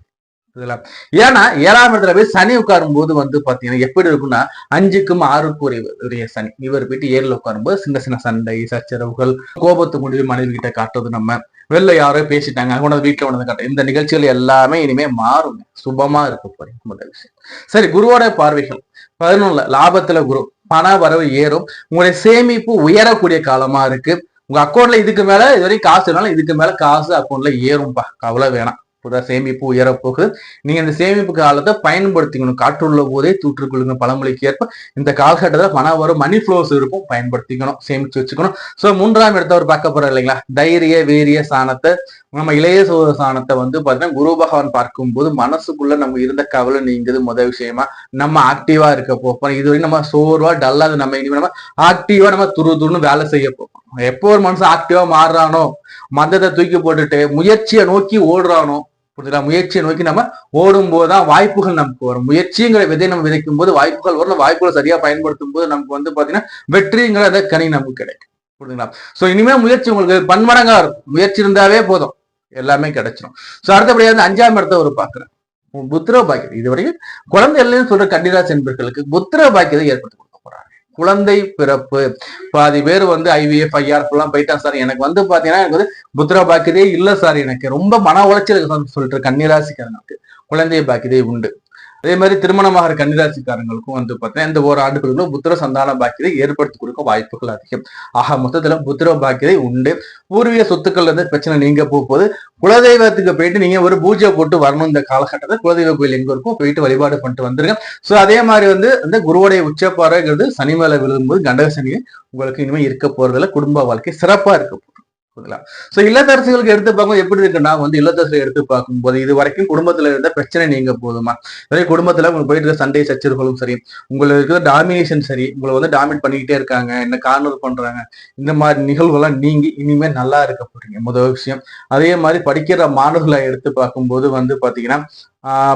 ஏன்னா 7ஆம் இடத்துல போய் சனி உட்காரும் போது வந்து பாத்தீங்கன்னா எப்படி இருக்குன்னா 5க்கும் 6க்கும் உரிய சனி இவர் போயிட்டு 7ல உட்காரும் போது சின்ன சின்ன சண்டை, சச்சரவுகள், கோபத்து முடிவு மனைவி கிட்ட காட்டுறது, நம்ம வெளில யாரோ பேசிட்டாங்க கொண்டு வீட்டுல கொண்டு காட்டுறது, இந்த நிகழ்ச்சிகள் எல்லாமே இனிமே மாறுங்க. சுபமா இருக்க போறீங்க. முதல் விஷயம். சரி, குருவோட பார்வைகள் 11 லாபத்துல குரு, பண வரவு ஏறும், உங்களுடைய சேமிப்பு உயரக்கூடிய காலமா இருக்கு. உங்க அக்கௌண்ட்ல இதுக்கு மேல இதுவரைக்கும் காசு இருந்தாலும் இதுக்கு மேல காசு அக்கௌண்ட்ல ஏறும்பா, கவலை வேணாம். புதிய சேமிப்பு உயரப்போகுது. நீங்க இந்த சேமிப்பு காலத்தை பயன்படுத்திக்கணும். காற்றுள்ள போதே தூற்றுக்கொள்ளுங்க பழமொழிக்கு ஏற்ப இந்த காலகட்டத்தில் பணம் வரும், மணி ஃப்ளோஸ் இருக்கும், பயன்படுத்திக்கணும், சேமிச்சு வச்சுக்கணும். சோ 3ஆம் இடத்த ஒரு பார்க்க போறோம் இல்லைங்களா, தைரிய வீரிய சாணத்தை, நம்ம இளைய சோத சாணத்தை வந்து பாத்தீங்கன்னா குரு பகவான் பார்க்கும்போது மனசுக்குள்ள நம்ம இருந்த கவலை நீங்குது. முதல் விஷயமா நம்ம ஆக்டிவா இருக்க போறோம். இதுவரைக்கும் நம்ம சோர்வா டல்லா நம்ம இனிமே நம்ம ஆக்டிவா நம்ம துருன்னு வேலை செய்ய போறோம். எப்போ ஒரு மனுஷன் ஆக்டிவா மாறுறானோ, மந்தத்தை தூக்கி போட்டுட்டு முயற்சியை நோக்கி ஓடுறானோ, புரியுதுங்களா, முயற்சியை நோக்கி நம்ம ஓடும் போதுதான் வாய்ப்புகள் நமக்கு வரும். முயற்சிங்கிற விதை நம்ம விதைக்கும் போது வாய்ப்புகள் வரும். வாய்ப்புகளை சரியா பயன்படுத்தும் போது நமக்கு வந்து பாத்தீங்கன்னா வெற்றிங்கிற கனி நமக்கு கிடைக்கும். புரியுதுங்களா? சோ இனிமே முயற்சி உங்களுக்கு பன்மடங்கா இருக்கும். முயற்சி இருந்தாவே போதும், எல்லாமே கிடைச்சிடும். சோ அடுத்தபடியா வந்து 5ஆம் இடத்தை ஒரு பாக்குறேன், புத்திர பாக்கியம். இதுவரைக்கும் குழந்தை இல்லைன்னு சொல்ற கன்னிராசி என்பர்களுக்கு புத்திர பாக்கியத்தை ஏற்படுத்தி கொடுக்க போறாங்க. குழந்தை பிறப்பு, பாதி பேர் வந்து IVF IRF எல்லாம் போயிட்டான் சார், எனக்கு வந்து பாத்தீங்கன்னா எனக்கு வந்து புத்திர பாக்கியதே இல்ல சார், எனக்கு ரொம்ப மன உளைச்சல் சொல்லிட்டு கன்னிராசிக்காரங்களுக்கு குழந்தை பாக்கியதே உண்டு. அதே மாதிரி திருமணமாகிற கன்னிராசிக்காரங்களுக்கும் வந்து பார்த்தீங்கன்னா இந்த ஒரு ஆண்டுகளுக்குள்ள புத்திர சந்தான பாக்கியதை ஏற்படுத்தி கொடுக்க வாய்ப்புகள் அதிகம். ஆக மொத்தத்துல புத்திர பாக்கியதை உண்டு. பூர்வீக சொத்துக்கள் வந்து பிரச்சனை நீங்க போகும்போது குலதெய்வத்துக்கு போயிட்டு நீங்க ஒரு பூஜை போட்டு வரணும். இந்த காலகட்டத்தில் குலதெய்வ கோயில் எங்க இருக்கும் போயிட்டு வழிபாடு பண்ணிட்டு வந்துருங்க. சோ அதே மாதிரி வந்து இந்த குருவுடைய உச்சப்பாறைங்கிறது சனி மேல விழும்போது கண்டக சனி உங்களுக்கு இனிமே இருக்க போறதுல குடும்ப வாழ்க்கை சிறப்பா இருக்க. சோ இல்லத்தரசிகளுக்கு எடுத்து பார்க்கும்போது எப்படி இருக்குன்னா வந்து இல்லத்தரசிகளை எடுத்து பார்க்கும்போது இது வரைக்கும் குடும்பத்துல இருந்த பிரச்சனை நீங்க போதுமா, அதே குடும்பத்துல உங்களுக்கு போயிட்டு இருக்க சண்டை சச்சரவுகளும் சரி, உங்களுக்கு இருக்கிற டாமினேஷன் சரி, உங்களை வந்து டாமினேட் பண்ணிக்கிட்டே இருக்காங்க, என்ன கார்னர் பண்றாங்க, இந்த மாதிரி நிகழ்வுகள்லாம் நீங்க இனிமே நல்லா இருக்க போறீங்க. முதல் விஷயம். அதே மாதிரி படிக்கிற மாணவர்களை எடுத்து பார்க்கும்போது வந்து பாத்தீங்கன்னா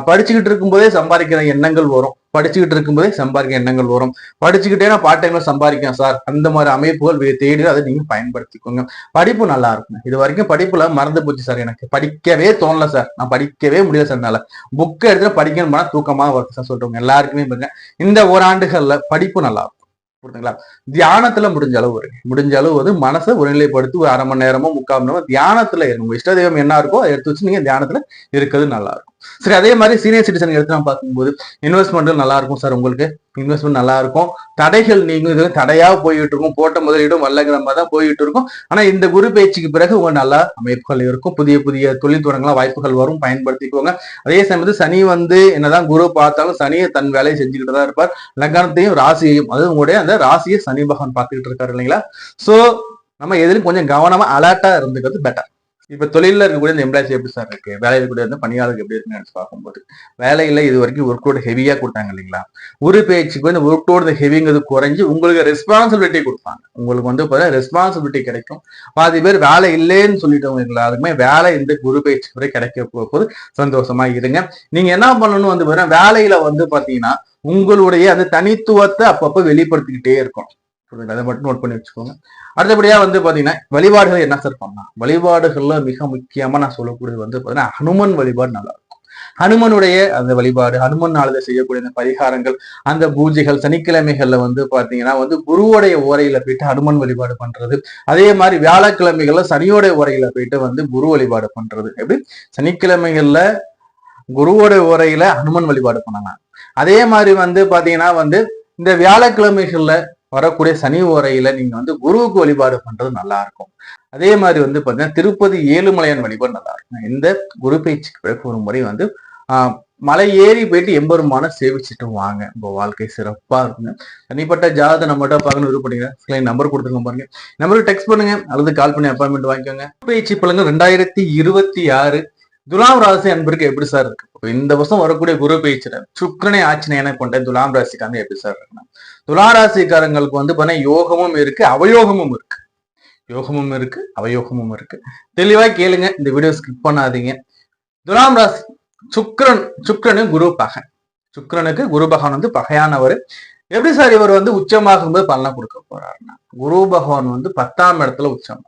படிச்சுக்கிட்டு இருக்கும்போதே சம்பாதிக்கிற எண்ணங்கள் வரும். படிச்சுக்கிட்டு இருக்கும்போதே சம்பாதிக்கிற எண்ணங்கள் வரும். படிச்சுக்கிட்டே நான் பார்ட் டைம்ல சம்பாதிக்கேன் சார், அந்த மாதிரி அமைப்புகள் தேடி அதை நீங்க பயன்படுத்திக்கோங்க. படிப்பு நல்லா இருக்கும். இது வரைக்கும் படிப்புல மறந்து போச்சு சார், எனக்கு படிக்கவே தோணல சார், நான் படிக்கவே முடியல சார், என்னால புக்கை எடுத்து படிக்கணும் போனா தூக்கமா வருது சார் சொல்றவங்க எல்லாருக்குமே பாருங்க இந்த ஓராண்டுகள்ல படிப்பு நல்லா இருக்கும். புரியுதுங்களா? தியானத்துல முடிஞ்ச அளவு வந்து மனசை ஒருநிலைப்படுத்தி ஒரு 1/2 மணி நேரமோ 3/4 மணி நேரமோ தியானத்துல இருக்கும். உங்க இஷ்ட தெய்வம் என்ன இருக்கோ அதை எடுத்து வச்சு நீங்க தியானத்துல இருக்கிறது நல்லா இருக்கும். சரி, அதே மாதிரி சீனியர் சிட்டிசன் எடுத்து நான் பார்க்கும்போது இன்வெஸ்ட்மெண்ட் நல்லா இருக்கும் சார், உங்களுக்கு இன்வெஸ்ட்மெண்ட் நல்லா இருக்கும். தடைகள் நீங்க இது தடையா போயிட்டு இருக்கும், போட்ட முதலீடும் வல்லங்கிற மாதிரி தான் போயிட்டு இருக்கும். ஆனா இந்த குரு பயிற்சிக்கு பிறகு உங்க நல்ல அமைப்புகள் இருக்கும். புதிய புதிய தொழில் தொடங்கலாம், வாய்ப்புகள் வரும், பயன்படுத்திக்குவாங்க. அதே சமயத்தில் சனி வந்து என்னதான் குரு பார்த்தாலும் சனியை தன் வேலையை செஞ்சுக்கிட்டு தான் இருப்பார். லக்னத்தையும் ராசியையும், அதாவது உங்களுடைய அந்த ராசியை சனி பகவான் பார்த்துக்கிட்டு இருக்காரு இல்லைங்களா? சோ நம்ம எதிலும் கொஞ்சம் கவனமா அலர்ட்டா இருந்துக்கிறது பெட்டர். இப்ப தொழில இருக்கக்கூடிய இந்த எம்ப்ளாய்ஸ் எப்படி சார் இருக்கு, வேலையில் இருக்கக்கூடிய பணியாளருக்கு எப்படி இருக்குன்னு நினைச்சு பார்க்கும்போது வேலையில இது வரைக்கும் ஒர்க் லோடு ஹெவியா கொடுத்தாங்க இல்லைங்களா? ஒரு பேச்சுக்கு இந்த ஒர்க் லோடு ஹெவிங்கிறது குறைஞ்சு உங்களுக்கு ரெஸ்பான்சிபிலிட்டி கொடுப்பாங்க. உங்களுக்கு வந்து ரெஸ்பான்சிபிலிட்டி கிடைக்கும். பாதி பேர் வேலை இல்லைன்னு சொல்லிட்டவங்க எல்லாருக்குமே வேலை இந்த குரு பேச்சுக்கு வரை கிடைக்க போகுது. சந்தோஷமா இருங்க. நீங்க என்ன பண்ணணும் வந்து வேலையில வந்து பாத்தீங்கன்னா உங்களுடைய அந்த தனித்துவத்தை அப்பப்ப வெளிப்படுத்திக்கிட்டே இருக்கும். அதை மட்டும் நோட் பண்ணி வச்சுக்கோங்க. அடுத்தபடியா வந்து பாத்தீங்கன்னா வழிபாடுகள் என்ன சார் பண்ணலாம்? வழிபாடுகள்ல மிக முக்கியமா நான் சொல்லக்கூடியது வந்து பாத்தீங்கன்னா ஹனுமன் வழிபாடு நல்லா இருக்கும். ஹனுமனுடைய அந்த வழிபாடு, ஹனுமன் நாளில செய்யக்கூடிய அந்த பரிகாரங்கள், அந்த பூஜைகள், சனிக்கிழமைகள்ல வந்து பாத்தீங்கன்னா வந்து குருவோடைய ஓரையில போயிட்டு ஹனுமன் வழிபாடு பண்றது. அதே மாதிரி வியாழக்கிழமைகள்ல சனியோடைய ஓரையில போயிட்டு வந்து குரு வழிபாடு பண்றது. எப்படி சனிக்கிழமைகள்ல குருவோட ஓரையில ஹனுமன் வழிபாடு பண்ணலாம். அதே மாதிரி வந்து பாத்தீங்கன்னா வந்து இந்த வியாழக்கிழமைகள்ல வரக்கூடிய சனி ஓரையில நீங்க வந்து குருவுக்கு வழிபாடு பண்றது நல்லா இருக்கும். அதே மாதிரி வந்து பாத்தீங்கன்னா திருப்பதி ஏழுமலையான் வழிபாடு நல்லா இருக்கும். இந்த குரு பயிற்சிக்கு பிறகு ஒரு முறை வந்து மலை ஏறி போயிட்டு எம்பெருமான சேவிச்சுட்டு வாங்க. உங்க வாழ்க்கை சிறப்பா இருக்குங்க. தனிப்பட்ட ஜாதகத்தை நம்மகிட்ட பார்க்கணும் விருப்பப்படுங்க, நம்பர் கொடுத்துருங்க பாருங்க. நம்பருக்கு டெக்ஸ்ட் பண்ணுங்க அல்லது கால் பண்ணி அப்பாயின்மெண்ட் வாங்கிக்கோங்க. பயிற்சி பலன்கள் 2026 துலாம் ராசி அன்பருக்கு எப்படி சார் இருக்கு? இந்த வருஷம் வரக்கூடிய குரு பயிற்சியில சுக்கிரனை ஆட்சியனை கொண்ட துலாம் ராசிக்காரங்க எப்படி சார் இருக்குன்னா, துலாம் ராசிக்காரங்களுக்கு வந்து பாத்தீங்கன்னா யோகமும் இருக்கு, அவயோகமும் இருக்கு. யோகமும் இருக்கு, அவயோகமும் இருக்கு. தெளிவா கேளுங்க, இந்த வீடியோ ஸ்கிப் பண்ணாதீங்க. துலாம் ராசி சுக்கிரனு குரு பகை. சுக்கிரனுக்கு குரு பகவான் வந்து பகையானவர். எப்படி சார் இவர் வந்து உச்சமாகும் போது பலனை கொடுக்க போறாருன்னா, குரு பகவான் வந்து 10ஆம் இடத்துல உச்சம்.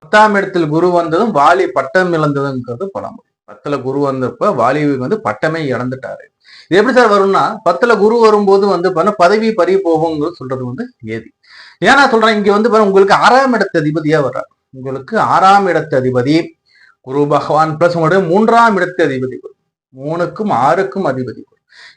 10ஆம் இடத்துல குரு வந்ததும் வாலி பட்டம் இழந்ததுங்கிறது பழமொழி. 10ல குரு வந்தப்ப வாலி வந்து பட்டமே இழந்துட்டாரு. இது எப்படி சார் வரும்னா, 10ல குரு வரும்போது வந்து பதவி பறி போகுங்கிறது சொல்றது வந்து ஏதி. ஏன்னா சொல்றேன், இங்க வந்து உங்களுக்கு 6ஆம் இடத்து அதிபதியா வர்றார். உங்களுக்கு 6ஆம் இடத்து அதிபதி குரு பகவான் பிளஸ் உங்களுடைய 3ஆம் இடத்து அதிபதி, 3க்கும் 6க்கும் அதிபதி.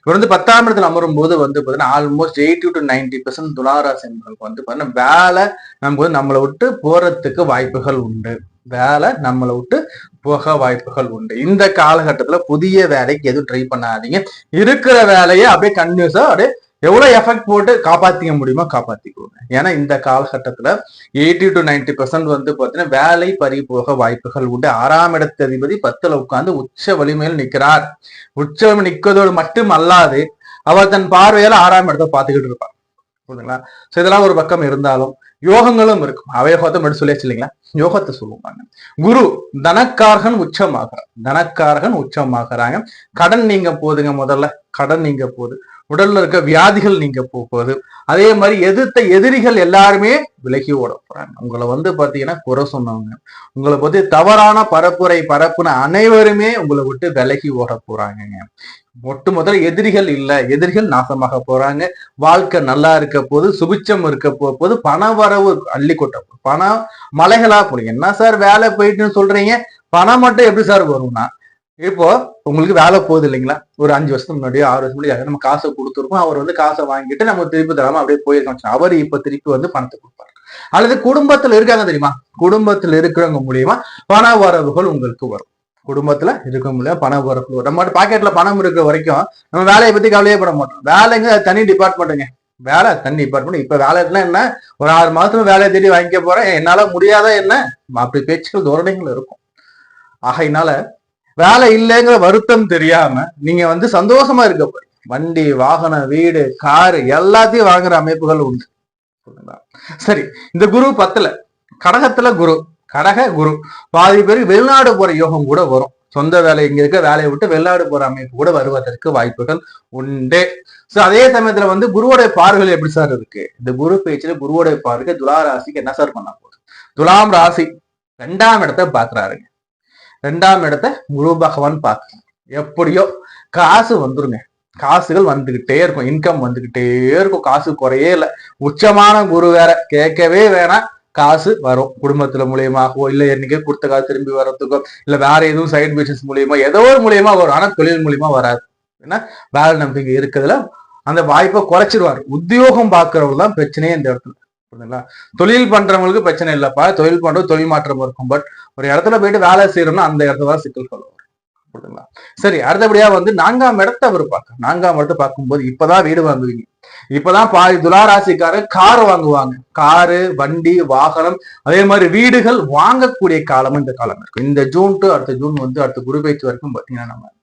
இவர் வந்து 10ஆம் இடத்துல அமரும் போது வந்து பாத்தீங்கன்னா ஆல்மோஸ்ட் 80 to 90% துளாராசி என்பவர்களுக்கு வந்து பாத்தீங்கன்னா வேலை நமக்கு வந்து நம்மளை விட்டு போறதுக்கு வாய்ப்புகள் உண்டு. வேலை நம்மளை விட்டு போக வாய்ப்புகள் உண்டு. இந்த காலகட்டத்துல புதிய வேலைக்கு எதுவும் ட்ரை பண்ணாதீங்க. இருக்கிற வேலையை அப்படியே கன்டினியூஸா அப்படியே எவ்வளவு எஃபெக்ட் போட்டு காப்பாத்திக்க முடியுமோ காப்பாத்திக்கோங்க. ஏன்னா இந்த காலகட்டத்துல 80 to 90% வந்து பாத்தீங்கன்னா வேலை பறி போக வாய்ப்புகள் உண்டு. 6ஆம் இடத்து அதிபதி 10ல உட்கார்ந்து உச்ச வலிமையில் நிற்கிறார். உச்சம் நிற்கிறதோடு மட்டும் அல்லாது அவர் தன் பார்வையால 6ஆம் இடத்தை பார்த்துக்கிட்டு இருப்பார். புரியுதுங்களா? சோ இதெல்லாம் ஒரு பக்கம் இருந்தாலும் யோகங்களும் இருக்கும். அவயோகத்தை மட்டும் சொல்லியாச்சு இல்லைங்களா? யோகத்தை சொல்லுவாங்க. குரு தனக்காரகன் உச்சமாகிறார். தனக்காரகன் உச்சமாகறாங்க. கடன் நீங்க போதுங்க. முதல்ல கடன் நீங்க போகுது. உடல்ல இருக்க வியாதிகள் நீங்க போகுது. அதே மாதிரி எதிர்த்த எதிரிகள் எல்லாருமே விலகி ஓட போறாங்க. உங்களை வந்து பாத்தீங்கன்னா குறை சொன்னவங்க, உங்களை பத்தி தவறான பரப்புன அனைவருமே உங்களை விட்டு விலகி ஓட போறாங்க. முதல்ல எதிரிகள் இல்ல, எதிரிகள் நாசமாக போறாங்க. வாழ்க்கை நல்லா இருக்க போது, சுபிச்சம் இருக்க போது, பண வரவு அள்ளி கொட்ட போகுது. பணம் மலைகளா போடுங்க. என்ன சார் வேலை போயிட்டுன்னு சொல்றீங்க, பணம் மட்டும் எப்படி சார் வரும்னா, இப்போ உங்களுக்கு வேலை போகுது இல்லைங்களா? ஒரு 5 வருஷத்துக்கு முன்னாடியோ 6 வருஷம் முன்னாடி நம்ம காசை கொடுத்துருக்கோம். அவர் வந்து காசை வாங்கிட்டு நம்ம திருப்பி தராம அப்படியே போயிருக்கோம். அவர் இப்ப திருப்பி வந்து பணத்தை கொடுப்பாரு. அல்லது குடும்பத்துல இருக்காங்க தெரியுமா, குடும்பத்துல இருக்கிறவங்க மூலியமா பண வரவுகள் உங்களுக்கு வரும். குடும்பத்துல இருக்க முடியாது பண வரவு வரும். நம்ம பாக்கெட்ல பணம் இருக்கிற வரைக்கும் நம்ம வேலையை பத்தி கவலையே பட மாட்டோம். வேலைங்க தனி டிபார்ட்மெண்ட்டுங்க, வேலை தனி டிபார்ட்மெண்ட். இப்ப வேலைன்னா என்ன, ஒரு 6 மாசத்துல வேலையை தேடி வாங்கிக்க போறேன், என்னால முடியாத என்ன, அப்படி பேச்சுக்கள் தோரணைகள் இருக்கும். ஆகையினால வேலை இல்லைங்கிற வருத்தம் தெரியாம நீங்க வந்து சந்தோஷமா இருக்க போறீங்க. வண்டி, வாகனம், வீடு, காரு எல்லாத்தையும் வாங்குற அமைப்புகள் உண்டு. சரி, இந்த குரு 10ல கடகத்துல குரு, கடக குரு பாதி பேருக்கு வெளிநாடு போற யோகம் கூட வரும். சொந்த வேலை இங்க இருக்க வேலையை விட்டு வெளிநாடு போற அமைப்பு கூட வருவதற்கு வாய்ப்புகள் உண்டு. சோ அதே சமயத்துல வந்து குருவோடைய பார்வைகள் எப்படி சார் இருக்கு? இந்த குரு பேச்சுல குருவோடைய பார்வை துலா ராசிக்கு என்ன சார் பண்ண போகுது? துலாம் ராசி 2ஆம் இடத்தை பாக்குறாருங்க. 2ஆம் இடத்தை குரு பகவான் பார்க்க, எப்படியோ காசு வந்துருங்க. காசுகள் வந்துகிட்டே இருக்கும், இன்கம் வந்துகிட்டே இருக்கும். காசு குறையே இல்லை. உச்சமான குரு வேற, கேட்கவே வேணாம். காசு வரும். குடும்பத்துல மூலியமாகவோ இல்ல என்னைக்கே கொடுத்த காசு திரும்பி வர்றதுக்கோ இல்ல வேற எதுவும் சைட் பிசினஸ் மூலியமா ஏதோ ஒரு மூலியமா வரும். ஆனா தொழில் மூலியமா வராது. ஏன்னா வேலை நம்பிக்கை இருக்கிறதுல அந்த வாய்ப்பை குறைச்சிருவாரு. உத்தியோகம் பார்க்கறவங்க தான் பிரச்சனையே இந்த இடத்துல. புரியுதுங்களா? தொழில் பண்றவங்களுக்கு பிரச்சனை இல்லப்பா, தொழில் பண்றது தொழில் மாற்றம் இருக்கும். பட் ஒரு இடத்துல போயிட்டு வேலை செய்யறோம்னா அந்த இடத்துல தான் சிக்கல்கள் வரும். புரியுதுங்களா? சரி, அடுத்தபடியா வந்து 4ஆம் இடத்தை அவர் பார்க்க. 4ஆம் இடத்தை பார்க்கும்போது இப்பதான் வீடு வாங்குவீங்க. இப்பதான் துளாராசிக்காரர் கார் வாங்குவாங்க. காரு, வண்டி, வாகனம், அதே மாதிரி வீடுகள் வாங்கக்கூடிய காலமும் இந்த காலம் இருக்கும். இந்த ஜூன் டு அடுத்த ஜூன் வந்து அடுத்த குரு பயிற்சி வரைக்கும் பாத்தீங்கன்னா நம்ம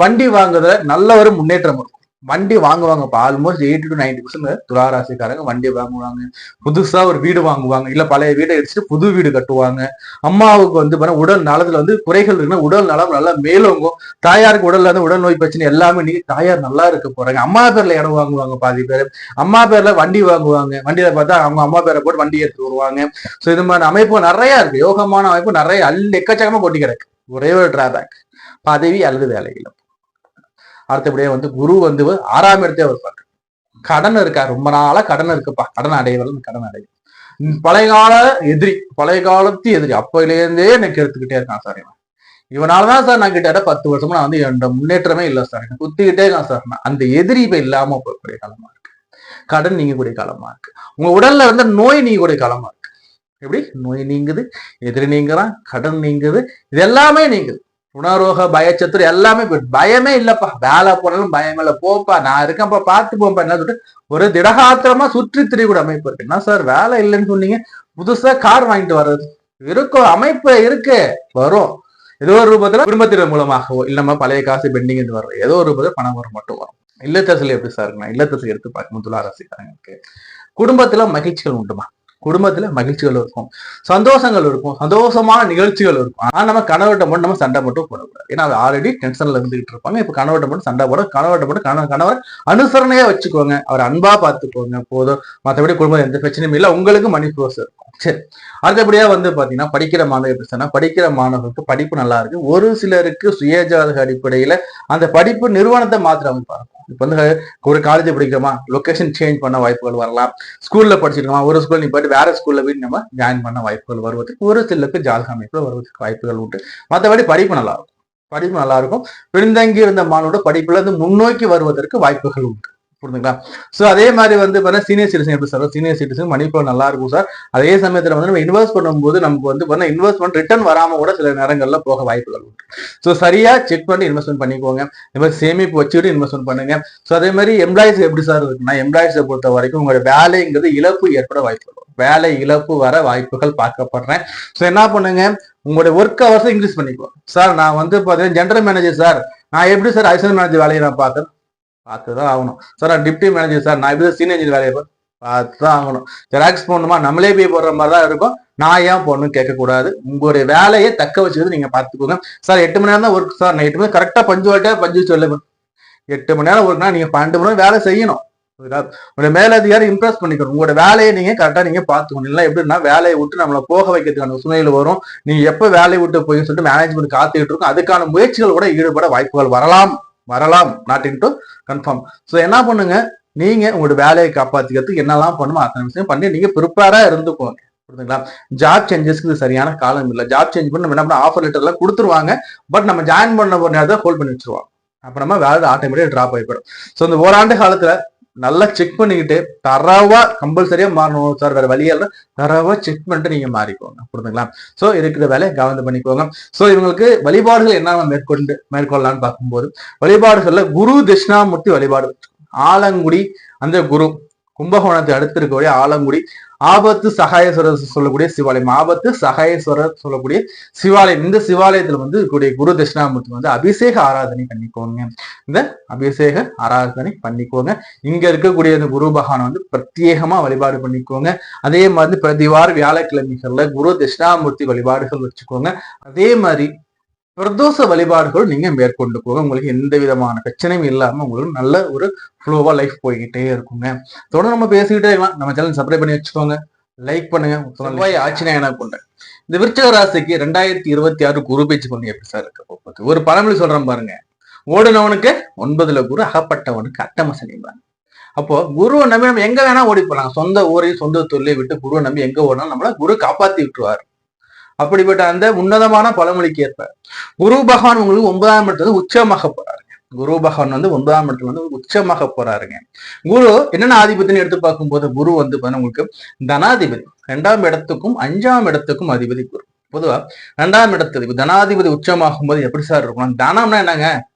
வண்டி வாங்குறதுல நல்ல ஒரு முன்னேற்றம் இருக்கும். வண்டி வாங்குவாங்க. இப்போ ஆல்மோஸ்ட் 80 to 90% துளாராசிக்காரங்க வண்டி வாங்குவாங்க. புதுசா ஒரு வீடு வாங்குவாங்க, இல்ல பழைய வீடை எடுத்துட்டு புது வீடு கட்டுவாங்க. அம்மாவுக்கு வந்து உடல் நலத்துல வந்து குறைகள் இருக்குன்னா உடல் நலம் நல்லா மேலோங்கும். தாயாருக்கு உடல்ல வந்து உடல் நோய் பிரச்சனை எல்லாமே நீங்க தாயார் நல்லா இருக்க போறாங்க. அம்மா பேர்ல இடம் வாங்குவாங்க. பாதி பேர் அம்மா பேர்ல வண்டி வாங்குவாங்க. வண்டியில பார்த்தா அவங்க அம்மா பேரை போட்டு வண்டி எடுத்து வருவாங்க. ஸோ இது மாதிரி அமைப்பு நிறைய இருக்கு. யோகமான அமைப்பு நிறைய எக்கச்சக்கமா கொட்டி கிடக்கு. ஒரே ஒரு டிராபேக், பதவி அல்லது வேலை இழப்பு. அடுத்தபடியே வந்து குரு வந்து 6ஆம் இடத்தே வருவார். கடன் இருக்கா, ரொம்ப நாளா கடன் இருக்குப்பா, கடன் அடையவர்கள் கடன் அடையும். பழைய கால எதிரி, பழைய காலத்து எதிரி, அப்பையிலேருந்தே எனக்கு எடுத்துக்கிட்டே இருக்கான் சார். இவனாலதான் சார் நான் கிட்ட 10 வருஷமா நான் வந்து என்னோட முன்னேற்றமே இல்லை சார், குத்திக்கிட்டே இருக்கான் சார். அந்த எதிரி இப்ப இல்லாம போகக்கூடிய காலமா இருக்கு. கடன் நீங்கக்கூடிய காலமா இருக்கு. உங்க உடல்ல வந்து நோய் நீங்கக்கூடிய காலமா இருக்கு. எப்படி நோய் நீங்குது, எதிரி நீங்குறான், கடன் நீங்குது, இது எல்லாமே நீங்குது. உணரோக பயச்சத்துரு எல்லாமே போயிட்டு, பயமே இல்லப்பா, வேலை போனாலும் பயம் இல்லை, போப்பா நான் இருக்கேன்ப்பா பார்த்து போப்பா என்ன சொல்லிட்டு ஒரு திடகாத்திரமா சுற்றி திரியக்கூடிய அமைப்பு இருக்கு. என்ன சார் வேலை இல்லைன்னு சொன்னீங்க, புதுசா கார் வாங்கிட்டு வர்றது இருக்கும், அமைப்பு இருக்கு, வரும் ஏதோ ஒரு ரூபத்துல, குடும்பத்தினர் மூலமாகவோ இல்ல நம்ம பழைய காசு பெண்டிங் வர்றது, ஏதோ ஒரு ரூபத்துல பணம் வரும் மட்டும் வரும். இல்லத்தரசில் எப்படி சார் இருக்குன்னா, இல்லத்தரசி எடுத்து பார்க்கணும் துலா ராசிக்காரங்களுக்கு குடும்பத்துல மகிழ்ச்சிகள் உண்டுமா, குடும்பத்துல மகிழ்ச்சிகள் இருக்கும், சந்தோஷங்கள் இருக்கும், சந்தோஷமான நிகழ்ச்சிகள் இருக்கும். ஆனா நம்ம கணவர்கிட்ட மட்டும் நம்ம சண்டை மட்டும் போடக்கூடாது. ஏன்னா அது ஆல்ரெடி டென்ஷன்ல இருந்துகிட்டு இருப்பாங்க. இப்ப கணவர்கிட்ட மட்டும் சண்டை போட, கணவர்கிட்ட மட்டும் கணவர் அனுசரணையா வச்சுக்கோங்க, அவர் அன்பா பார்த்துக்கோங்க போதும். மற்றபடி குடும்பம் எந்த பிரச்சனையும் இல்லை, உங்களுக்கு மணி ப்ரோஸ் இருக்கும். சரி, அடுத்தபடியா வந்து பாத்தீங்கன்னா படிக்கிற மாணவர் எப்படி சொன்னா, படிக்கிற மாணவர்களுக்கு படிப்பு நல்லா இருக்கு. ஒரு சிலருக்கு சுயஜாதக அடிப்படையில அந்த படிப்பு நிறுவனத்தை மாத்திர அமைப்பாங்க. இப்ப வந்து ஒரு காலேஜ் படிக்கிறோமா, லொகேஷன் சேஞ்ச் பண்ண வாய்ப்புகள் வரலாம். ஸ்கூல்ல படிச்சிருக்கோமா, ஒரு ஸ்கூல் நீ போயிட்டு வேற ஸ்கூல்ல போய் நம்ம ஜாயின் பண்ண வாய்ப்புகள் வருவதற்கு ஒரு சிலருக்கு ஜாதக அமைப்புல வருவதற்கு வாய்ப்புகள் உண்டு. மற்றபடி படிப்பு நல்லா இருக்கும், படிப்பு நல்லா இருக்கும். பின்தங்கி இருந்த மாணவரோட படிப்புல இருந்து முன்னோக்கி வருவதற்கு வாய்ப்புகள் உண்டு. புரிஞ்சுங்களா? சோ அதே மாதிரி வந்து சீனியர் சிட்டிசன் எப்படி sir, senior citizen money flow நல்லா இருக்கும் சார். அதே சமயத்துல வந்து நம்ம இன்வெஸ்ட் பண்ணும்போது நமக்கு வந்து இன்வெஸ்ட்மெண்ட் ரிட்டர்ன் வராம கூட சில நேரங்கள்ல போக வாய்ப்புகள் உண்டு. ஸோ சரியா செக் பண்ணி இன்வெஸ்ட்மெண்ட் பண்ணிக்கோங்க. இந்த மாதிரி சேமிப்பு வச்சுக்கிட்டு இன்வெஸ்ட்மெண்ட் பண்ணுங்க. ஸோ அதே மாதிரி எம்ப்ளாயிஸ் எப்படி சார் இருக்குன்னா, எம்ப்ளாயிஸை பொறுத்த வரைக்கும் உங்களோட வேலைங்கிறது இழப்பு ஏற்பட வாய்ப்பு வரும், வேலை இழப்பு வர வாய்ப்புகள் பார்க்கப்படுறேன். ஸோ என்ன பண்ணுங்க, உங்களுடைய ஒர்க் ஹவர்ஸ் இன்க்ரீஸ் பண்ணிக்குவோம். சார் நான் வந்து பாத்தீங்கன்னா ஜெனரல் மேனேஜர் சார், நான் எப்படி சார் அசிஸ்டன்ட் மேனேஜர் வேலையை நான் பார்த்துதான் ஆகணும் சார். நான் டிப்டி மேனேஜர் சார், நான் எப்படி சீனியர் இன்ஜினியர் வேலையை பார்த்துதான் ஆகணும். ஜெராக்ஸ் போடணுமா, நம்மளே போய் போடுற மாதிரி தான் இருக்கும், நான் ஏன் போடணும்னு கேட்கக்கூடாது. உங்களுடைய வேலையை தக்க வச்சுக்கிறது நீங்க பார்த்துக்கோங்க. சார் 8 மணி நேரம் தான் ஒர்க் சார், நான் 8 மணி கரெக்டா பஞ்சு சொல்ல 8 மணி நேரம் ஒர்க்னா நீங்க 12 மணி நேரம் வேலை செய்யணும். உங்களுடைய மேலதிகாரி இம்ப்ரெஸ் பண்ணிக்கணும். உங்களோட வேலையை நீங்க கரெக்டா நீங்க பாத்துக்கணும். இல்லை எப்படின்னா வேலையை விட்டு நம்மளை போக வைக்கிறதுக்கான சூழ்நிலை வரும். நீங்க எப்ப வேலையை விட்டு போய் சொல்லிட்டு மேனேஜ்மெண்ட் காத்துக்கிட்டு இருக்கும். அதுக்கான முயற்சிகள் கூட ஈடுபட வாய்ப்புகள் வரலாம், not in to confirm. So என்ன பண்ணுங்க, நீங்க உங்களோட வேலையை காப்பாத்திக்கிறதுக்கு என்னெல்லாம் பண்ணுமோ அத்தனை விஷயம் பண்ணி நீங்க ப்ரிப்பேரா இருந்துக்கோங்க. புரியுதுங்களா? ஜாப் சேஞ்சஸ்க்கு இது சரியான காலம் இல்லை. ஜாப் சேஞ்ச் பண்ணி நம்ம என்ன பண்ண, ஆஃபர் லெட்டர் எல்லாம் கொடுத்துருவாங்க. பட் நம்ம ஜாயின் பண்ண ஒரு நேரத்தை ஹோல்ட் பண்ணி வச்சிருவாங்க. அப்ப நம்ம வேலை ஆட்டோமேட்டிக் டிராப் ஆகிப்படும். ஸோ இந்த ஓராண்டு காலத்துல நல்லா செக் பண்ணிக்கிட்டு தரவா கம்பல்சரியா மாறணும் சார், வேற வழியால தரவா செக் பண்ணிட்டு நீங்க மாறிக்கோங்க. புரியுதுங்களா? சோ இருக்கிற வேலையை கவனம் பண்ணிக்கோங்க. சோ இவங்களுக்கு வழிபாடுகள் என்ன மேற்கொள்ளலாம்னு பார்க்கும்போது, வழிபாடுகள்ல குரு தட்சிணாமூர்த்தி வழிபாடு, ஆலங்குடி அந்த குரு, கும்பகோணத்தை அடுத்து இருக்கக்கூடிய ஆலங்குடி, ஆபத்து சகாயேஸ்வரர் சொல்லக்கூடிய சிவாலயம், ஆபத்து சகாயேஸ்வரர் சொல்லக்கூடிய சிவாலயம். இந்த சிவாலயத்துல வந்து இருக்கக்கூடிய குரு தட்சிணாமூர்த்தி வந்து அபிஷேக ஆராதனை பண்ணிக்கோங்க. இந்த அபிஷேக ஆராதனை பண்ணிக்கோங்க. இங்க இருக்கக்கூடிய இந்த குரு பகவான் வந்து பிரத்யேகமா வழிபாடு பண்ணிக்கோங்க. அதே மாதிரி பிரதிவார வியாழக்கிழமைகள்ல குரு தட்சிணாமூர்த்தி வழிபாடுகள் வச்சுக்கோங்க. அதே மாதிரி பிரதோஷ வழிபாடுகள் நீங்க மேற்கொண்டு போக உங்களுக்கு எந்த விதமான பிரச்சனையும் இல்லாம உங்களுக்கு நல்ல ஒரு ஃப்ளோவா லைஃப் போய்கிட்டே இருக்குங்க. தொடர்ந்து நம்ம பேசிக்கிட்டே இருக்கலாம். நம்ம சேனல் சப்ஸ்கிரைப் பண்ணி வச்சுக்கோங்க, லைக் பண்ணுங்க. செவ்வாய் ஆட்சினா என்ன கொண்டேன். இந்த விருச்சிக ராசிக்கு 2026 குரு பேச்சு பண்ணி எப்படி சார் இருக்க போகுது? ஒரு பழமொழி சொல்றேன் பாருங்க, ஓடுனவனுக்கு 9ல குரு, அகப்பட்டவனுக்கு அட்டமசனிப்பாங்க. அப்போ குருவை நம்பி நம்ம எங்க வேணா ஓடி போலாம். சொந்த ஊரையும் சொந்த தொழிலை விட்டு குருவை நம்பி எங்க ஓடினாலும் நம்மள குரு காப்பாத்தி விட்டுருவாரு. அப்படிப்பட்ட அந்த உன்னதமான பழமொழிக்கு ஏற்ப குரு பகவான் உங்களுக்கு 9ஆம் இடத்துல உச்சமாக போறாருங்க. குரு பகவான் வந்து 9ஆம் இடத்துல வந்து உச்சமாக போறாருங்க. குரு என்னென்ன ஆதிபத்தியன்னு எடுத்து பார்க்கும்போது, குரு வந்து உங்களுக்கு தனாதிபதி, 2ஆம் இடத்துக்கும் 5ஆம் இடத்துக்கும் அதிபதி குரு. பொதுவா 2ஆம் இடத்துக்கு தனாதிபதி உச்சமாகும் போது எப்படி சார் இருக்கும்? தனம்னா என்னங்க?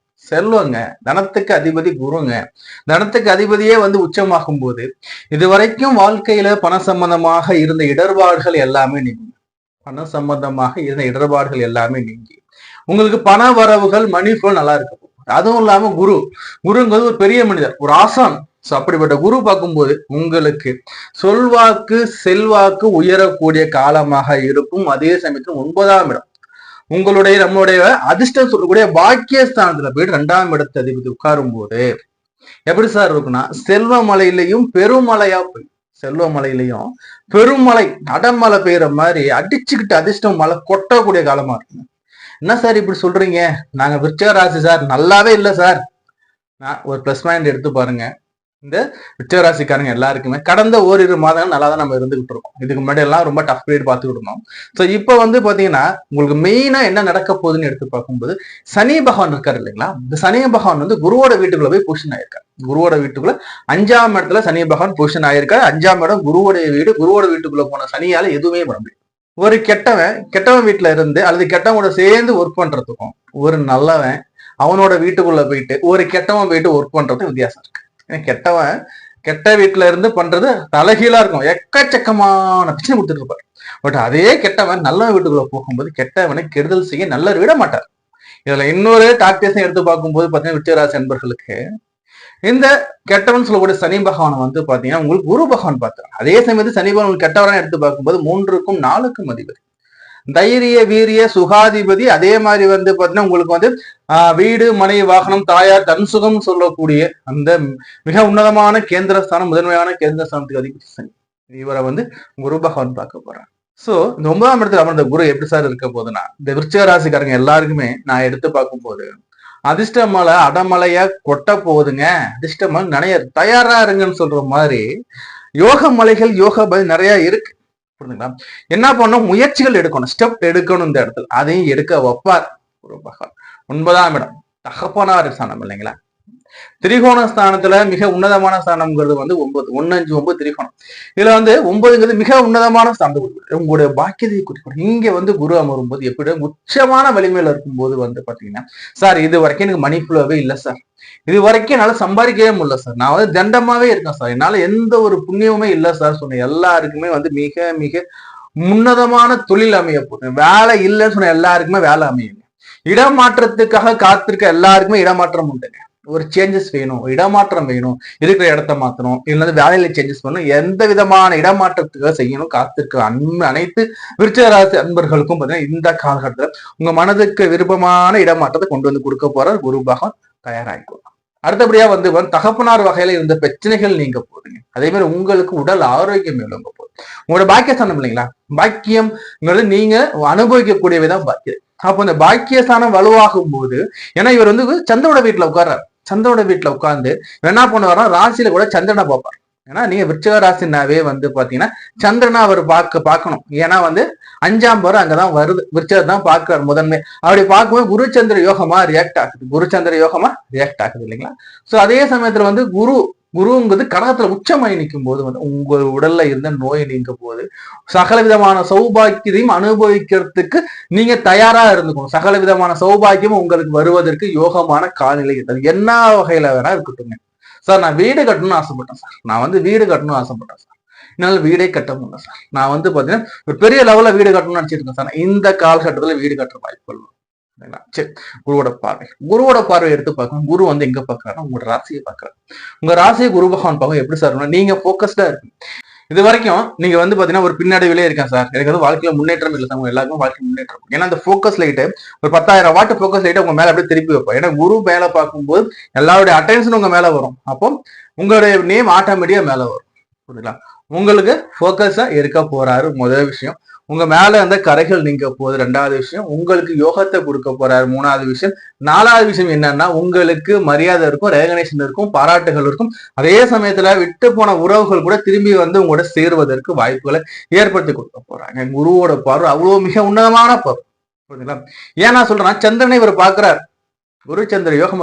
செல்வங்க. தனத்துக்கு அதிபதி குருங்க. தனத்துக்கு அதிபதியே வந்து உச்சமாகும் போது இதுவரைக்கும் வாழ்க்கையில பண சம்பந்தமாக இருந்த இடர்பாடுகள் எல்லாமே நீங்க, பண சம்பந்தமாக இருந்த இடர்பாடுகள் எல்லாமே நீங்கி உங்களுக்கு பண வரவுகள், மணி ஃப்ளோ நல்லா இருக்கு. அதுவும் இல்லாம குருங்கிறது ஒரு பெரிய மனிதர், ஒரு ஆசான். அப்படிப்பட்ட குரு பார்க்கும்போது உங்களுக்கு சொல்வாக்கு செல்வாக்கு உயரக்கூடிய காலமாக இருக்கும். அதே சமயத்தில் 9ஆம் இடம் உங்களுடைய நம்மளுடைய அதிர்ஷ்டம் சொல்லக்கூடிய பாக்கியஸ்தானத்துல போயிட்டு 2ஆம் இடத்து அதிபதி உட்காரும் போது எப்படி சார் இருக்குன்னா, செல்வமலையிலையும் பெருமலையா போய், செல்வமலையிலையும் பெருமலை அடமலை பெய்யற மாதிரி அடிச்சுக்கிட்டு அதிர்ஷ்டம் மழை கொட்டக்கூடிய காலமா இருக்குங்க. என்ன சார் இப்படி சொல்றீங்க, நாங்க விருச்சிக ராசி சார், நல்லாவே இல்லை சார். நான் ஒரு பிளஸ் பாயிண்ட் எடுத்து பாருங்க. இந்த விருச்சிகராசிக்காரங்க எல்லாருக்குமே கடந்த ஓரிரு மாதங்கள் நல்லா தான் நம்ம இருந்துகிட்டு இருக்கோம். இதுக்கு முன்னாடி எல்லாம் ரொம்ப டஃப் பீரியட் பார்த்துக்கிட்டு இருந்தோம். ஸோ இப்போ வந்து பாத்தீங்கன்னா உங்களுக்கு மெயினா என்ன நடக்க போகுதுன்னு எடுத்து பார்க்கும்போது, சனி பகவான் இருக்காரு இல்லைங்களா, இந்த சனி பகவான் வந்து குருவோட வீட்டுக்குள்ள போய் பொசிஷன் ஆயிருக்காரு. குருவோட வீட்டுக்குள்ள 5ஆம் இடத்துல சனி பகவான் பொசிஷன் ஆயிருக்காரு. 5ஆம் இடம் குருவோடைய வீடு. குருவோட வீட்டுக்குள்ள போன சனியால எதுவுமே பண்ண முடியும். ஒரு கெட்டவன் வீட்டுல இருந்து அல்லது கெட்டவனோட சேர்ந்து ஒர்க் பண்றதுக்கும், ஒரு நல்லவன் அவனோட வீட்டுக்குள்ள போயிட்டு ஒரு கெட்டவன் போயிட்டு ஒர்க் பண்றதுக்கும் வித்தியாசம் இருக்கு. கெட்டவன் கெட்ட வீட்டுல இருந்து பண்றது தலைகீழா இருக்கும், எக்கச்சக்கமான பிரச்சனை கொடுத்துட்டு இருப்பாரு. பட் அதே கெட்டவன் நல்லவன் வீட்டுக்குள்ள போகும்போது கெட்டவனை கெடுதல் செய்ய நல்லவர் விட மாட்டார். இதுல இன்னொரு டாக்டேஷன் எடுத்து பார்க்கும்போது பாத்தீங்கன்னா விருச்சிகராசி அன்பர்களுக்கு இந்த கெட்டவன் சொல்லக்கூடிய சனி பகவான் வந்து பாத்தீங்கன்னா உங்களுக்கு குரு பகவான் பார்த்தார். அதே சமயத்தில் சனி பகவான் கெட்டவரான எடுத்து பார்க்கும்போது 3க்கும் 4க்கும் அதிபதி, தைரிய வீரிய சுகாதிபதி. அதே மாதிரி வந்து பாத்தீங்கன்னா உங்களுக்கு வந்து வீடு மனை வாகனம் தாயார் தன் சுகம் சொல்லக்கூடிய அந்த மிக உன்னதமான கேந்திரஸ்தானம், முதன்மையான கேந்திரஸ்தானத்துக்கு அதிபதி சனி. இவரை வந்து குரு பகவான் பார்க்க போறார். சோ இந்த 9ஆம் இடத்துல அமர்ந்த குரு எப்படி சார் இருக்க போகுதுன்னா, இந்த விருச்சிக ராசிக்காரங்க எல்லாருக்குமே நான் எடுத்து பார்க்கும் போது அதிர்ஷ்ட மலை அடமலையா கொட்ட போகுதுங்க. அதிர்ஷ்ட மலை நிறைய தயாரா இருங்கன்னு சொல்ற மாதிரி யோக மலைகள் யோக பலி நிறைய இருக்கு. புரிஞ்சுங்களா? என்ன பண்ணும், முயற்சிகள் எடுக்கணும், ஸ்டெப் எடுக்கணும். இந்த இடத்துல அதையும் எடுக்க வைப்பார் குரு பகவான். 9ஆம் இடம் தகப்பனார் ஸ்தானம் இல்லைங்களா, திரிகோண ஸ்தானத்துல மிக உன்னதமான ஸ்தானம்ங்கிறது வந்து 9, 1, 5, 9 திரிகோணம். இதுல வந்து 9ங்கிறது மிக உன்னதமான ஸ்தானம், உங்களுடைய பாக்கியத்தை குறிப்பிடும். இங்க வந்து குரு அமரும் போது எப்படி உச்சமான வலிமையில இருக்கும்போது வந்து பாத்தீங்கன்னா, சார் இது வரைக்கும் எனக்கு மணி ஃப்ளோவே இல்லை சார், இது வரைக்கும் என்னால சம்பாதிக்கவே முடியல சார், நான் வந்து தண்டமாவே இருக்கேன் சார், என்னால எந்த ஒரு புண்ணியமுமே இல்லை சார் சொன்ன எல்லாருக்குமே வந்து மிக மிக உன்னதமான தொழில் அமைய போகுது. வேலை இல்லைன்னு சொன்ன எல்லாருக்குமே வேலை அமையுங்க. இடமாற்றத்துக்காக காத்திருக்க எல்லாருக்குமே இடமாற்றம் உண்டுங்க. ஒரு சேஞ்சஸ் வேணும், இடமாற்றம் வேணும், இருக்கிற இடத்த மாற்றணும், இல்லது வேலையில சேஞ்சஸ் பண்ணணும், எந்த விதமான இடமாற்றத்துக்காக செய்யணும் காத்திருக்க அனைத்து விருச்சிக ராசி அன்பர்களுக்கும் பார்த்தீங்கன்னா இந்த காலகட்டத்தில் உங்க மனதுக்கு விருப்பமான இடமாற்றத்தை கொண்டு வந்து கொடுக்க போற குரு பகவான் தயாராகிக்கும். அடுத்தபடியா வந்து தகப்பனார் வகையில இருந்த பிரச்சனைகள் நீங்க போதுங்க. அதே மாதிரி உங்களுக்கு உடல் ஆரோக்கியம் மேலோங்க போகுது. உங்களோட பாக்கியஸ்தானம் இல்லைங்களா, பாக்கியம்ங்கிறது நீங்க அனுபவிக்கக்கூடியவைதான் பாக்கியம். அப்போ இந்த பாக்கியஸ்தானம் வலுவாகும் போது, ஏன்னா இவர் வந்து சந்திரனோட வீட்டுல உட்கார்றாரு. சந்திரனோட வீட்டுல உட்கார்ந்து என்ன பண்ணுவாரா, ராசியில கூட சந்திரனை பார்ப்பார். ஏன்னா நீங்க விருச்சிக ராசினாவே வந்து பாத்தீங்கன்னா சந்திரனா அவர் பார்க்கணும். ஏன்னா வந்து 5ஆம் பவர் அங்கதான் வருது, விருச்சிகர் தான் பார்க்கிறார் முதன்மை. அப்படி பார்க்கும்போது குருச்சந்திர யோகமா ரியாக்ட் ஆகுது, குருச்சந்திர யோகமா ரியாக்ட் ஆகுது இல்லைங்களா. சோ அதே சமயத்துல வந்து குருங்கிறது கடகத்துல உச்சமாய் நிற்கும் போது வந்து உங்க உடல்ல இருந்த நோய் நீங்க போது சகல விதமான சௌபாக்கியத்தையும் அனுபவிக்கிறதுக்கு நீங்க தயாரா இருந்துக்கணும். சகல விதமான சௌபாக்கியம் உங்களுக்கு வருவதற்கு யோகமான காலநிலை இருக்குது. என்ன வகையில வேணா இருக்கட்டுங்க. சார் நான் வீடு கட்டணும்னு ஆசைப்பட்டேன் சார், நான் வந்து வீடு கட்டணும்னு ஆசைப்பட்டேன் சார், என்னால வீடே கட்ட முடியல சார், நான் வந்து பாத்தீங்கன்னா ஒரு பெரிய லெவல்ல வீடு கட்டணும்னு நினைச்சிட்டு இருக்கேன் சார், இந்த காலகட்டத்துல வீடு கட்டுற வாய்ப்புகள். சரி, குருவோட பார்வை எடுத்து பார்க்கணும். குரு வந்து எங்க பாக்குறாரு, உங்களோட ராசியை பாக்குறாரு. உங்க ராசியை குரு பகவான் பார்க்க எப்படி சார், நீங்க போக்கஸ்டா இருக்கு. இது வரைக்கும் நீங்க வந்து பாத்தீங்கன்னா ஒரு பின்னடைவிலே இருக்கேன் சார், எனக்கு வந்து வாழ்க்கையில முன்னேற்றம் இல்லை சார், எல்லாருக்கும் வாழ்க்கை முன்னேற்றம். ஏன்னா அந்த போக்கஸ் லைட்டு ஒரு 10,000 வாட் போக்கஸ் லைட்டை உங்க மேல அப்படியே திருப்பி வைப்போம். ஏன்னா குரு மேல பார்க்கும்போது எல்லாருடைய அட்டென்ஷன் உங்க மேல வரும். அப்போ உங்களுடைய நேம் ஆட்டோமேட்டிக்கா மேல வரும். புரியுங்களா? உங்களுக்கு போக்கஸா இருக்க போறாரு. முதல் விஷயம், உங்க மேல இருந்த கரைகள் நீங்க போகுது. 2வது விஷயம், உங்களுக்கு யோகத்தை கொடுக்க போறாரு. 3வது விஷயம், 4வது விஷயம் என்னன்னா உங்களுக்கு மரியாதை இருக்கும், ரெகக்னேஷன் இருக்கும், பாராட்டுகள் இருக்கும். அதே சமயத்துல விட்டு போன உறவுகள் கூட திரும்பி வந்து உங்களோட சேருவதற்கு வாய்ப்புகளை ஏற்படுத்தி கொடுக்க போறாங்க. குருவோட பார்வை அவ்வளவு மிக உன்னதமான பார்வை. புரியுதுங்களா? ஏன் நான் சொல்றேன்னா சந்திரனை இவர் பாக்குறாரு. குருச்சந்திர யோகம்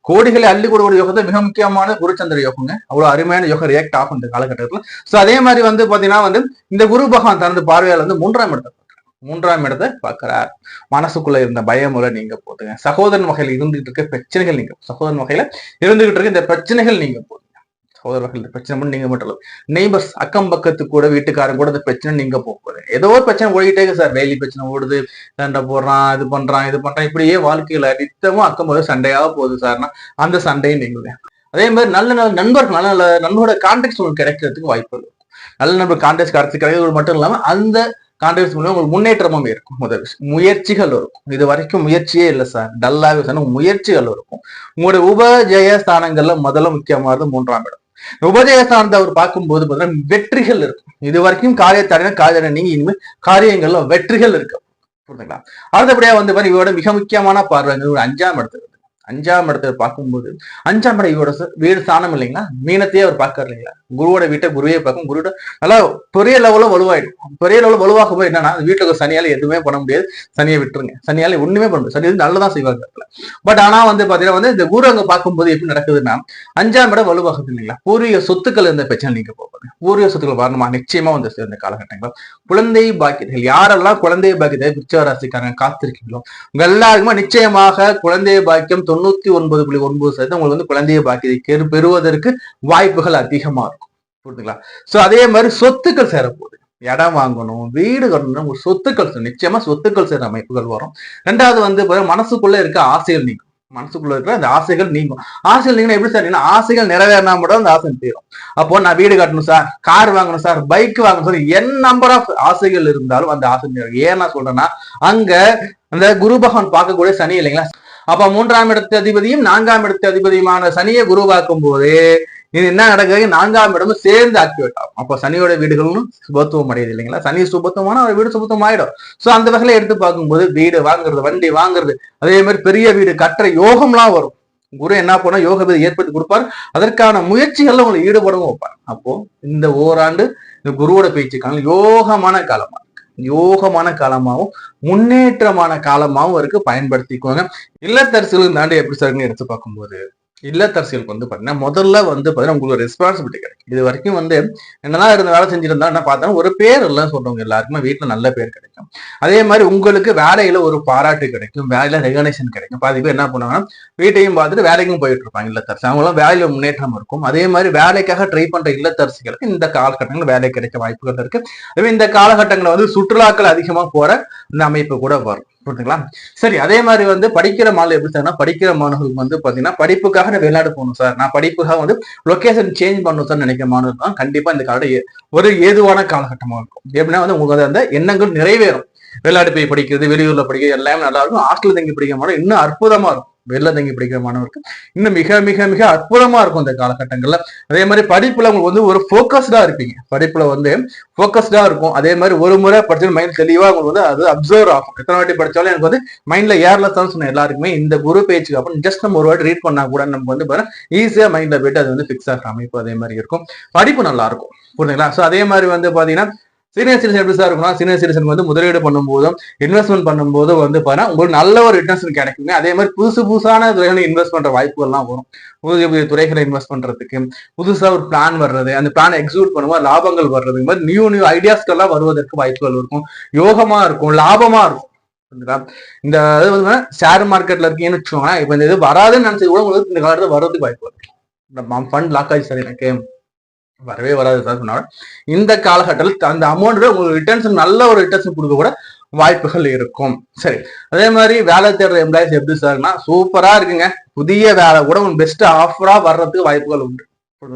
கோடிகளை அள்ளி கொடுக்கிற யோகத்தை மிக முக்கியமான குருச்சந்திர யோகங்க. அவ்வளவு அருமையான யோகம் ரியாக்ட் ஆகும் இந்த காலகட்டத்துல. சோ அதே மாதிரி வந்து பாத்தீங்கன்னா வந்து இந்த குரு பகவான் தனது பார்வையால் வந்து 3ஆம் இடத்தை பார்க்கிறார். மனசுக்குள்ள இருந்த பயமுறை நீங்க போதுங்க. சகோதரன் வகையில இருந்துகிட்டு இருக்க பிரச்சனைகள் நீங்க, சகோதரன் வகையில இருந்துகிட்டு இருக்க இந்த பிரச்சனைகள் நீங்க போதுங்க. சகோதர வகையில் பிரச்சனை மட்டும் நீங்க மட்டும் நெய்பர்ஸ் அக்கம் பக்கத்து கூட வீட்டுக்காரன் கூட இந்த பிரச்சனை நீங்க போகுது. ஏதோ ஒரு பிரச்சனை ஓடிட்டே சார், டெய்லி பிரச்சனை ஓடுது, சண்டை போடுறான், இது பண்றான், இப்படியே வாழ்க்கையில நித்தமும் அக்கம் பக்கம் சண்டையாக போகுது சார்னா அந்த சண்டையும் நீங்க. அதே மாதிரி நல்ல நல்ல நண்பர்கள், நல்ல நண்பரோட கான்டாக்ட்ஸ் உங்களுக்கு கிடைக்கிறதுக்கு வாய்ப்பு இருக்கும். நல்ல நண்பர் கான்டாக்ட் கிடைக்கிறது மட்டும் இல்லாம அந்த கான்டாக்ட்ஸ் மூலம் உங்களுக்கு முன்னேற்றமும் இருக்கும். முதல் விஷயம், முயற்சிகள் இருக்கும். இது வரைக்கும் முயற்சியே இல்லை சார், டல்லாவே சார், முயற்சிகள் இருக்கும். உங்களுடைய உபஜய ஸ்தானங்கள்ல முதல்ல முக்கியமானது 3ஆம் இடம். உபஜயஸ்தானத்தை அவர் பார்க்கும்போது பார்த்தீங்கன்னா வெற்றிகள் இருக்கும். இது வரைக்கும் காரியத்தடை நீங்க இனிமேல் காரியங்கள்ல வெற்றிகள் இருக்கு. புரியுதுங்களா? அடுத்தபடியா வந்து பாருங்க இவரோட மிக முக்கியமான பார்வை ஒரு 5ஆம் இடத்துக்கு. 5ஆம் இடத்தை பார்க்கும்போது 5ஆம் இடம் இவரோட வீடு ஸ்தானம் இல்லைங்களா? மீனத்தையே அவர் பார்க்கறது இல்லைங்களா? குருவோட வீட்டை குருவே பார்க்கும். குருவோட நல்லா பெரிய லெவலில் வலுவாயிடும். பெரிய லெவலில் வலுவாகும் போது என்னன்னா வீட்டுக்கு சனியால எதுவுமே பண்ண முடியாது. சனியை விட்டுருங்க. சனியால ஒண்ணுமே பண்ண முடியாது. சனி நல்லதான் செய்வாங்க. பட் ஆனா வந்து பாத்தீங்கன்னா வந்து இந்த குரு அங்க பார்க்கும்போது எப்படி நடக்குதுன்னா 5ஆம் இடம் வலுவாகுது இல்லைங்களா? பூர்வீக சொத்துக்கள் இருந்த பிரச்சனை நீங்க போகுது. பூர்வீக சொத்துக்கள் வரணுமா? நிச்சயமா வந்து இந்த காலகட்டங்கள் குழந்தை பாக்கியங்கள் யாரெல்லாம் குழந்தை பாக்கியத்தை விருச்சிக ராசிக்காரங்க காத்திருக்கீங்களோ உங்க எல்லாருக்குமே நிச்சயமாக குழந்தை பாக்கியம் 99.9% உங்களுக்கு வந்து குழந்தைய பாக்கியத்தை பெறுவதற்கு வாய்ப்புகள் அதிகமா இருக்கும். புரியுதுங்களா? சோ அதே மாதிரி சொத்துக்கள் சேரப்போகுது. இடம் வாங்கணும், வீடு கட்டணும், ஒரு சொத்துக்கள் நிச்சயமா சொத்துக்கள் சேர அமைப்புகள் வரும். ரெண்டாவது வந்து மனசுக்குள்ள இருக்க ஆசைகள் நீங்கும். மனசுக்குள்ள இருக்கிற அந்த ஆசைகள் நீங்கும். ஆசைகள் நீங்க எப்படி சார்? ஆசைகள் நிறைவேறினா மட்டும் அந்த ஆசை தீரும். அப்போ நான் வீடு கட்டணும் சார், கார் வாங்கணும் சார், பைக் வாங்கணும் சார், என் நம்பர் ஆஃப் ஆசைகள் இருந்தாலும் அந்த ஆசை ஏன் நான் சொல்றேன்னா அங்க அந்த குரு பகவான் பார்க்கக்கூடிய சனி இல்லைங்களா? அப்ப 3ஆம் இடத்து அதிபதியும் 4ஆம் இடத்து அதிபதியுமான சனியை குருவாக்கும் போது இது என்ன நடக்குது? 4ஆம் இடமும் சேர்ந்து ஆக்டிவேட் ஆகும். அப்போ சனியோட வீடுகளும் சுபத்துவம் அடையுது இல்லைங்களா? சனி சுபத்துவமான ஒரு வீடு சுபத்துவம் ஆயிடும். சோ அந்த வகையில எடுத்து பார்க்கும்போது வீடு வாங்குறது, வண்டி வாங்குறது, அதே மாதிரி பெரிய வீடு கட்டுற யோகம்லாம் வரும். குரு என்ன பண்ணா யோக வீடு ஏற்படுத்தி கொடுப்பார். அதற்கான முயற்சிகள்ல உங்களை ஈடுபடவும் வைப்பார். அப்போ இந்த ஓராண்டு இந்த குருவோட பேச்சுக்கான யோகமான காலமா யோகமான காலமாகவும் முன்னேற்றமான காலமாகவும் இருக்கு. பயன்படுத்திக்குவாங்க. இல்லத்தரசிகள் தாண்டி எப்படி சார்னு எடுத்து பார்க்கும்போது இல்லத்தரசிகளுக்கு வந்து பாத்தீங்கன்னா முதல்ல வந்து பாத்தீங்கன்னா உங்களுக்கு ரெஸ்பான்சிபிலிட்டி கிடைக்கும். இது வரைக்கும் வந்து என்னதான் இருந்த வேலை செஞ்சிருந்தா என்ன பார்த்தா ஒரு பேர் எல்லாம் சொல்றவங்க எல்லாருக்குமே வீட்டுல நல்ல பேர் கிடைக்கும். அதே மாதிரி உங்களுக்கு வேலையில ஒரு பாராட்டு கிடைக்கும், வேலையில ரெகனேஷன் கிடைக்கும். பாதி பேர் என்ன பண்ணுவாங்கன்னா வீட்டையும் பார்த்துட்டு வேலைக்கும் போயிட்டு இருப்பாங்க இல்லத்தரசி. அவங்களாம் வேலையில முன்னேற்றம் இருக்கும். அதே மாதிரி வேலைக்காக ட்ரை பண்ற இல்லத்தரசிகளுக்கு இந்த காலகட்டங்களில் வேலை கிடைக்க வாய்ப்புகள் இருக்கு. அதே இந்த காலகட்டங்களில் வந்து சுற்றுலாக்கள் அதிகமா போற இந்த அமைப்பு கூட வரும். புரியுதுங்களா? சரி, அதே மாதிரி வந்து படிக்கிற மாணவர் எப்படி சார்னா படிக்கிற மாணவர்களுக்கு வந்து பாத்தீங்கன்னா படிப்புக்காக நான் வெளிநாடு போகணும் சார், நான் படிப்புக்காக வந்து லொகேஷன் சேஞ்ச் பண்ணணும் சார் நினைக்கிற மாணவர்கள் தான் கண்டிப்பா இந்த கால ஒரு ஏதுவான காலகட்டமா இருக்கும். எப்படின்னா வந்து உங்களுக்கு அந்த எண்ணங்கள் நிறைவேறும். வெளிநாடு போய் படிக்கிறது, வெளியூர்ல படிக்கிறது எல்லாமே நல்லா இருக்கும். ஹாஸ்டல் தங்கி படிக்கிற மாணவர் இன்னும் அற்புதமா இருக்கும். வெளில தங்கி படிக்கிற மாணவருக்கு இன்னும் மிக மிக மிக அற்புதமா இருக்கும் இந்த காலகட்டங்கள்ல. அதே மாதிரி படிப்புல உங்களுக்கு வந்து ஒரு போக்கஸ்டா இருப்பீங்க. படிப்புல வந்து போக்கஸ்டா இருக்கும். அதே மாதிரி ஒரு முறை படிச்சு மைண்ட் தெளிவா உங்களுக்கு வந்து அது அப்சர்வ் ஆகும். எத்தனை வாட்டி படிச்சாலும் எனக்கு வந்து மைண்ட்ல ஏர்லெஸ் தான் சொன்ன எல்லாருக்குமே இந்த குரு பேச்சுக்கு அப்புறம் ஜஸ்ட் நம்ம ஒரு வாட்டி ரீட் பண்ணா கூட நமக்கு வந்து ஈஸியா மைண்ட்ல போயிட்டு அது வந்து பிக்ஸ் ஆகிற அமைப்பு அதே மாதிரி இருக்கும். படிப்பு நல்லா இருக்கும். புரியுதுங்களா? சோ அதே மாதிரி வந்து பாத்தீங்கன்னா சீனியர் சிட்டிசன் எப்படி சார் இருக்கும்னா சீனியர் சிட்டிசன் வந்து முதலீடு பண்ணும்போதும் இன்வெஸ்ட்மெண்ட் பண்ணும்போதும் வந்து பாத்தீங்கன்னா உங்களுக்கு நல்ல ஒரு ரிட்டர்ன்ஸ் கிடைக்குங்க. அதே மாதிரி புதுசான துறைகளை இன்வெஸ்ட் பண்ற வாய்ப்புகள்லாம் வரும். புதிய புதிய துறைகளை இன்வெஸ்ட் பண்றதுக்கு புதுசா ஒரு பிளான் வர்றது, அந்த பிளான் எக்ஸிக்யூட் பண்ணும்போது லாபங்கள் வர்றது, இந்த மாதிரி நியூ ஐடியாஸ்கெல்லாம் வருவதற்கு வாய்ப்புகள் இருக்கும். யோகமா இருக்கும், லாபமா இருக்கும். இந்த ஷேர் மார்க்கெட்ல இருக்கீங்கன்னு வச்சுக்கோங்களேன். இப்ப இந்த இது வராதுன்னு நினைச்சது கூட உங்களுக்கு இந்த காலத்துல வர்றதுக்கு வாய்ப்பு இருக்கு. ஃபண்ட் லாக் ஆச்சு சார் எனக்கு வரவே வராது சார் சொன்னாலும் இந்த காலகட்டத்தில் அந்த அமௌண்ட் உங்களுக்கு ரிட்டர்ன்ஸ் நல்ல ஒரு ரிட்டர்ன்ஸ் கொடுக்க கூட வாய்ப்புகள் இருக்கும். சரி, அதே மாதிரி வேலை தேடுற எம்ப்ளாயிஸ் எப்படி சார்னா சூப்பரா இருக்குங்க. புதிய வேலை கூட உங்களுக்கு பெஸ்ட் ஆஃபரா வர்றதுக்கு வாய்ப்புகள் உண்டு.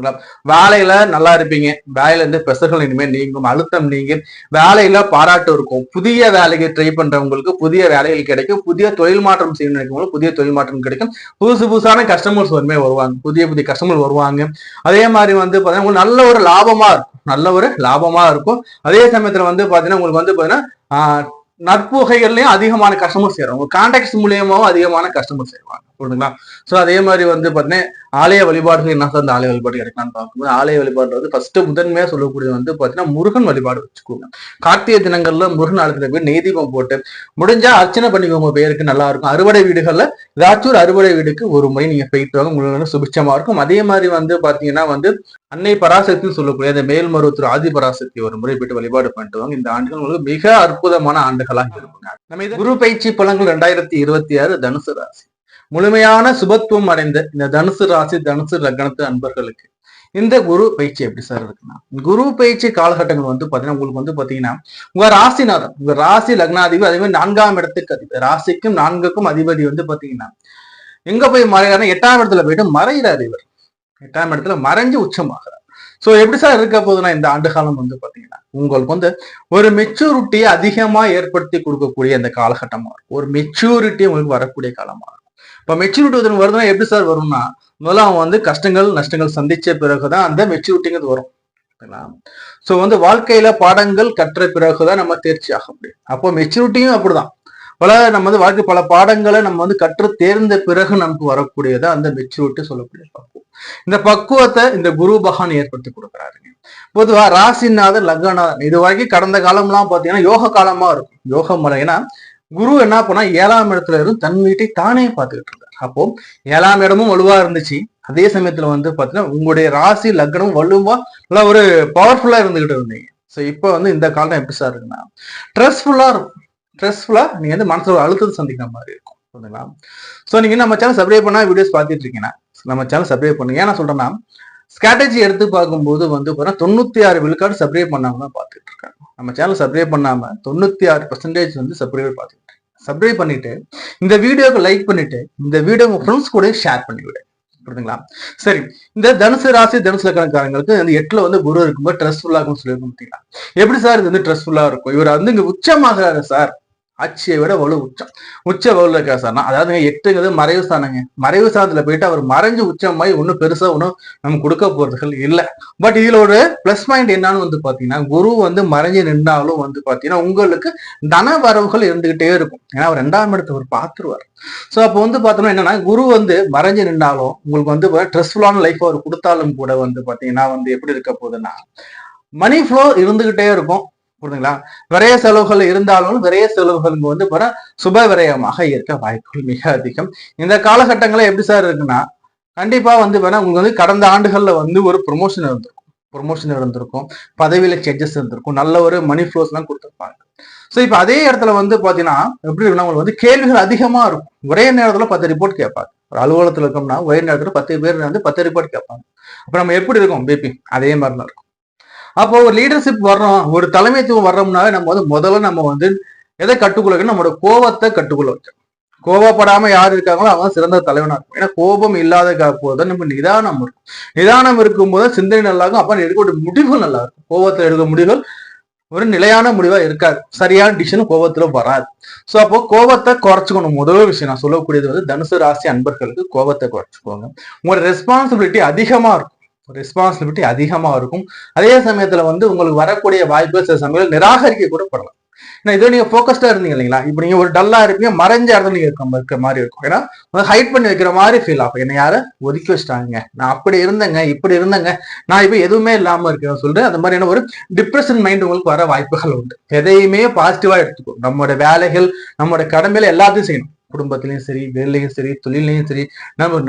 வேலையில நல்லா இருப்பீங்க. வேலையில இருந்து பெசர்கள் இனிமேல் நீங்கும், அழுத்தம் நீங்க வேலையில பாராட்டு இருக்கும். புதிய வேலைக்கு ட்ரை பண்றவங்களுக்கு புதிய வேலைகள் கிடைக்கும். புதிய தொழில் மாற்றம் செய்ய நினைக்கிறவங்களுக்கு புதிய தொழில் மாற்றம் கிடைக்கும். புதுசான கஸ்டமர்ஸ் வருவாங்க, புதிய கஸ்டமர் வருவாங்க. அதே மாதிரி வந்து பாத்தீங்கன்னா நல்ல ஒரு லாபமா இருக்கும், நல்ல ஒரு லாபமா இருக்கும். அதே சமயத்துல வந்து பாத்தீங்கன்னா உங்களுக்கு வந்து பாத்தீங்கன்னா நட்பு வகைகள்லயும் அதிகமான கஸ்டமர் சேருவாங்க. கான்டாக்ட்ஸ் மூலியமாவும் அதிகமான கஸ்டமர் சேருவாங்க. புரியுதுங்களா? சோ அதே மாதிரி வந்து பாத்தீங்கன்னா ஆலய வழிபாடுகள் என்ன சார் இந்த ஆலய வழிபாடு கிடைக்கலாம்னு பார்க்கும்போது ஆலய வழிபாடு வந்து ஃபர்ஸ்ட் முதன்மையா சொல்லக்கூடியது வந்து பாத்தீங்கன்னா முருகன் வழிபாடு வச்சுக்கோங்க. கார்த்திகை தினங்கள்ல முருகன் ஆலயத்துல போய் நெய்தீபம் போட்டு முடிஞ்சா அர்ச்சனை பண்ணிக்கோங்க, பேருக்கு நல்லா இருக்கும். அறுவடை வீடுகள்ல ஏதாச்சும் ஒரு அறுவடை வீடுக்கு ஒரு முறை நீங்க போயிட்டு வாங்க, உங்களுக்கு சுபிட்சமா இருக்கும். அதே மாதிரி வந்து பாத்தீங்கன்னா வந்து அன்னை பராசக்தின்னு சொல்லக்கூடிய அந்த மேல்மருவத்தூர் ஆதி பராசக்தி ஒரு முறை போயிட்டு வழிபாடு பண்ணிட்டு வாங்க. இந்த ஆண்டுகள் உங்களுக்கு மிக அற்புதமான ஆண்டுகளாக இருக்குங்க. நம்ம இது குரு பயிற்சி பலன்கள் 2026 தனுசு ராசி முழுமையான சுபத்துவம் அடைந்த இந்த தனுசு ராசி தனுசு லக்னத்து அன்பர்களுக்கு இந்த குரு பயிற்சி எப்படி சார் இருக்குன்னா குரு பயிற்சி காலகட்டங்கள் வந்து பாத்தீங்கன்னா உங்களுக்கு வந்து பாத்தீங்கன்னா உங்க ராசிநாதன் உங்க ராசி லக்னாதிபதி அதே மாதிரி 4ஆம் இடத்துக்கு அதிபதி ராசிக்கும் 4க்கும் அதிபதி வந்து பாத்தீங்கன்னா எங்க போய் மறைகிறாருன்னா 8ஆம் இடத்துல போயிட்டு மறைகிறார். இவர் 8ஆம் இடத்துல மறைஞ்சு உச்சமாகிறார். சோ எப்படி சார் இருக்க போதுன்னா இந்த ஆண்டு காலம் வந்து பாத்தீங்கன்னா உங்களுக்கு வந்து ஒரு மெச்சூரிட்டியை அதிகமா ஏற்படுத்தி கொடுக்கக்கூடிய அந்த காலகட்டமா இருக்கும். ஒரு மெச்சூரிட்டி உங்களுக்கு வரக்கூடிய காலமா இருக்கும். இப்ப மெச்சூரிட்டி வருதுன்னா எப்படி சார் வரும்னா முதல்ல அவன் வந்து கஷ்டங்கள் நஷ்டங்கள் சந்திச்ச பிறகுதான் அந்த மெச்சூரிட்டிங்கிறது வரும். சோ வந்து வாழ்க்கையில பாடங்கள் கற்ற பிறகுதான் நம்ம தேர்ச்சி ஆக முடியும். அப்போ மெச்சூரிட்டியும் அப்படிதான். நம்ம வந்து வாழ்க்கை பல பாடங்களை நம்ம வந்து கற்று தேர்ந்த பிறகு நமக்கு வரக்கூடியதான் அந்த மெச்சூரிட்டி சொல்லக்கூடிய பக்குவம். இந்த பக்குவத்தை இந்த குரு பகவான் ஏற்படுத்தி கொடுக்குறாருங்க. பொதுவா ராசிநாதன் லக்னநாதன் இது வரைக்கும் கடந்த காலம்லாம் பாத்தீங்கன்னா யோக காலமா இருக்கும். யோகம் ஏன்னா குரு என்ன பண்ணா 7ஆம் இடத்துல இருந்து தன் வீட்டை தானே பார்த்துக்கிட்டு இருந்தார். அப்போ 7ஆம் இடமும் வலுவா இருந்துச்சு. அதே சமயத்துல வந்து பாத்தீங்கன்னா உங்களுடைய ராசி லக்னம் வலுவா நல்லா ஒரு பவர்ஃபுல்லா இருந்துகிட்டு இருந்தீங்க. ஸோ இப்போ வந்து இந்த காலம் எப்படி சார் இருக்குன்னா ஸ்ட்ரெஸ்ஃபுல்லா இருக்கும். ஸ்ட்ரெஸ்ஃபுல்லா நீங்க வந்து மனசுல ஒரு அழுத்தத்தை சந்திக்கிற மாதிரி இருக்கும். புரியுதுங்களா? ஸோ நீங்க நம்ம சேனல் சப்ஸ்கிரைப் பண்ணா வீடியோஸ் பார்த்துட்டு இருக்கீங்கன்னா நம்ம சேனல் சப்ஸ்கிரைப் பண்ணுங்க. ஏன்னா சொல்றேன்னா ஸ்ட்ராட்டஜி எடுத்து பார்க்கும்போது வந்து 96 விழுக்காடு சப்ஸ்கிரைப் பண்ணாம தான் பார்த்துட்டு இருக்காங்க. நம்ம சேனல் சப்ஸ்கிரைப் பண்ணாம 96% வந்து சப்ஸ்கிரைப் பார்த்துட்டு சப்ஸ்கிரைப் பண்ணிட்டு இந்த வீடியோக்கு லைக் பண்ணிட்டு இந்த வீடியோ உங்க ஃப்ரெண்ட்ஸ் கூட ஷேர் பண்ணி விடு. புரியுதுங்களா? சரி, இந்த தனுசு ராசி தனுசு லக்னக்காரங்களுக்கு அந்த 8ல வந்து குரு இருக்கும்போது ஸ்ட்ரெஸ்ஃபுல்லா இருக்கும்னு சொல்லி எப்படி சார் இது வந்து ஸ்ட்ரெஸ்ஃபுல்லா இருக்கும்? இவர் வந்து இங்க உச்சமாகிறாரு சார், ஆட்சியை விட வலு உச்ச வலுல இருக்கா சார்னா, அதாவது 8ங்கிறது மறைவு ஸ்தானங்க. மறைவு ஸ்தானத்துல போயிட்டு அவர் மறைஞ்சு உச்சமாய் ஒன்னும் பெருசா ஒன்றும் நம்ம கொடுக்க போறதுகள் இல்லை. பட் இதுல ஒரு பிளஸ் பாயிண்ட் என்னன்னு வந்து பாத்தீங்கன்னா குரு வந்து மறைஞ்சு நின்றாலும் வந்து பாத்தீங்கன்னா உங்களுக்கு தன வரவுகள் இருந்துகிட்டே இருக்கும். ஏன்னா அவர் 2ஆம் இடத்தை அவர் பார்த்துருவார். ஸோ அப்போ வந்து பார்த்தோம்னா என்னன்னா குரு வந்து மறைஞ்சு நின்றாலும் உங்களுக்கு வந்து ஸ்ட்ரெஸ்ஃபுல்லான லைஃப் அவர் கொடுத்தாலும் கூட வந்து பாத்தீங்கன்னா வந்து எப்படி இருக்க போகுதுன்னா மணி ஃப்ளோ இருந்துகிட்டே இருக்கும். புரியுதுங்களா? விரைய செலவுகள் இருந்தாலும் விரைய செலவுகள் வந்து சுப விரயமாக இருக்க வாய்ப்புகள் மிக அதிகம். இந்த காலகட்டங்கள எப்படி சார் இருக்குன்னா கண்டிப்பா வந்து உங்களுக்கு வந்து கடந்த ஆண்டுகள்ல வந்து ஒரு ப்ரொமோஷன் இருந்திருக்கும், பதவியில சேஞ்சஸ் இருந்திருக்கும், நல்ல ஒரு மணி ஃப்ளோஸ் எல்லாம் கொடுத்துருப்பாங்க. ஸோ இப்ப அதே இடத்துல வந்து பாத்தீங்கன்னா எப்படி இருக்குன்னா உங்களுக்கு வந்து கேள்விகள் அதிகமா இருக்கும். ஒரே நேரத்துல 10 ரிப்போர்ட் கேட்பாங்க. ஒரு அலுவலகத்துல இருக்கோம்னா ஒரே நேரத்துல 10 பேர் வந்து 10 ரிப்போர்ட் கேட்பாங்க. அப்ப நம்ம எப்படி இருக்கோம் பேபி? அதே மாதிரிதான் இருக்கும். அப்போ ஒரு லீடர்ஷிப் வர்றோம், ஒரு தலைமைத்துவம் வர்றோம்னாவே நம்ம வந்து முதல்ல நம்ம வந்து எதை கட்டுக்குள்ள வைக்கணும்? நம்மளோட கோபத்தை கட்டுக்குள்ள வைக்கணும். கோபப்படாம யார் இருக்காங்களோ அவங்க சிறந்த தலைவனா இருக்கும். ஏன்னா கோபம் இல்லாத போதுதான் நம்ம நிதானம் இருக்கும். நிதானம் இருக்கும்போது சிந்தனை நல்லா இருக்கும். அப்ப எடுக்கக்கூடிய முடிவுகள் நல்லா இருக்கும். கோபத்துல எடுக்க முடிவுகள் ஒரு நிலையான முடிவா இருக்காது. சரியான டிசிஷன் கோபத்துல வராது. சோ அப்போ கோபத்தை குறைச்சுக்கணும். முதல் விஷயம் நான் சொல்லக்கூடியது வந்து தனுசு ராசி அன்பர்களுக்கு கோபத்தை குறைச்சுக்கோங்க. உங்களோட ரெஸ்பான்சிபிலிட்டி அதிகமா இருக்கும். அதே சமயத்துல வந்து உங்களுக்கு வரக்கூடிய வாய்ப்பு சில சமயம் நிராகரிக்க கூட படலாம். ஏன்னா இதோ நீங்க போக்கஸ்டா இருந்தீங்க இல்லைங்களா? இப்ப நீங்க ஒரு டல்லா இருப்பீங்க, மறைஞ்ச இடத்துல நீங்க இருக்கிற மாதிரி இருக்கும். ஏன்னா ஹைட் பண்ணி வைக்கிற மாதிரி ஃபீல் ஆகும். என்ன யார ஒதுக்கி வச்சிட்டாங்க, நான் அப்படி இருந்தேங்க இப்படி இருந்தேங்க, நான் இப்ப எதுவுமே இல்லாம இருக்கேன்னு சொல்லிட்டு அந்த மாதிரியான ஒரு டிப்ரெஷன் மைண்ட் உங்களுக்கு வர வாய்ப்புகள் உண்டு. எதையுமே பாசிட்டிவா எடுத்துக்கும். நம்மளோட வேலைகள் நம்மளோட கடமையில எல்லாத்தையும் செய்யணும். குடும்பத்திலையும் சரி, வேலையும் சரி, தொழிலையும் சரி,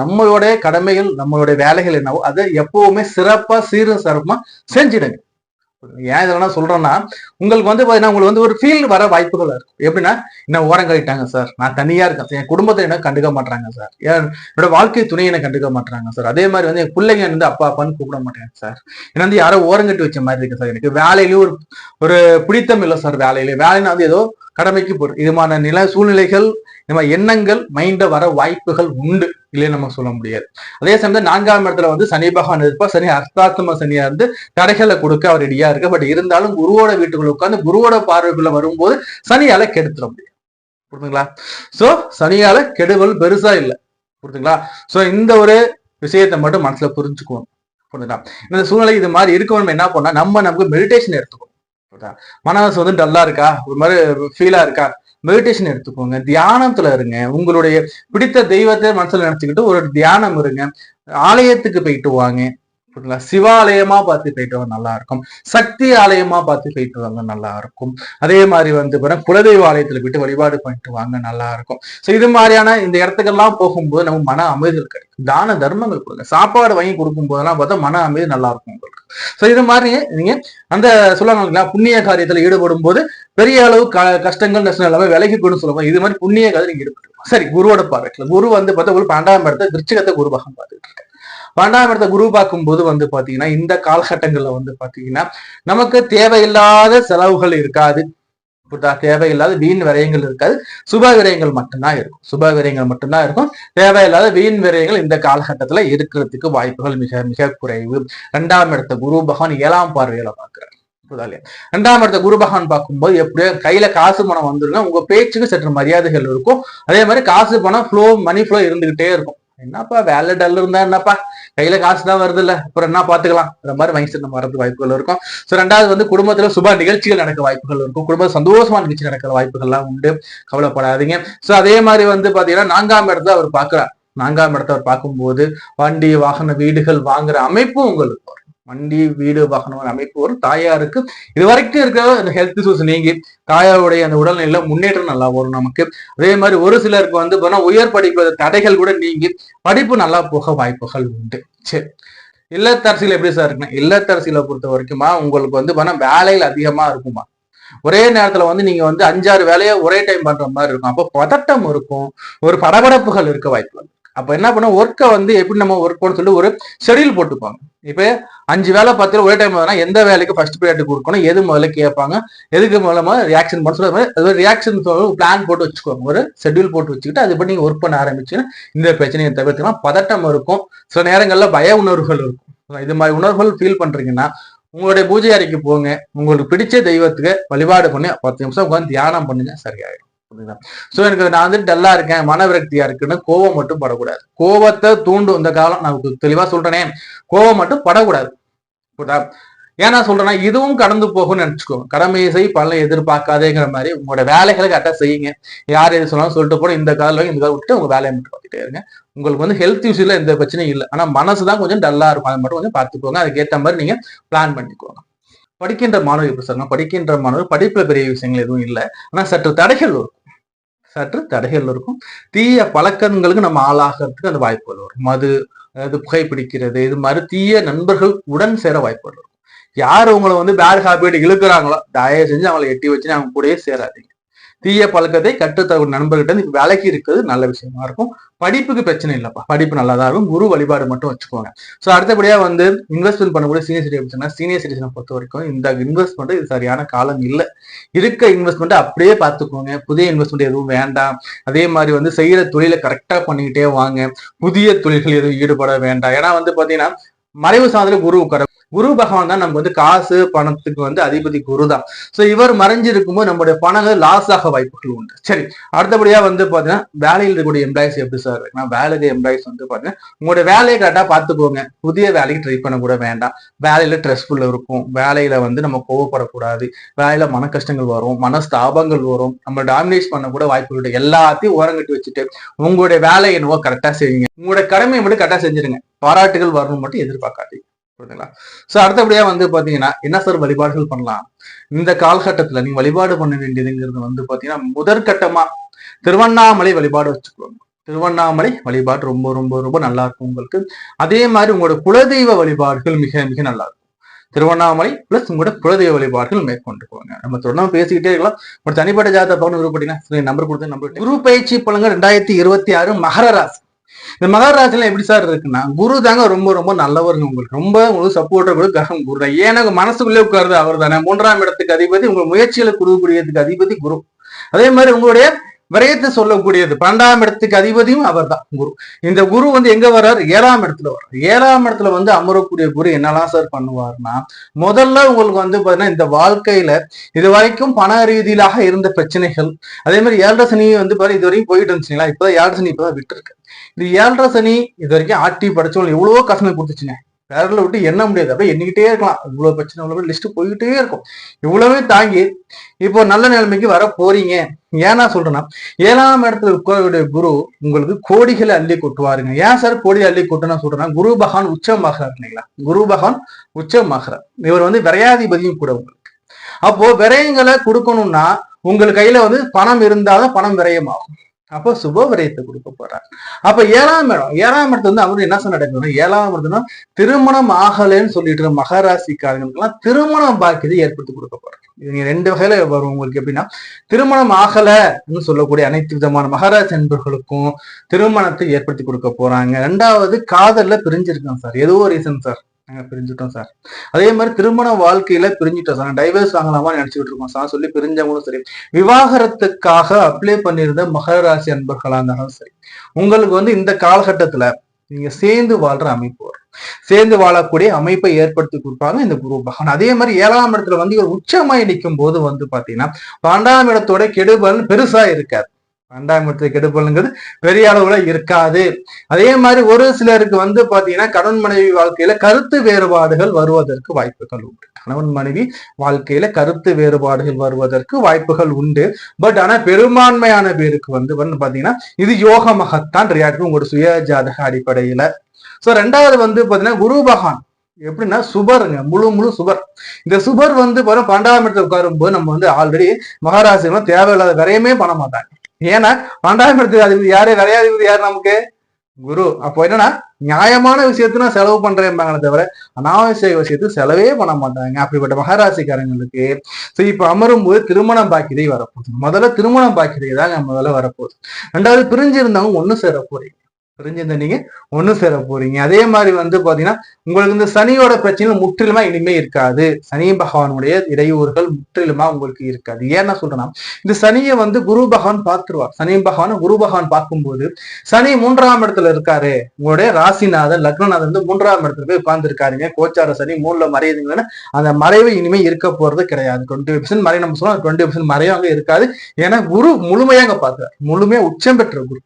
நம்மளோட கடமைகள் நம்மளோட வேலைகள் என்னவோ அதை எப்பவுமே சிறப்பா சீரும் சிறப்பா செஞ்சிடுங்க. ஏன் இதெல்லாம் சொல்றேன்னா உங்களுக்கு வந்து பாத்தீங்கன்னா உங்களுக்கு வந்து ஒரு ஃபீல் வர வாய்ப்புகள் இருக்கும். எப்படின்னா என்ன ஓரம் கழிட்டாங்க சார், நான் தனியா இருக்கேன், என் குடும்பத்தை என்ன கண்டுக்க மாட்டாங்க சார், என்னோட வாழ்க்கை துணையை என்ன கண்டுக்க மாட்டாங்க சார், அதே மாதிரி வந்து என் பிள்ளைங்க வந்து அப்பா அப்பான்னு கூப்பிட மாட்டேங்க சார், என்ன வந்து யாரோ ஓரம் கட்டி வச்ச மாதிரி இருக்கு சார், எனக்கு வேலையிலயும் ஒரு பிடித்தம் இல்லை சார், வேலைன்னா வந்து ஏதோ கடமைக்கு போறோம். இதுமான சூழ்நிலைகள் இந்த மாதிரி எண்ணங்கள் மைண்ட வர வாய்ப்புகள் உண்டு, இல்லைன்னு நம்ம சொல்ல முடியாது. அதே சமயம் 4ஆம் இடத்துல வந்து சனி பகவான் இருப்பா. சனி அர்த்தாத்ம சனியா இருந்து தடைகளை கொடுக்க அவர் ரெடியா இருக்கு. பட் இருந்தாலும் குருவோட வீட்டுக்குள்ள உட்காந்து குருவோட பார்வைக்குள்ள வரும்போது சனியால கெடுத்துட முடியும். புரியுதுங்களா? சோ சனியால கெடுதல் பெருசா இல்லை. புரியுதுங்களா? சோ இந்த ஒரு விஷயத்தை மட்டும் மனசுல புரிஞ்சுக்குவோம். புரியுதுங்களா? இந்த சூழ்நிலை இது மாதிரி இருக்கணும் என்ன பண்ணா நமக்கு மெடிடேஷன் எடுத்துக்கணும். மனசு வந்து டல்லா இருக்கா, ஒரு மாதிரி ஃபீலா இருக்கா, மெடிடேஷன் எடுத்துக்கோங்க, தியானத்துல இருங்க. உங்களுடைய பிடித்த தெய்வத்தை மனசுல நினைச்சுக்கிட்டு ஒரு தியானம் இருங்க. ஆலயத்துக்கு போயிட்டு வாங்க. சிவாலயமா பார்த்து போயிட்டு வாங்க, நல்லா இருக்கும். சக்தி ஆலயமா பார்த்து போயிட்டு வாங்க, நல்லா இருக்கும். அதே மாதிரி வந்து குலதெய்வ ஆலயத்துல போயிட்டு வழிபாடு பண்ணிட்டு வாங்க, நல்லா இருக்கும். சோ இது மாதிரியான இந்த இடத்துக்கெல்லாம் போகும்போது நம்ம மன அமைதல் கிடைக்கும். தான தர்மங்கள் கொடுங்க, சாப்பாடு வாங்கி கொடுக்கும் போதெல்லாம் பார்த்தா மன அமைதி நல்லா இருக்கும் உங்களுக்கு. சோ இது மாதிரி நீங்க அந்த சொல்லுவாங்க புண்ணிய காரியத்துல ஈடுபடும் போது பெரிய அளவு கஷ்டங்கள் நஷ்டம் எல்லாமே விலகி கொண்டு சொல்லுவாங்க. இது மாதிரி புண்ணிய காரியம் நீங்க ஈடுபட்டு சரி. குருவோட பார்வையில குரு வந்து பார்த்தா ஒரு 12ஆம் இடத்தை விருச்சிகத்தை குரு பாகம் பார்த்துட்டு இருக்கேன். 12ஆம் இடத்தை குரு பார்க்கும்போது வந்து பாத்தீங்கன்னா இந்த காலகட்டங்கள்ல வந்து பாத்தீங்கன்னா நமக்கு தேவையில்லாத செலவுகள் இருக்காது. தேவையில்லாத வீண் விரயங்கள் இருக்காது. சுப விரயங்கள் மட்டும்தான் இருக்கும். தேவையில்லாத வீண் விரயங்கள் இந்த காலகட்டத்துல இருக்கிறதுக்கு வாய்ப்புகள் மிக மிக குறைவு. 2ஆம் இடத்த குரு பகவான் 7ஆம் பார்வையில பாக்குறாரு. 2ஆம் இடத்த குரு பகவான் பார்க்கும்போது எப்படியோ கையில காசு பணம் வந்துருங்க. உங்க பேச்சுக்கு சற்று மரியாதைகள் இருக்கும். அதே மாதிரி காசு பணம் மணி ஃப்ளோ இருந்துகிட்டே இருக்கும். என்னப்பா வேலை டல் இருந்தா என்னப்பா, கையில காசு தான் வருது இல்ல, அப்புறம் என்ன பாத்துக்கலாம், அந்த மாதிரி மைண்ட் செட் நம்ம வரது வாய்ப்புகள் இருக்கும். சோ ரெண்டாவது வந்து குடும்பத்துல சுப நிகழ்ச்சிகள் நடக்க வாய்ப்புகள் இருக்கும். குடும்ப சந்தோஷமான நிகழ்ச்சி நடக்கிற வாய்ப்புகள்லாம் உண்டு, கவலைப்படாதீங்க. சோ அதே மாதிரி வந்து பாத்தீங்கன்னா 4ஆம் இடத்துல அவர் பாக்குறார். 4ஆம் இடத்தை அவர் பார்க்கும்போது வண்டி வாகன வீடுகள் வாங்குற அமைப்பும் உங்களுக்கு வரும். வண்டி வீடு வாகனம் அமைப்பு வரும். தாயாருக்கு இது வரைக்கும் இருக்கிற அந்த ஹெல்த் இஷ்யூஸ் நீங்கி தாயாருடைய அந்த உடல்நிலையில முன்னேற்றம் நல்லா வரும் நமக்கு. அதே மாதிரி ஒரு சிலருக்கு வந்து உயர் படிப்பு தடைகள் கூட நீங்கி படிப்பு நல்லா போக வாய்ப்புகள் உண்டு. சரி, இல்லத்தரசியல் எப்படி சார் இருக்குன்னா, இல்லத்தரசியலை பொறுத்த வரைக்குமா உங்களுக்கு வந்து வேலைகள் அதிகமா இருக்குமா, ஒரே நேரத்துல வந்து நீங்க வந்து 5-6 வேலையை ஒரே டைம் பண்ற மாதிரி இருக்கும். அப்போ பதட்டம் இருக்கும், ஒரு படபடப்புகள் இருக்க வாய்ப்புகள். அப்ப என்ன பண்ண, ஒர்க்கை வந்து எப்படி நம்ம ஒர்க் பண்ண சொல்லி ஒரு ஷெடியூல் போட்டுப்பாங்க. இப்ப 5 வேலை 10 ஒரே டைம் எந்த வேலைக்கு ஃபர்ஸ்ட் ப்ரையாரிட்டி கொடுக்கணும், எது முதல்ல கேட்பாங்க, எதுக்கு மூலமா ரியாக்ஷன் பண்ண சொல்லி ரியாக்ஷன் பிளான் போட்டு வச்சுக்கோங்க, ஒரு ஷெடியூல் போட்டு வச்சுக்கிட்டு அதுபடி நீங்க ஒர்க் பண்ண ஆரம்பிச்சுன்னா இந்த பிரச்சனையை தவிர்த்துக்கலாம். பதட்டம் இருக்கும், சில நேரங்கள்ல பய உணர்வுகள் இருக்கும். இது மாதிரி உணர்வுகள் ஃபீல் பண்றீங்கன்னா உங்களுடைய பூஜை அறைக்கு போங்க, உங்களுக்கு பிடிச்ச தெய்வத்துக்கு வழிபாடு பண்ணி 10 நிமிஷம் உட்காந்து தியானம் பண்ணுங்க, சரியாயிடும். சோ எனக்கு நான் வந்து டல்லா இருக்கேன், மன விரக்தியா இருக்குன்னு கோவம் மட்டும் படக்கூடாது. கோவத்தை தூண்டும் இந்த காலம், நான் தெளிவா சொல்றேனே, கோவம் மட்டும் படக்கூடாது. ஏன்னா சொல்றேன்னா இதுவும் கடந்து போகும்னு நினைச்சுக்கோங்க. கடமையை செய் பலனை எதிர்பார்க்காதேங்கிற மாதிரி உங்களோட வேலைகளை கரெக்டா செய்யுங்க. யார் எது சொன்னாலும் சொல்லிட்டு போற, இந்த காலம் இந்த காலம் விட்டு உங்க வேலையை மட்டும் பார்த்துட்டே இருங்க. உங்களுக்கு வந்து ஹெல்த் இஷ்யூல எந்த பிரச்சனையும் இல்லை, ஆனா மனசுதான் கொஞ்சம் டல்லா இருக்கும். அதை மட்டும் கொஞ்சம் பார்த்துக்கோங்க. அதுக்கேற்ற மாதிரி நீங்க பிளான் பண்ணிக்கோங்க. படிக்கின்ற மாணவர் எப்படி சொல்லுங்க, படிக்கின்ற மாணவர் படிப்புல பெரிய விஷயங்கள் எதுவும் இல்லை, ஆனா சற்று தடைகள் இருக்கும். தீய பழக்கங்களுக்கு நம்ம ஆளாகிறதுக்கு அந்த வாய்ப்புகள் வரும். மது, அதாவது புகைப்பிடிக்கிறது, இது மாதிரி தீய நண்பர்கள் உடன் சேர வாய்ப்புகள் இருக்கும். யார் உங்களை வந்து பேட் ஹாபிட் இழுக்கிறாங்களோ தயவு செஞ்சு அவங்களை எட்டி வச்சு அவங்க கூடயே சேராதீங்க. தீய பழக்கத்தை கற்றுத்தரும் நண்பர்கிட்ட இருந்து விலகி இருக்கிறது நல்ல விஷயமா இருக்கும். படிப்புக்கு பிரச்சனை இல்லப்பா, படிப்பு நல்லாதான் இருக்கும். குரு வழிபாடு மட்டும் வச்சுக்கோங்க. ஸோ அடுத்தபடியா வந்து இன்வெஸ்ட்மெண்ட் பண்ணக்கூடிய சீனியர் சிட்டிசன், சீனியர் சிட்டிசனை பொறுத்த வரைக்கும் இந்த இன்வெஸ்ட்மெண்ட் இது சரியான காலம் இல்லை. இருக்க இன்வெஸ்ட்மெண்ட் அப்படியே பார்த்துக்கோங்க, புதிய இன்வெஸ்ட்மெண்ட் எதுவும் வேண்டாம். அதே மாதிரி வந்து செய்யற தொழிலை கரெக்டா பண்ணிக்கிட்டே வாங்க, புதிய தொழில்கள் எதுவும் ஈடுபட வேண்டாம். ஏன்னா வந்து பாத்தீங்கன்னா மறைவு சாதனை குரு உட்கார, குரு பகவான் தான் நமக்கு வந்து காசு பணத்துக்கு வந்து அதிபதி குரு தான். சோ இவர் மறைஞ்சு இருக்கும்போது நம்மளுடைய பணங்கள் லாஸ் ஆக வாய்ப்புகள் உண்டு. சரி, அடுத்தபடியா வந்து பாத்தீங்கன்னா வேலையில் இருக்கக்கூடிய எம்ப்ளாயிஸ் எப்படி சார் இருக்குன்னா, வேலைக்கு எம்ப்ளாயிஸ் வந்து பாத்தீங்கன்னா உங்களுடைய வேலையை கரெக்டா பாத்துக்கோங்க. புதிய வேலைக்கு ட்ரை பண்ண கூட வேண்டாம். வேலையில ஸ்ட்ரெஸ்ஃபுல் இருக்கும், வேலையில வந்து நம்ம கோவப்படக்கூடாது, வேலையில மன கஷ்டங்கள் வரும், மனஸ்தாபங்கள் வரும், நம்ம டாமினேட் பண்ண கூட வாய்ப்புகள். எல்லாத்தையும் ஓரங்கட்டி வச்சுட்டு உங்களுடைய வேலையை என்னவோ கரெக்டா செய்யுங்க, உங்களுடைய கடமையை மட்டும் கரெக்டா செஞ்சிருங்க. பாராட்டுகள் வரணும் மட்டும் எதிர்பார்க்காதீங்க. சோ அடுத்தபடியா வந்து பாத்தீங்கன்னா என்ன சார் வழிபாடுகள் பண்ணலாம் இந்த காலகட்டத்துல, நீங்க வழிபாடு பண்ண வேண்டியதுங்கிறது வந்து பாத்தீங்கன்னா முதற்கட்டமா திருவண்ணாமலை வழிபாடு வச்சுக்கோங்க. திருவண்ணாமலை வழிபாடு ரொம்ப ரொம்ப ரொம்ப நல்லா இருக்கும் உங்களுக்கு. அதே மாதிரி உங்களோட குலதெய்வ வழிபாடுகள் மிக மிக நல்லா இருக்கும். திருவண்ணாமலை பிளஸ் உங்களோட குலதெய்வ வழிபாடுகள் மேற்கொண்டு போவாங்க. நம்ம தொடர்ந்து பேசிக்கிட்டே இருக்கலாம். ஒரு தனிப்பட்ட ஜாதக பலன் விருப்பப்பட்டீங்கன்னா நம்பர் கொடுத்து நம்பர். குரு பயிற்சி பலன்கள் 2026 மகர ராசி. இந்த மகர ராசியில எப்படி சார் இருக்குன்னா, குரு தாங்க ரொம்ப ரொம்ப நல்லவருங்க. உங்களுக்கு உங்களுக்கு சப்போர்ட்டா கூட கிரகம் குரு தான். ஏன்னா மனசுக்குள்ளே உட்காருது அவர் தானே. 3ஆம் இடத்துக்கு அதிபதி, உங்க முயற்சிகளை கொடுக்கக்கூடியதுக்கு அதிபதி குரு. அதே மாதிரி உங்களுடைய விரயத்தை சொல்லக்கூடியது 12ஆம் இடத்துக்கு அதிபதியும் அவர் தான் குரு. இந்த குரு வந்து எங்க வர்றாரு, 7ஆம் இடத்துல வர்றாரு. 7ஆம் இடத்துல வந்து அமரக்கூடிய குரு என்னெல்லாம் சார் பண்ணுவார்னா, முதல்ல உங்களுக்கு வந்து பாத்தீங்கன்னா இந்த வாழ்க்கையில இது வரைக்கும் பண ரீதியிலாக இருந்த பிரச்சனைகள், அதே மாதிரி 7.5 சனி வந்து பாரு இது வரைக்கும் போயிட்டு இருந்துச்சுங்களா, இப்பதான் 7.5 சனி இப்பதான் விட்டு இருக்கு. இது 7.5 சனி இது வரைக்கும் ஆட்டி படைச்சவங்க எவ்வளவோ கஷ்டங்கள் கொடுத்துச்சுங்க. பேரல விட்டு எண்ண முடியாது, அப்படியே எண்ணிக்கிட்டே இருக்கலாம். இவ்வளவு பிரச்சனை இவ்வளவு லிஸ்ட் போய்கிட்டே இருக்கும். இவ்வளவே தாங்கி இப்போ நல்ல நிலைமைக்கு வர போறீங்க. ஏன்னா சொல்றேன்னா 7ஆம் இடத்துல இருக்கக்கூடிய குரு உங்களுக்கு கோடிகளை அள்ளி கொட்டுவாருங்க. ஏன் சார் கோடி அள்ளி கொட்டுனா சொல்றேன்னா, குரு பகவான் உச்சமாகிறார் இல்லைங்களா, குரு பகவான் உச்சமாகிறார். இவர் வந்து விரையாதிபதியும் கூட உங்களுக்கு. அப்போ விரயங்களை கொடுக்கணும்னா உங்களுக்கு கையில வந்து பணம் இருந்தாதான் பணம் விரயமாகும். அப்போ சுப விரயத்தை கொடுக்க போறார். அப்ப 7ஆம் இடத்துல வந்து அவரு என்ன சார் நடக்கணும், 7ஆம் இடத்துல திருமணம் ஆகலைன்னு சொல்லிட்டு மகராசிக்காரங்களுக்கெல்லாம் திருமணம் பாக்கியதை ஏற்படுத்தி கொடுக்க போறாரு. இது 2 வகையில வரும் உங்களுக்கு. எப்படின்னா, திருமணம் ஆகலைன்னு சொல்லக்கூடிய அனைத்து விதமான மகராசி நண்பர்களுக்கும் திருமணத்தை ஏற்படுத்தி கொடுக்க போறாங்க. 2வது காதல்ல பிரிஞ்சிருக்கோம் சார், ஏதோ ரீசன் சார் நாங்க பிரிஞ்சுட்டோம் சார். அதே மாதிரி திருமண வாழ்க்கையில பிரிஞ்சுட்டோம் சார், டைவர்ஸ் வாங்கலாமா நினைச்சுக்கிட்டு இருக்கோம் சார் சொல்லி பிரிஞ்சவங்களும் சரி, விவாகரத்துக்காக அப்ளை பண்ணியிருந்த மகர ராசி அன்பர்களா இருந்தாலும் சரி, உங்களுக்கு வந்து இந்த காலகட்டத்துல நீங்க சேர்ந்து வாழ்ற அமைப்பு வரும். சேர்ந்து வாழக்கூடிய அமைப்பை ஏற்படுத்தி கொடுப்பாங்க இந்த குரு பகவான். அதே மாதிரி 7ஆம் இடத்துல வந்து இவர் உச்சமாய் நிற்கும் போது வந்து பாத்தீங்கன்னா 12ஆம் இடத்தோட கெடுபலன் பெருசா இருக்காது. ரெண்டாம் இடத்துக்கு கெடுபலன்கிறது பெரிய அளவுல இருக்காது. அதே மாதிரி ஒரு சிலருக்கு வந்து பாத்தீங்கன்னா கணவன் மனைவி வாழ்க்கையில கருத்து வேறுபாடுகள் வருவதற்கு வாய்ப்புகள் உண்டு. கணவன் மனைவி வாழ்க்கையில கருத்து வேறுபாடுகள் வருவதற்கு வாய்ப்புகள் உண்டு. பட் ஆனா பெரும்பான்மையான பேருக்கு வந்து பாத்தீங்கன்னா இது யோகமாகத்தான் ரியாக்ட் உங்களோட சுய ஜாதக அடிப்படையில. சோ ரெண்டாவது வந்து பாத்தீங்கன்னா குரு பகவான் எப்படின்னா சுபருங்க, முழு சுபர். இந்த சுபர் வந்து 12ஆம் இடத்துல உட்காரும் போது நம்ம வந்து ஆல்ரெடி மகாராசிலாம் தேவையில்லாத விரையமே பண்ண மாட்டாங்க. ஏன்னா 12ஆம் இடத்துக்கு அதிபதி யாரு, விரையாதிபதி யாரு நமக்கு குரு. அப்போ என்னன்னா நியாயமான விஷயத்துல செலவு பண்றேன்பாங்களே தவிர அனாவசிய விஷயத்துக்கு செலவே பண்ண மாட்டாங்க. அப்படிப்பட்ட மகாராசிக்காரங்களுக்கு இப்ப அமரும் போது திருமணம் பாக்கியதை வரப்போகுது. முதல்ல திருமணம் பாக்கியதை தாங்க முதல்ல வரப்போகுது. ரெண்டாவது பிரிஞ்சிருந்தவங்க ஒண்ணு சேர போறீங்க. பிரிஞ்சிருந்த நீங்க ஒண்ணு சேர போறீங்க. அதே மாதிரி வந்து பாத்தீங்கன்னா உங்களுக்கு இந்த சனியோட பிரச்சனை முற்றிலுமா இனிமே இருக்காது. சனி பகவானுடைய இடையூறுகள் முற்றிலுமா உங்களுக்கு இருக்காது. ஏன்னா சொல்றேன்னா இந்த சனியை வந்து குரு பகவான் பார்த்துருவார். சனி பகவான் குரு பகவான் பார்க்கும்போது சனி 3ஆம் இடத்துல இருக்காரு. உங்களுடைய ராசிநாதன் லக்னநாதன் வந்து 3ஆம் இடத்துல போய் உட்கார்ந்து இருக்காருங்க. கோச்சார சனி 3ல மறையுதுங்கன்னா அந்த மறைவு இனிமே இருக்க போறது கிடையாது. 20% மறை நம்ம சொல்லலாம், 20% மறையும் அங்க இருக்காது. ஏன்னா குரு முழுமையாக பார்க்கிறார். முழுமையா உச்சம் பெற்ற குரு.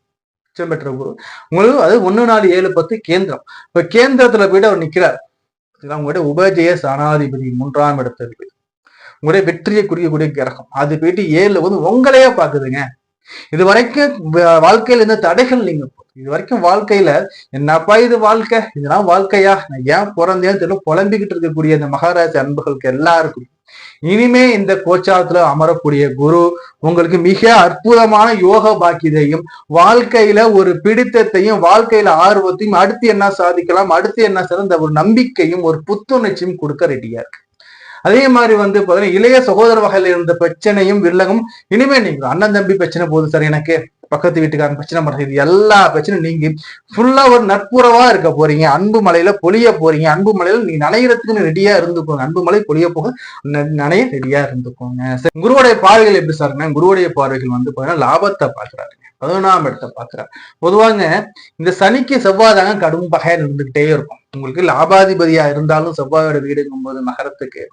உங்களுக்கு அது 1 4 7 10 கேந்திரம். இப்ப கேந்திரத்துல போயிட்டு அவர் நிக்கிறார். உங்களுடைய உபஜய ஸ்தானாதிபதி 3ஆம் இடத்துல உங்களுடைய வெற்றியை குறிக்கக்கூடிய கிரகம் அது போயிட்டு 7 வந்து உங்களையே பாக்குதுங்க. இது வரைக்கும் வாழ்க்கையில இந்த தடைகள் நீங்க இது வரைக்கும் வாழ்க்கையில என்னப்பா இது வாழ்க்கை, இதெல்லாம் வாழ்க்கையா, நான் ஏன் பிறந்தேன்னு தெரியல புலம்பிக்கிட்டு இருக்கக்கூடிய இந்த மகாராஜ அன்புகளுக்கு எல்லாருக்கும் இனிமே இந்த கோச்சாரத்துல அமரக்கூடிய குரு உங்களுக்கு மிக அற்புதமான யோக பாக்கியத்தையும் வாழ்க்கையில ஒரு பிடித்தத்தையும் வாழ்க்கையில ஆர்வத்தையும் அடுத்து என்ன சாதிக்கலாம், அடுத்து என்ன சிறந்த ஒரு நம்பிக்கையும் ஒரு புத்துணர்ச்சியும் கொடுக்க ரெடியா இருக்கு. அதே மாதிரி வந்து பாத்தீங்கன்னா இளைய சகோதர வகையில இருந்த பிரச்சனையும் வில்லகம் இனிமே நீங்க அண்ணன் தம்பி பிரச்சனை போகுது சார், எனக்கு பக்கத்து வீட்டுக்காரன் பிரச்சனை பண்றது எல்லா பிரச்சனையும் நீங்க ஃபுல்லா ஒரு நட்புறவா இருக்க போறீங்க. அன்பு மலையில பொழிய போறீங்க. அன்பு மலையில நீ நனைகிறதுக்கு ரெடியா இருந்துக்கோங்க. அன்பு மலை பொழிய போக நனைய ரெடியா இருந்துக்கோங்க. குருவுடைய பார்வைகள் எப்படி சாருங்க? குருவுடைய பார்வைகள் வந்து பாத்தீங்கன்னா லாபத்தை பாக்குறாரு, 11ஆம் இடத்தை பாக்குறாரு. பொதுவாங்க இந்த சனிக்கு செவ்வாய் தாங்க கடும் பகையா இருந்துகிட்டே இருக்கும். உங்களுக்கு லாபாதிபதியா இருந்தாலும் செவ்வாயோட வீடுங்கும் போது மகரத்துக்கு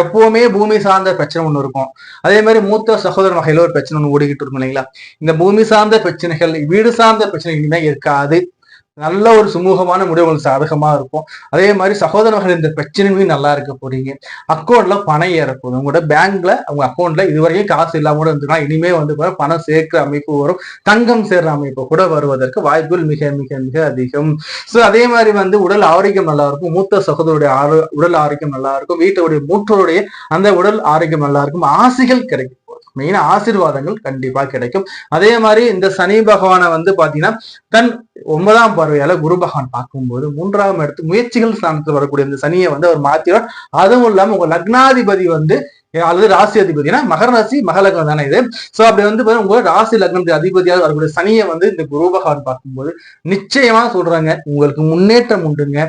எப்பவுமே பூமி சார்ந்த பிரச்சனை ஒண்ணு இருக்கும். அதே மாதிரி மூத்த சகோதர வகையில ஒரு பிரச்சனை ஒண்ணு ஓடிக்கிட்டு இருக்கும் இல்லைங்களா? இந்த பூமி சார்ந்த பிரச்சனைகள் வீடு சார்ந்த பிரச்சனை இனிமே இருக்காது. நல்ல ஒரு சுமூகமான முடிவுகள் சாதகமா இருக்கும். அதே மாதிரி சகோதரர்கள் இந்த பிரச்சனையும் நல்லா இருக்க போறீங்க. அக்கௌண்ட்ல பணம் ஏறப்போகுது. உங்களோட பேங்க்ல உங்க அக்கௌண்ட்ல இதுவரையும் காசு இல்லாம கூட இருந்துக்கலாம். இனிமே வந்து பணம் சேர்க்கிற அமைப்பு வரும். தங்கம் சேர்ற அமைப்பு கூட வருவதற்கு வாய்ப்புகள் மிக மிக மிக அதிகம். சோ அதே மாதிரி வந்து உடல் ஆரோக்கியம் நல்லா இருக்கும். மூத்த சகோதரருடைய உடல் ஆரோக்கியம் நல்லா இருக்கும். வீட்டுடைய மூற்றோருடைய அந்த உடல் ஆரோக்கியம் நல்லா இருக்கும். ஆசைகள் கிடைக்கும். மெயினா ஆசீர்வாதங்கள் கண்டிப்பா கிடைக்கும். அதே மாதிரி இந்த சனி பகவானை வந்து பாத்தீங்கன்னா தன் 9ஆம் பார்வையால குரு பகவான் பார்க்கும்போது 3ஆம் இடத்து முயற்சிகள் ஸ்தானத்துல வரக்கூடிய இந்த சனியை வந்து அவர் மாத்திவார். அதுவும் இல்லாம உங்க லக்னாதிபதி வந்து அல்லது ராசி அதிபதினா மகர ராசி மகலக்னம் தானே இது. சோ அப்படி வந்து உங்க ராசி லக்னத்துக்கு அதிபதியாக வரக்கூடிய சனியை வந்து இந்த குரு பகவான் பார்க்கும்போது நிச்சயமா சொல்றாங்க உங்களுக்கு முன்னேற்றம் உண்டுங்க.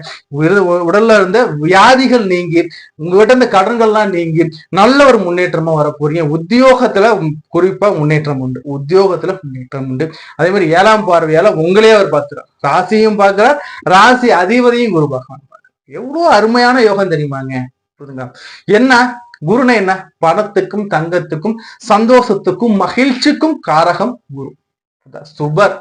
உடல்ல இருந்த வியாதிகள் நீங்கி உங்ககிட்ட இந்த கடன்கள்லாம் நீங்கி நல்ல ஒரு முன்னேற்றமா வரப்போறீங்க. உத்தியோகத்துல குறிப்பா முன்னேற்றம் உண்டு. உத்தியோகத்துல முன்னேற்றம் உண்டு. அதே மாதிரி 7ஆம் பார்வையால உங்களே அவர் பார்க்கிறார். ராசியும் பார்க்கிறார், ராசி அதிபதியும் குரு பகவான் பார்க்கிறார். எவ்வளவு அருமையான யோகம் தெரியுமாங்க. புரியுதுங்களா? என்ன குருனை என்ன பணத்துக்கும் தங்கத்துக்கும் சந்தோஷத்துக்கும் மகிழ்ச்சிக்கும் காரகம் குரு சுபர்.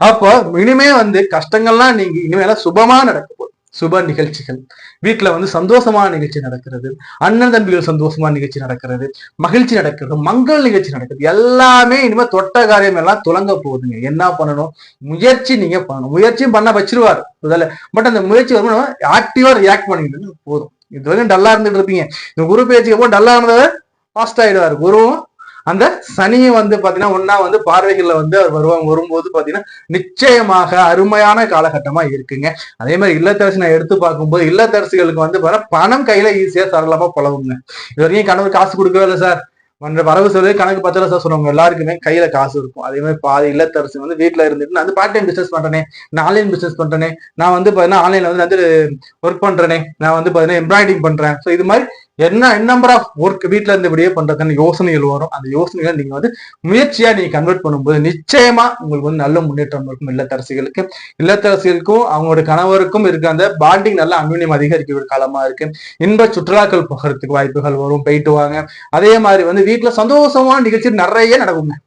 அப்போ இனிமே வந்து கஷ்டங்கள்லாம் நீங்க இனிமேல சுபமா நடக்க போகுது. சுப நிகழ்ச்சிகள் வீட்டுல வந்து சந்தோஷமான நிகழ்ச்சி நடக்கிறது, அண்ணன் தம்பிகள் சந்தோஷமான நிகழ்ச்சி நடக்கிறது, மகிழ்ச்சி நடக்கிறது, மங்கள் நிகழ்ச்சி நடக்கிறது, எல்லாமே இனிமே தொட்ட காரியம் எல்லாம் துலங்க போகுதுங்க. என்ன பண்ணணும்? முயற்சி நீங்க பண்ணணும். முயற்சியும் பண்ண வச்சிருவாரு முதல்ல. பட் அந்த முயற்சி வந்து ஆக்டிவா ரியாக்ட் பண்ணிக்கிட்டு போதும். இது வரைக்கும் டல்லா இருந்துட்டு இருப்பீங்க. இந்த குரு பேச்சுக்கு அப்புறம் டல்லா இருந்தவர் ஃபாஸ்ட் ஆயிடுவாரு. குருவும் அந்த சனியும் வந்து பாத்தீங்கன்னா ஒன்னா வந்து பார்வைகள்ல வந்து அவர் வரும்போது பாத்தீங்கன்னா நிச்சயமாக அருமையான காலகட்டமா இருக்குங்க. அதே மாதிரி இல்லத்தரசி நான் எடுத்து பார்க்கும்போது இல்லத்தரசிகளுக்கு வந்து பணம் கையில ஈஸியா சரளமா பழகுங்க. இது வரைக்கும் கணவர் காசு கொடுக்கவே இல்லை சார், வரவு சொல்லி கணக்கு 10 லட்சம் சொல்லுவாங்க. எல்லாருக்குமே கையில காசு இருக்கும். அதே மாதிரி பாதி இல்லத்தரசி வந்து வீட்டுல இருந்துட்டு நான் வந்து பார்ட் டைம் பிசினஸ் பண்றேனே, நான் ஆன்லைன் பிசினஸ் பண்றேனே, நான் வந்து பாத்தீங்கன்னா ஆன்லைன்ல வந்து ஒர்க் பண்றேனே, நான் வந்து பாத்தீங்கன்னா எம்ப்ராய்டிங் பண்றேன். ஸோ இது மாதிரி என்ன நம்பர் ஆஃப் ஒர்க் வீட்டுல இருந்து இப்படியே பண்றதுன்னு யோசனைகள் வரும். அந்த யோசனைகளை நீங்க வந்து முயற்சியா நீங்க கன்வெர்ட் பண்ணும்போது நிச்சயமா உங்களுக்கு வந்து நல்ல முன்னேற்றம் இருக்கும். இல்லத்தரசிகளுக்கும் அவங்களோட கணவருக்கும் இருக்க அந்த பாண்டிங் நல்ல அந்யுன்யம் அதிகரிக்க காலமா இருக்கு. இன்ப சுற்றுலாக்கள் போகிறதுக்கு வாய்ப்புகள் வரும். போயிட்டு வாங்க. அதே மாதிரி வந்து வீட்டுல சந்தோஷமான நிகழ்ச்சி நிறைய நடக்குங்க.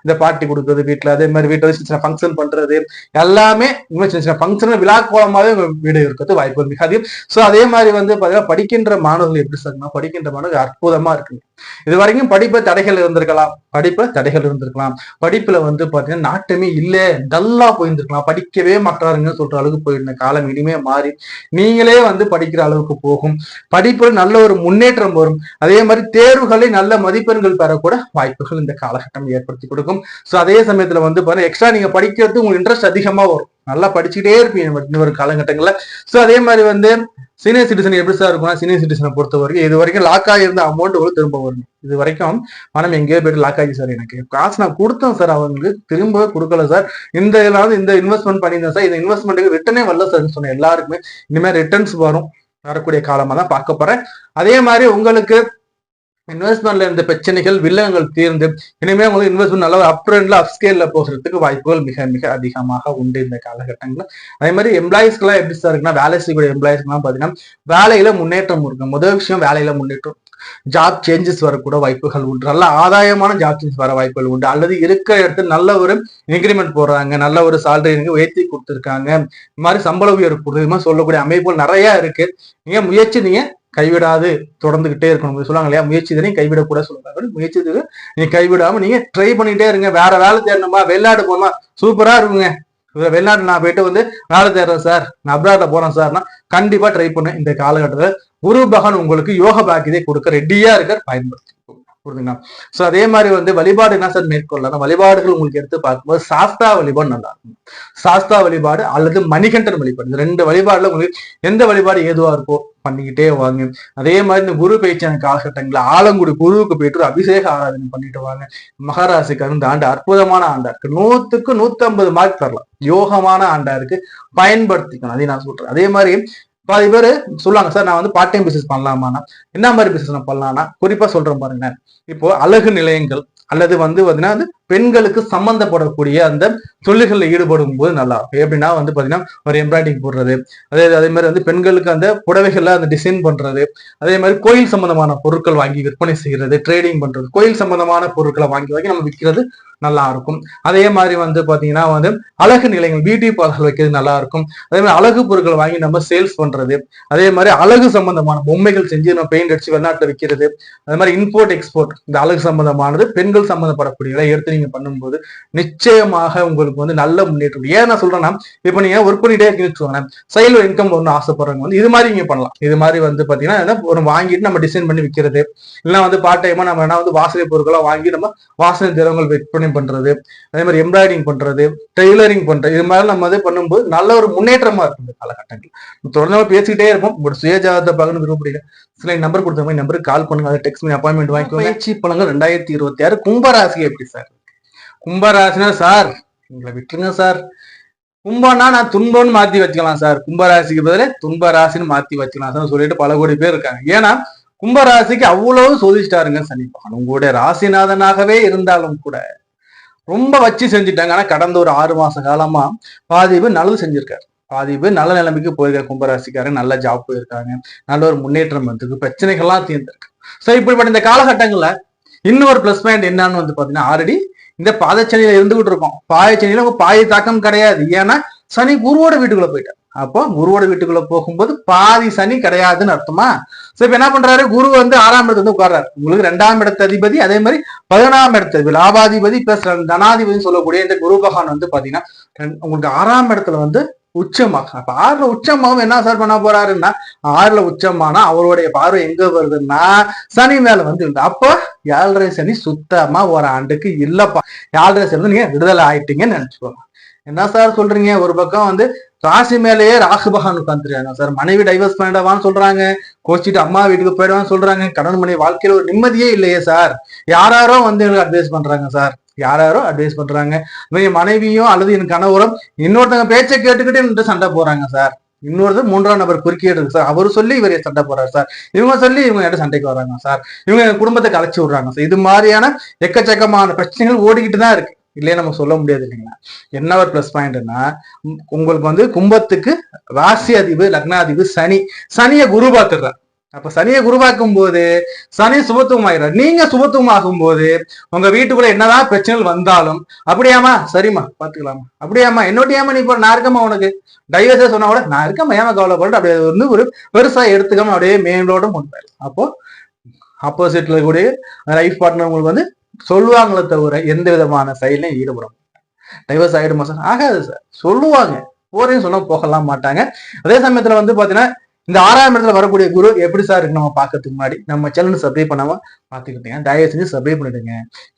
இந்த பார்ட்டி கொடுக்குறது வீட்டுல, அதே மாதிரி வீட்டுல சின்ன சின்ன ஃபங்க்ஷன் பண்றது எல்லாமே சின்ன சின்ன ஃபங்க்ஷன் விழா கோலமாவே உங்க வீடு இருக்கிறது வாய்ப்பு மிக அதிகம். ஸோ அதே மாதிரி வந்து பாத்தீங்கன்னா படிக்கின்ற மாணவர்கள் எப்படி சார், படிக்கின்ற மாணவர்கள் அற்புதமா இருக்குங்க. இது வரைக்கும் படிப்பை தடைகள் இருந்திருக்கலாம், படிப்புல வந்து பாத்தீங்கன்னா நாட்டமே இல்ல, டல்லா போயிருந்திருக்கலாம், படிக்கவே மாட்டாருங்கன்னு சொல்ற அளவுக்கு போயிருந்த காலம் இனிமே மாறி நீங்களே வந்து படிக்கிற அளவுக்கு போகும். படிப்புல நல்ல ஒரு முன்னேற்றம் வரும். அதே மாதிரி தேர்வுகளை நல்ல மதிப்பெண்கள் பெறக்கூட வாய்ப்புகள் இந்த காலகட்டம் ஏற்படுத்தி கொடுக்கும். ஸோ அதே சமயத்துல வந்து பாருங்க எக்ஸ்ட்ரா நீங்க படிக்கிறது உங்களுக்கு இன்ட்ரெஸ்ட் அதிகமா வரும், நல்லா படிச்சுட்டே இருப்பீங்க இன்னொரு காலகட்டங்கள்ல. ஸோ அதே மாதிரி வந்து சீனியர் சிட்டிசன் எப்படி சார் இருக்கும்னா, சீனியர் சிட்டிசனை பொறுத்த வரைக்கும் இது வரைக்கும் லாக் ஆகியிருந்த அமௌண்ட் கூட திரும்ப வரும். இது வரைக்கும் பணம் எங்கேயோ போயிட்டு லாக் ஆகி சார், எனக்கு காசு நான் கொடுத்தேன் சார், அவங்களுக்கு திரும்பவே கொடுக்கல சார், இந்த இன்வெஸ்ட்மெண்ட் பண்ணியிருந்தேன் சார், இந்த இன்வெஸ்ட்மெண்ட்டுக்கு ரிட்டனே வரல சார் சொன்ன எல்லாருக்குமே இனிமேல் ரிட்டர்ன்ஸ் வரக்கூடிய காலமா தான் பார்க்க போறேன். அதே மாதிரி உங்களுக்கு இன்வெஸ்ட்மெண்ட்ல இருந்த பிரச்சனைகள் வில்லங்கள் தீர்ந்து இனிமே உங்களுக்கு இன்வெஸ்ட்மெண்ட் நல்ல அப்ட்ரெண்ட்ல அப்ஸ்கேல்ல போகிறதுக்கு வாய்ப்புகள் மிக மிக அதிகமாக உண்டு இந்த காலகட்டங்கள்ல. அதே மாதிரி எம்ப்ளாயிஸ்க்கெல்லாம் எப்படி சார் இருக்குன்னா, வேலை செய்யக்கூடிய எம்ப்ளாயிஸ்க்கெல்லாம் பாத்தீங்கன்னா வேலையில முன்னேற்றம் இருக்கு. முதல் விஷயம் வேலையில முன்னேற்றம், ஜாப் சேஞ்சஸ் வரக்கூட வாய்ப்புகள் உண்டு, நல்ல ஆதாயமான ஜாப் சேஞ்சஸ் வர வாய்ப்புகள் உண்டு, அல்லது இருக்கிற இடத்துல நல்ல ஒரு இன்கிரிமெண்ட் போடுறாங்க, நல்ல ஒரு சாலரி உயர்த்தி கொடுத்துருக்காங்க, இந்த மாதிரி சம்பள உயர்வு கொடுத்து இது மாதிரி சொல்லக்கூடிய அமைப்புகள் நிறைய இருக்கு. நீங்க முயற்சி நீங்க கைவிடாது தொடர்ந்துகிட்டே இருக்கணும் சொல்லுவாங்க இல்லையா, முயற்சி தானே கைவிடக்கூட சொல்லுவாங்க. முயற்சி நீங்க கைவிடாம நீங்க ட்ரை பண்ணிட்டே இருங்க. வேற வேலை தேடணுமா, வெளிநாடு போனா சூப்பரா இருக்குங்க, வெளிநாட்டு நான் போயிட்டு வந்து வேலை தேடுறேன் சார், நான் அப்ராட்ல போறேன் சார்னா கண்டிப்பா ட்ரை பண்ணு. இந்த காலகட்டத்துல குரு பகவான் உங்களுக்கு யோக பாக்கியத்தை கொடுக்க ரெடியா இருக்க, பயன்படுத்தி புரியுதுங்களா. சோ அதே மாதிரி வந்து வழிபாடு என்ன சார் மேற்கொள்ளலாம், வழிபாடுகள் உங்களுக்கு எடுத்து பார்க்கும்போது சாஸ்தா வழிபாடு நல்லா இருக்கும். சாஸ்தா வழிபாடு அல்லது மணிகண்டன் வழிபாடு, இந்த ரெண்டு வழிபாடுல உங்களுக்கு எந்த வழிபாடு ஏதுவா இருக்கோ பண்ணிக்கிட்டே வாங்க. அதே மாதிரி இந்த குரு பயிற்சியான காலகட்டங்களில் ஆலங்குடி குருவுக்கு போயிட்டு அபிஷேக ஆராதனை பண்ணிட்டு வாங்க. மகராசிக்கு இந்த ஆண்டு அற்புதமான ஆண்டா இருக்கு, 100க்கு 150 மார்க் தரலாம், யோகமான ஆண்டா இருக்கு, பயன்படுத்திக்கணும். அதையும் நான் சொல்றேன். அதே மாதிரி பாதி பேர் சொல்லுவாங்க சார் நான் வந்து பார்ட் டைம் பிசினஸ் பண்ணலாமான்னா, என்ன மாதிரி பிசினஸ் பண்ணலாம்னா குறிப்பா சொல்றேன் பாருங்க. இப்போ அழகு நிலையங்கள் அல்லது வந்து பாத்தீங்கன்னா பெண்களுக்கு சம்பந்தப்படக்கூடிய அந்த தொழில்களில் ஈடுபடும் போது நல்லா இருக்கும். எப்படின்னா வந்து பாத்தீங்கன்னா ஒரு எம்ப்ராய்டிங் போடுறது, அதே மாதிரி வந்து பெண்களுக்கு அந்த புடவைகள்ல அந்த டிசைன் பண்றது, அதே மாதிரி கோயில் சம்பந்தமான பொருட்கள் வாங்கி விற்பனை செய்யறது, ட்ரேடிங் பண்றது, கோயில் சம்பந்தமான பொருட்களை வாங்கி நம்ம விற்கிறது நல்லா இருக்கும். அதே மாதிரி வந்து பாத்தீங்கன்னா வந்து அழகு நிலையங்கள் பியூட்டி பார்லர் வைக்கிறது நல்லா இருக்கும். அதே மாதிரி அழகு பொருட்கள் வாங்கி நம்ம சேல்ஸ் பண்றது, அதே மாதிரி அழகு சம்பந்தமான பொம்மைகள் செஞ்சு நம்ம பெயிண்ட் அடிச்சு வெளிநாட்டுல விற்கிறது, அதே மாதிரி இம்போர்ட் எக்ஸ்போர்ட் இந்த அழகு சம்பந்தமானது பெண்கள் சம்பந்தப்படக்கூடிய எடுத்து நீங்க பண்ணும்போது நிச்சயமாக உங்களுக்கு வந்து நல்ல முன்னேற்றம். ஏன் நான் சொல்றேன்னா, இப்ப நீங்க ஒர்க் பண்ணிட்டே இருக்கீங்க, சைட்ல இன்கம் ஒன்று ஆசைப்படுறவங்க வந்து இது மாதிரி நீங்க பண்ணலாம். இது மாதிரி வந்து பாத்தீங்கன்னா ஒரு வாங்கிட்டு நம்ம டிசைன் பண்ணி விற்கிறது, இல்லைன்னா வந்து பார்ட் டைமா நம்ம என்ன வந்து வாசனை பொருட்களை வாங்கி நம்ம வாசனை திரவங்கள் விற்பனை பண்றது, அதே மாதிரி எம்ப்ராய்டிங் பண்றது, டெய்லரிங் பண்றது, இது மாதிரி நம்ம வந்து பண்ணும்போது நல்ல ஒரு முன்னேற்றமா இருக்கும் இந்த காலகட்டங்கள். தொடர்ந்து பேசிக்கிட்டே இருப்போம். உங்களோட சுயஜாதத்தை பார்க்கணும் விரும்புறீங்க, சில நம்பர் கொடுத்த மாதிரி நம்பருக்கு கால் பண்ணுங்க, அதை டெக்ஸ்ட் பண்ணி அப்பாயின்மெண்ட் வாங்கிக்கோங்க. பயிற்சி பலன்கள் 2026 கும்பராசி எப்படி சார்? கும்பராசினா சார் உங்களை விட்டுருங்க சார், கும்பம்னா நான் துன்பம்னு மாத்தி வச்சுக்கலாம் சார், கும்பராசிக்கு பதில துன்பராசின்னு மாத்தி வச்சுக்கலாம் சார் சொல்லிட்டு பல கோடி பேர் இருக்காங்க. ஏன்னா கும்பராசிக்கு அவ்வளவு சோதிச்சிட்டாருங்க சனி பகவான். உங்களுடைய ராசிநாதனாகவே இருந்தாலும் கூட ரொம்ப வச்சு செஞ்சுட்டாங்க. ஆனா கடந்த ஒரு 6 மாச காலமா பாதி பேர் நல்லது செஞ்சிருக்காரு, பாதி பேர் நல்ல நிலைமைக்கு போயிருக்காரு. கும்பராசிக்காரங்க நல்ல ஜாப் போயிருக்காங்க, நல்ல ஒரு முன்னேற்றம் வந்திருக்கு, பிரச்சனைகள்லாம் தீர்ந்திருக்கு. சோ இப்படிப்பட்ட இந்த காலகட்டங்கள்ல இன்னொரு பிளஸ் பாயிண்ட் என்னன்னு வந்து பாத்தீங்கன்னா, ஆல்ரெடி இந்த பாதச்சனியில இருந்துகிட்டு இருக்கோம், பாயச்சனியில உங்க பாய தாக்கம் கிடையாது. ஏன்னா சனி குருவோட வீட்டுக்குள்ள போயிட்டார். அப்போ குருவோட வீட்டுக்குள்ள போகும்போது பாதி சனி கிடையாதுன்னு அர்த்தமா. சோ இப்ப என்ன பண்றாரு, குரு வந்து 6ஆம் இடத்துல வந்து உட்கார்றாரு. உங்களுக்கு 2ஆம் இடத்து அதிபதி, அதே மாதிரி 11ஆம் இடத்து லாபாதிபதி பிளஸ் தனாதிபதி சொல்லக்கூடிய இந்த குரு பகவான் வந்து பாத்தீங்கன்னா உங்களுக்கு 6ஆம் இடத்துல வந்து உச்சமாக. அப்ப 6ல உச்சமாவும் என்ன சார் பண்ண போறாருன்னா, 6ல உச்சமானா அவருடைய பார்வை எங்க வருதுன்னா சனி மேல வந்து இருக்கு. அப்போ 7.5 சனி சுத்தமா ஒரு ஆண்டுக்கு இல்லப்பா, 7.5 சனி நீங்க விடுதலை ஆயிட்டீங்கன்னு நினைச்சுக்கோங்க. என்ன சார் சொல்றீங்க, ஒரு பக்கம் வந்து ராசி மேலேயே ராகு பகவான் உட்காந்துருக்காங்க சார், மனைவி டைவர்ஸ் பண்ணிடவான்னு சொல்றாங்க, கோச்சிட்டு அம்மா வீட்டுக்கு போயிடுவான்னு சொல்றாங்க, கடன் மனைவி வாழ்க்கையில ஒரு நிம்மதியே இல்லையே சார், யாரோ வந்து எனக்கு அட்வைஸ் பண்றாங்க சார், யாரோ அட்வைஸ் பண்றாங்க, மனைவியும் அல்லது என் கணவரும் இன்னொருத்தங்க பேச்சை கேட்டுக்கிட்டு என்கிட்ட சண்டை போறாங்க சார், இன்னொருத்தர் 3ஆம் நபர் குறுக்கிட்டு இருக்கு சார், அவரு சொல்லி இவரைய சண்டை போறாரு சார், இவங்க சொல்லி இவங்க கிட்ட சண்டைக்கு வர்றாங்க சார், இவங்க குடும்பத்தை கலைச்சு விடுறாங்க சார். இது மாதிரியான எக்கச்சக்கமான பிரச்சனைகள் ஓடிக்கிட்டு தான் இருக்கு, இல்லையே நம்ம சொல்ல முடியாது இல்லைங்களா. என்ன ஒரு பிளஸ் பாயிண்ட்னா, உங்களுக்கு வந்து கும்பத்துக்கு ராசி அதிபதி லக்னாதிபதி சனி, சனியை குரு பார்த்துடுறார். அப்ப சனியை குருவாக்கும் போது சனி சுபத்துவம் ஆகிறார். நீங்க சுபத்துவம் ஆகும் போது உங்க வீட்டுக்குள்ள என்னதான் பிரச்சனைகள் வந்தாலும், அப்படியாமா சரிம்மா பாத்துக்கலாமா, அப்படியாமா என்னோட்டியாமா நீ நான் இருக்கமா உனக்கு டைவர்ஸே சொன்னா கூட நான் இருக்கமா ஏமா கவலைப்பட்டு அப்படியே வந்து ஒரு பெருசா எடுத்துக்காம அப்படியே மேலோட கொண்டு. அப்போ ஆப்போசிட்ல கூட லைஃப் பார்ட்னர் உங்களுக்கு வந்து சொல்லுவாங்களே தவிர எந்த விதமான செயலையும் ஈடுபடும். டைவர்ஸ் ஆயிடுமா சார்? ஆகாது சார். சொல்லுவாங்க, போறேன்னு சொன்னா போகலாம் மாட்டாங்க. அதே சமயத்துல வந்து பாத்தீங்கன்னா இந்த 6ஆம் இடத்துல வரக்கூடிய குரு எப்படி சார் இருக்கு நம்ம பாக்கிறதுக்கு முன்னாடி நம்ம சேனல் சப்ஸ்கிரைப் பண்ணாம பாத்துக்கிட்டீங்க, தயவு செஞ்சு சப்ஸ்கிரைப் பண்ணிடுங்க,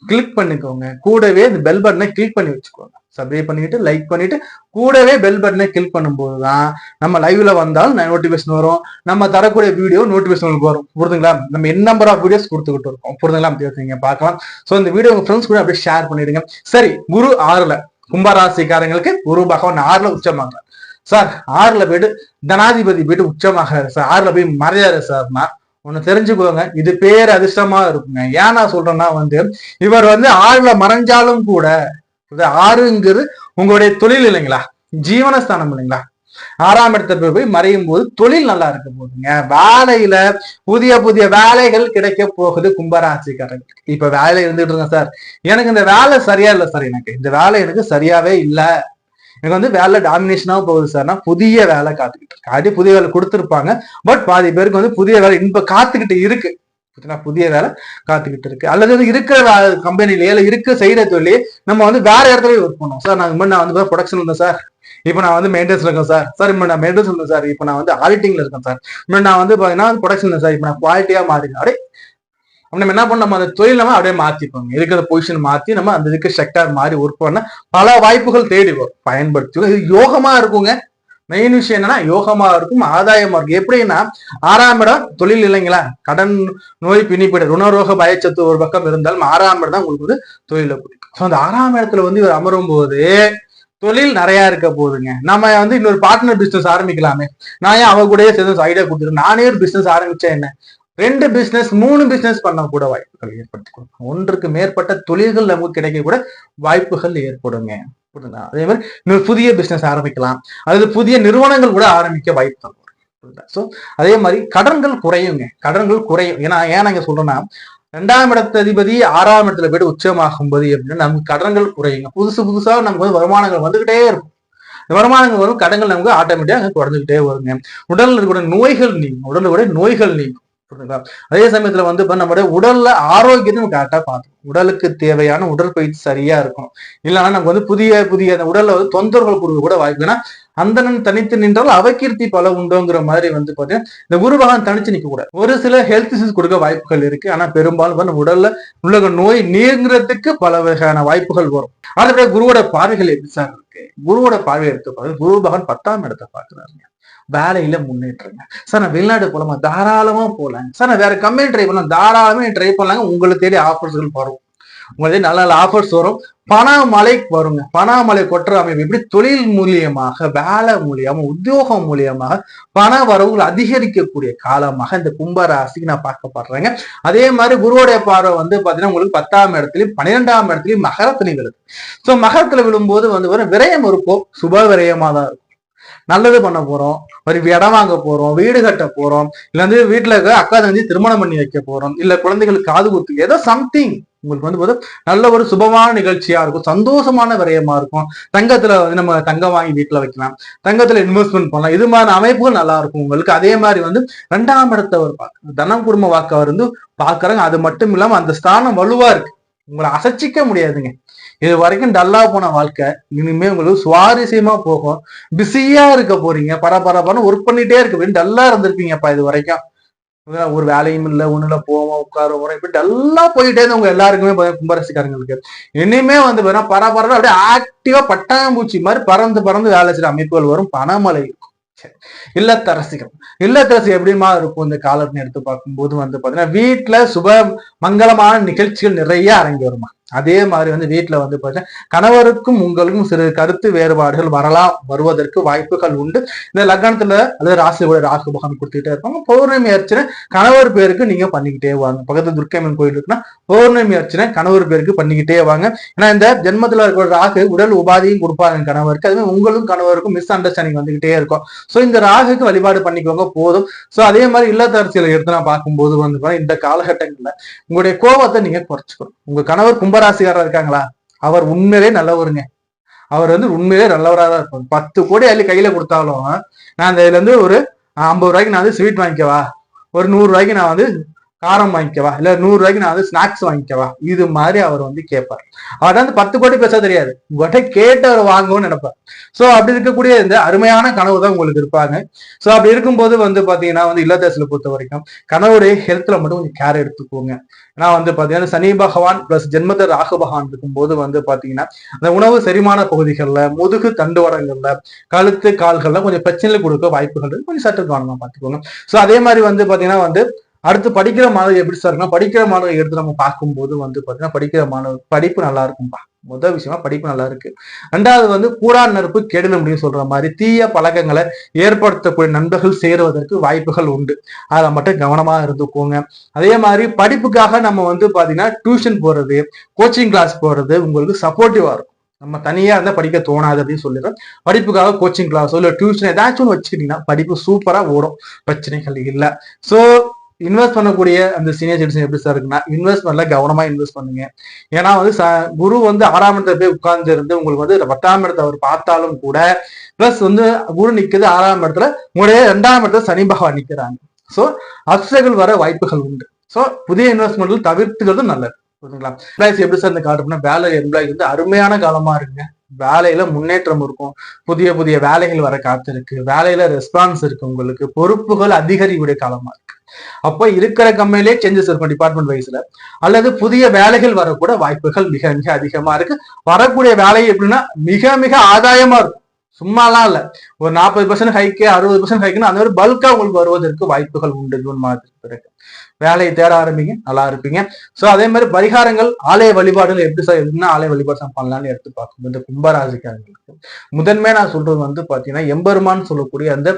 கிளிக் பண்ணிக்கோங்க, கூடவே இந்த பெல் பட்டனை கிளிக் பண்ணி வச்சுக்கோங்க. சப்ஸ்கிரைப் பண்ணிட்டு லைக் பண்ணிட்டு கூடவே பெல் பட்டனை கிளிக் பண்ணும்போதுதான் நம்ம லைவ்ல வந்தாலும் நோட்டிபிகேஷன் வரும், நம்ம தரக்கூடிய வீடியோ நோட்டிபிகேஷன் வரும். புரியுதுங்களா? நம்ம என்ன நம்பர் ஆஃப் வீடியோஸ் கொடுத்துக்கிட்டு இருக்கோம். புரியுதுங்களா? நீங்க பார்க்கலாம். சோ இந்த வீடியோ உங்க ஃப்ரெண்ட்ஸ் கூட அப்படியே ஷேர் பண்ணிடுங்க. சரி, குரு 6ல கும்பராசிக்காரங்களுக்கு குரு பகவான் 6ல உச்சமாகிறார் சார். 6ல போயிட்டு தனாதிபதி போயிட்டு உச்சமாகிறாரு சார், 6ல போய் மறையாரு சார்னா ஒண்ணு தெரிஞ்சுக்கோங்க, இது பேர் அதிர்ஷ்டமா இருக்குங்க. ஏன் நான் சொல்றேன்னா வந்து இவர் வந்து 6ல மறைஞ்சாலும் கூட 6ங்கிறது உங்களுடைய தொழில் இல்லைங்களா, ஜீவனஸ்தானம் இல்லைங்களா. 6ஆம் இடத்துல போய் மறையும் போது தொழில் நல்லா இருக்க போகுதுங்க. வேலையில புதிய புதிய வேலைகள் கிடைக்க போகுது கும்பராசிக்காரங்க. இப்ப வேலை இருந்துட்டு இருங்க சார், எனக்கு இந்த வேலை சரியா இல்லை சார், எனக்கு இந்த வேலை எனக்கு சரியாவே இல்லை, எனக்கு வந்து வேலை டாமினேஷனாக போகுது சார்னா புதிய வேலை காத்துக்கிட்டு இருக்கு. அது புதிய வேலை கொடுத்துருப்பாங்க, பட் பாதி பேருக்கு வந்து புதிய வேலை இப்ப காத்துக்கிட்டு இருக்கு. புதிய வேலை காத்துக்கிட்டு இருக்கு. அல்லது இருக்கிற கம்பெனிலேயே இருக்க செய்யற தொழிலே நம்ம வந்து வேற இடத்துல ஒர்க் பண்ணோம் சார். நான் வந்து ப்ரொடக்ஷன் இருந்தேன் சார், இப்ப நான் வந்து மெயின்டெனன்ஸ்ல இருக்கேன் சார். சார் இப்ப நான் மெயின்டெனன்ஸ் இருந்தேன் சார், இப்ப நான் வந்து ஆடிட்டிங்ல இருக்கேன் சார். இப்ப நான் வந்து பாத்தீங்கன்னா ப்ரொடக்ஷன் சார், இப்ப நான் குவாலிட்டியா மாறினேன். அப்படியே நம்ம என்ன பண்ண, நம்ம அந்த தொழில் நம்ம அப்படியே மாத்திப்போங்க, இருக்கிற பொசிஷன் மாத்தி நம்ம அந்த இதுக்கு செக்டார் மாதிரி ஒர்க் பண்ண பல வாய்ப்புகள் தேடி வரும், பயன்படுத்திக்கோ. இது யோகமா இருக்குங்க. மெயின் விஷயம் என்னன்னா யோகமா இருக்கும், ஆதாயமா இருக்கும். எப்படின்னா 6ஆம் இடம் தொழில் இல்லைங்களா, கடன் நோய் பிணிப்பிட ருணரோக பயச்சத்து ஒரு பக்கம் இருந்தாலும் 6ஆம் இடம் தான் உங்களுக்கு வந்து தொழில பிடிக்கும். ஸோ அந்த 6ஆம் இடத்துல வந்து இவர் அமரும் போது தொழில் நிறைய இருக்க போகுதுங்க. நம்ம வந்து இன்னொரு பார்ட்னர் பிசினஸ் ஆரம்பிக்கலாமே, நான் ஏன் அவங்க கூட சேர்ந்து ஐடியா கொடுத்துருக்கேன், நானே ஒரு பிசினஸ் ஆரம்பிச்சேன், என்ன 2 பிசினஸ் 3 பிசினஸ் பண்ண கூட வாய்ப்புகள் ஏற்படுத்திக்கணும். ஒன்றுக்கு மேற்பட்ட தொழில்கள் நமக்கு கிடைக்க கூட வாய்ப்புகள் ஏற்படுங்க. அதே மாதிரி இன்னொரு புதிய பிசினஸ் ஆரம்பிக்கலாம், அல்லது புதிய நிறுவனங்கள் கூட ஆரம்பிக்க வாய்ப்புகள் வரும். ஸோ அதே மாதிரி கடன்கள் குறையுங்க, கடன்கள் குறையும். ஏன் நாங்க சொல்றோம்னா 2ஆம் இடத்து அதிபதி 6ஆம் இடத்துல போயிட்டு உச்சமாகும் போது எப்படின்னா நமக்கு கடன்கள் குறையுங்க. புதுசா நமக்கு வந்து வருமானங்கள் வந்துகிட்டே இருக்கும். வருமானங்கள் வரும், கடன்கள் நமக்கு ஆட்டோமேட்டிக்கா குறைஞ்சுக்கிட்டே வருங்க. உடல்ல இருக்கிற நோய்கள் நீங்கும், உடல்ல கூட நோய்கள் நீங்கும். அதே சமயத்துல வந்து நம்மளுடைய உடல்ல ஆரோக்கியத்தை நம்ம கரெக்டா பார்க்கணும். உடலுக்கு தேவையான உடற்பயிற்சி சரியா இருக்கணும். இல்லைன்னா நமக்கு வந்து புதிய அந்த உடல்ல வந்து தொந்தரவுகள் கொடுக்க கூட வாய்ப்பு. ஏன்னா அந்தணன் தனித்து நின்றால் அவகீர்த்தி பல உண்டோங்கிற மாதிரி வந்து பாத்தீங்கன்னா இந்த குரு பகவான் தனிச்சு நிக்க கூட ஒரு சில ஹெல்த் இஷ்யூஸ் கொடுக்க வாய்ப்புகள் இருக்கு. ஆனா பெரும்பாலும் நம்ம உடல்ல உள்ள நோய் நீங்கிறதுக்கு பல வகையான வாய்ப்புகள் வரும். அதோட குருவோட பார்வைகள் எப்படி சார் இருக்கு? குருவோட பார்வை எடுத்து குரு பகவான் 10ஆம் இடத்தை பாக்குறாருங்க. வேலையில முன்னேற்றங்க சார். நான் வெளிநாடு போலாமா? தாராளமா போலாங்க சார். நான் வேற கம்பெனி ட்ரை பண்ணலாம், தாராளமே ட்ரை பண்ணலாங்க. உங்களுக்கு தேடி ஆஃபர்ஸ்கள் வரும், உங்களுக்கு நல்ல நல்ல ஆஃபர்ஸ் வரும். பணமழை வருங்க. பணமழை கொட்டுற அமைப்பு எப்படி? தொழில் மூலியமாக, வேலை மூலியமா, உத்தியோகம் மூலியமாக பண வரவுகள் அதிகரிக்கக்கூடிய காலமாக இந்த கும்பராசிக்கு நான் பார்க்கப்படுறேங்க. அதே மாதிரி குருவோடைய பார்வை வந்து பாத்தீங்கன்னா உங்களுக்கு 10ஆம் இடத்துலயும் 12ஆம் இடத்துலயும் மகரத்துல விழுது. சோ மகரத்துல விழும்போது வந்து விரயம் இருக்கும், சுப விரயமா தான் இருக்கும். நல்லது பண்ண போறோம், ஒரு இடம் வாங்க போறோம், வீடு கட்ட போறோம், இல்ல வந்து வீட்டுல இருக்க அக்கா தங்கச்சி திருமணம் பண்ணி வைக்க போறோம், இல்ல குழந்தைகளுக்கு காது குத்து, ஏதோ சம்திங் உங்களுக்கு வந்து நல்ல ஒரு சுபமான நிகழ்ச்சியா இருக்கும், சந்தோஷமான விரயமா இருக்கும். தங்கத்துல வந்து நம்ம தங்கம் வாங்கி வீட்டுல வைக்கலாம், தங்கத்துல இன்வெஸ்ட்மெண்ட் பண்ணலாம். இது மாதிரி அமைப்புகள் நல்லா இருக்கும் உங்களுக்கு. அதே மாதிரி வந்து 2ஆம் இடத்தை அவர் பார்க்க தனம் குடும்ப வாக்கு அவர் வந்து பாக்குறாங்க. அது மட்டும் இல்லாம அந்த ஸ்தானம் வலுவா இருக்கு, உங்களை அசைச்சிக்க முடியாதுங்க. இது வரைக்கும் டல்லா போன வாழ்க்கை இனிமே உங்களுக்கு சுவாரஸ்யமா போகும். பிஸியா இருக்க போறீங்க, பரபரப்பான ஒர்க் பண்ணிட்டே இருக்க, டல்லா இருந்திருப்பீங்கப்பா இது வரைக்கும். ஒரு வேலையும் இல்லை, ஒண்ணுல போவோம் உட்கார போறோம், இப்படி டல்லா போயிட்டே இருந்து உங்க எல்லாருக்குமே கும்பராசிக்காரங்களுக்கு இனிமே வந்து பரபரப்பா அப்படியே ஆக்டிவா பட்டாம்பூச்சி மாதிரி பறந்து வேலை செய்யற அமைப்புகள் வரும். பணமழை இருக்கும். இல்லத்தரசி எப்படிமா இருக்கும் இந்த காலத்தை எடுத்து பார்க்கும்போது வந்து பாத்தீங்கன்னா வீட்டுல சுப மங்களமான நிகழ்ச்சிகள் நிறைய அரங்கி வருமா. அதே மாதிரி வந்து வீட்டுல வந்து பார்த்தீங்கன்னா கணவருக்கும் உங்களுக்கும் சிறு கருத்து வேறுபாடுகள் வருவதற்கு வாய்ப்புகள் உண்டு. இந்த லக்னத்துல அல்லது ராசியோட ராகு பகவான் கொடுத்துக்கிட்டே இருப்பாங்க. பௌர்ணமி அர்ச்சனை கணவர் பேருக்கு நீங்க பண்ணிக்கிட்டே வாங்க. பக்கத்துல துர்க்கைம்மன் கோயில் இருக்குன்னா பௌர்ணமி அர்ச்சனை கணவர் பேருக்கு பண்ணிக்கிட்டே வாங்க. ஏன்னா இந்த ஜென்மத்துல இருக்கிற ராகு உடல் உபாதியும் கொடுப்பாங்க கணவருக்கு. அதுவே உங்களும் கணவருக்கும் மிஸ் அண்டர்ஸ்டாண்டிங் வந்துகிட்டே இருக்கும். சோ இந்த ராகுக்கு வழிபாடு பண்ணிக்கோங்க போதும். சோ அதே மாதிரி இல்லத்தரசியலை எடுத்து நான் பார்க்கும்போது வந்து இந்த காலகட்டங்கள்ல உங்களுடைய கோபத்தை நீங்க குறைச்சிக்கணும். உங்க கணவர் கும்பராசிக்காரர் இருக்காங்களா, அவர் உண்மையிலே நல்லவருங்க. அவர் வந்து உண்மையிலே நல்லவராக தான் இருப்பார். 10 கோடி அள்ளி கையில கொடுத்தாலும் நான் இதுல இருந்து ஒரு 50 ரூபாய்க்கு நான் வந்து ஸ்வீட் வாங்கிக்கவா, ஒரு 100 ரூபாய்க்கு நான் வந்து காரம் வாங்கிக்கவா, இல்ல 100 ரூபாய்க்கு நான் வந்து ஸ்நாக்ஸ் வாங்கிக்கவா, இது மாதிரி அவர் வந்து கேட்பார். அவர் வந்து 10 கோடி பேச தெரியாது, உங்கள்கிட்ட கேட்டு அவர் வாங்குவோம்னு நினைப்பார். சோ அப்படி இருக்கக்கூடிய இந்த அருமையான கனவு தான் உங்களுக்கு இருப்பாங்க. சோ அப்படி இருக்கும்போது வந்து பாத்தீங்கன்னா வந்து இல்லத்தரசில பொறுத்த வரைக்கும் கனவுடைய ஹெல்த்ல மட்டும் கொஞ்சம் கேர் எடுத்துக்கோங்க. ஏன்னா வந்து பாத்தீங்கன்னா சனி பகவான் பிளஸ் ஜென்மத்த ராகு பகவான் இருக்கும்போது வந்து பாத்தீங்கன்னா அந்த உணவு செரிமான பகுதிகள்ல, முதுகு தண்டுவடங்கள்ல, கழுத்து கால்கள்ல கொஞ்சம் பிரச்சனைகள் கொடுக்க வாய்ப்புகள் இருக்கு. கொஞ்சம் சற்று கவனமா பாத்துக்கோங்க. சோ அதே மாதிரி வந்து பாத்தீங்கன்னா வந்து அடுத்து படிக்கிற மாணவர் எப்படி சார் இருக்குன்னா, படிக்கிற மாணவர் எடுத்து நம்ம பார்க்கும்போது வந்து பாத்தீங்கன்னா படிக்கிற மாணவர் படிப்பு நல்லா இருக்கும்பா. முதல் விஷயமா படிப்பு நல்லா இருக்கு. ரெண்டாவது வந்து கூடா நெருப்பு கெடுல முடியும் சொல்ற மாதிரி தீய பழக்கங்களை ஏற்படுத்தக்கூடிய நண்பர்கள் சேருவதற்கு வாய்ப்புகள் உண்டு. அதை மட்டும் கவனமா இருந்துக்கோங்க. அதே மாதிரி படிப்புக்காக நம்ம வந்து பாத்தீங்கன்னா டியூஷன் போறது, கோச்சிங் கிளாஸ் போறது உங்களுக்கு சப்போர்ட்டிவா இருக்கும். நம்ம தனியா இருந்தா படிக்க தோணாது அப்படின்னு சொல்லிடுறோம். படிப்புக்காக கோச்சிங் கிளாஸோ இல்ல டியூஷன் ஏதாச்சும் ஒன்று வச்சுக்கிட்டீங்கன்னா படிப்பு சூப்பரா ஓடும், பிரச்சனைகள் இல்லை. சோ இன்வெஸ்ட் பண்ணக்கூடிய அந்த சீனியர் சிட்டிசன் எப்படி சார் இருக்குன்னா, இன்வெஸ்ட்மெண்ட்ல கவனமா இன்வெஸ்ட் பண்ணுங்க. ஏன்னா வந்து குரு வந்து 6ஆம் இடத்துல போய் உட்கார்ந்து இருந்து உங்களுக்கு வந்து 10ஆம் இடத்தை அவர் பார்த்தாலும் கூட பிளஸ் வந்து குரு நிக்குது 6ஆம் இடத்துல, உங்களுடைய 2ஆம் இடத்துல சனி பகவான் நிக்கிறாங்க. சோ அப்சைகள் வர வாய்ப்புகள் உண்டு. சோ புதிய இன்வெஸ்ட்மெண்ட்கள் தவிர்த்துக்கிறது நல்லது. புரியுதுங்களா? எம்ப்ளாய்ஸ் எப்படி சார் இந்த காட்டுனா, வேலை எம்ப்ளாய்ஸ் வந்து அருமையான காலமா இருக்குங்க. வேலையில முன்னேற்றம் இருக்கும், புதிய புதிய வேலைகள் வர காத்திருக்கு, வேலையில ரெஸ்பான்ஸ் இருக்கு, உங்களுக்கு பொறுப்புகள் அதிகரிக்கூடிய காலமா இருக்கு. அப்ப இருக்கிற கம்பெனிலே சேஞ்சஸ் இருக்கும் டிபார்ட்மெண்ட் வைஸ்ல, அல்லது புதிய வேலைகள் வரக்கூட வாய்ப்புகள் மிக மிக அதிகமா இருக்கு. வரக்கூடிய வேலை எப்படின்னா மிக மிக ஆதாயமா இருக்கும், சும்மாலாம் இல்ல. ஒரு 40% ஹைக்கு 60% ஹைக்குன்னு அந்த மாதிரி பல்கா உங்களுக்கு வருவதற்கு வாய்ப்புகள் உண்டு. ஜூன் மாதத்துக்கு பிறகு வேலையை தேட ஆரம்பிங்க, நல்லா இருப்பீங்க. சோ அதே மாதிரி பரிகாரங்கள், ஆலய வழிபாடுகள் எப்படி சார் என்ன ஆலய வழிபாடு பண்ணலாம்னு எடுத்து பார்க்கும் இந்த கும்பராசிக்காரங்களுக்கு முதன்மையா நான் சொல்றது வந்து பாத்தீங்கன்னா எம்பெருமான் சொல்லக்கூடிய அந்த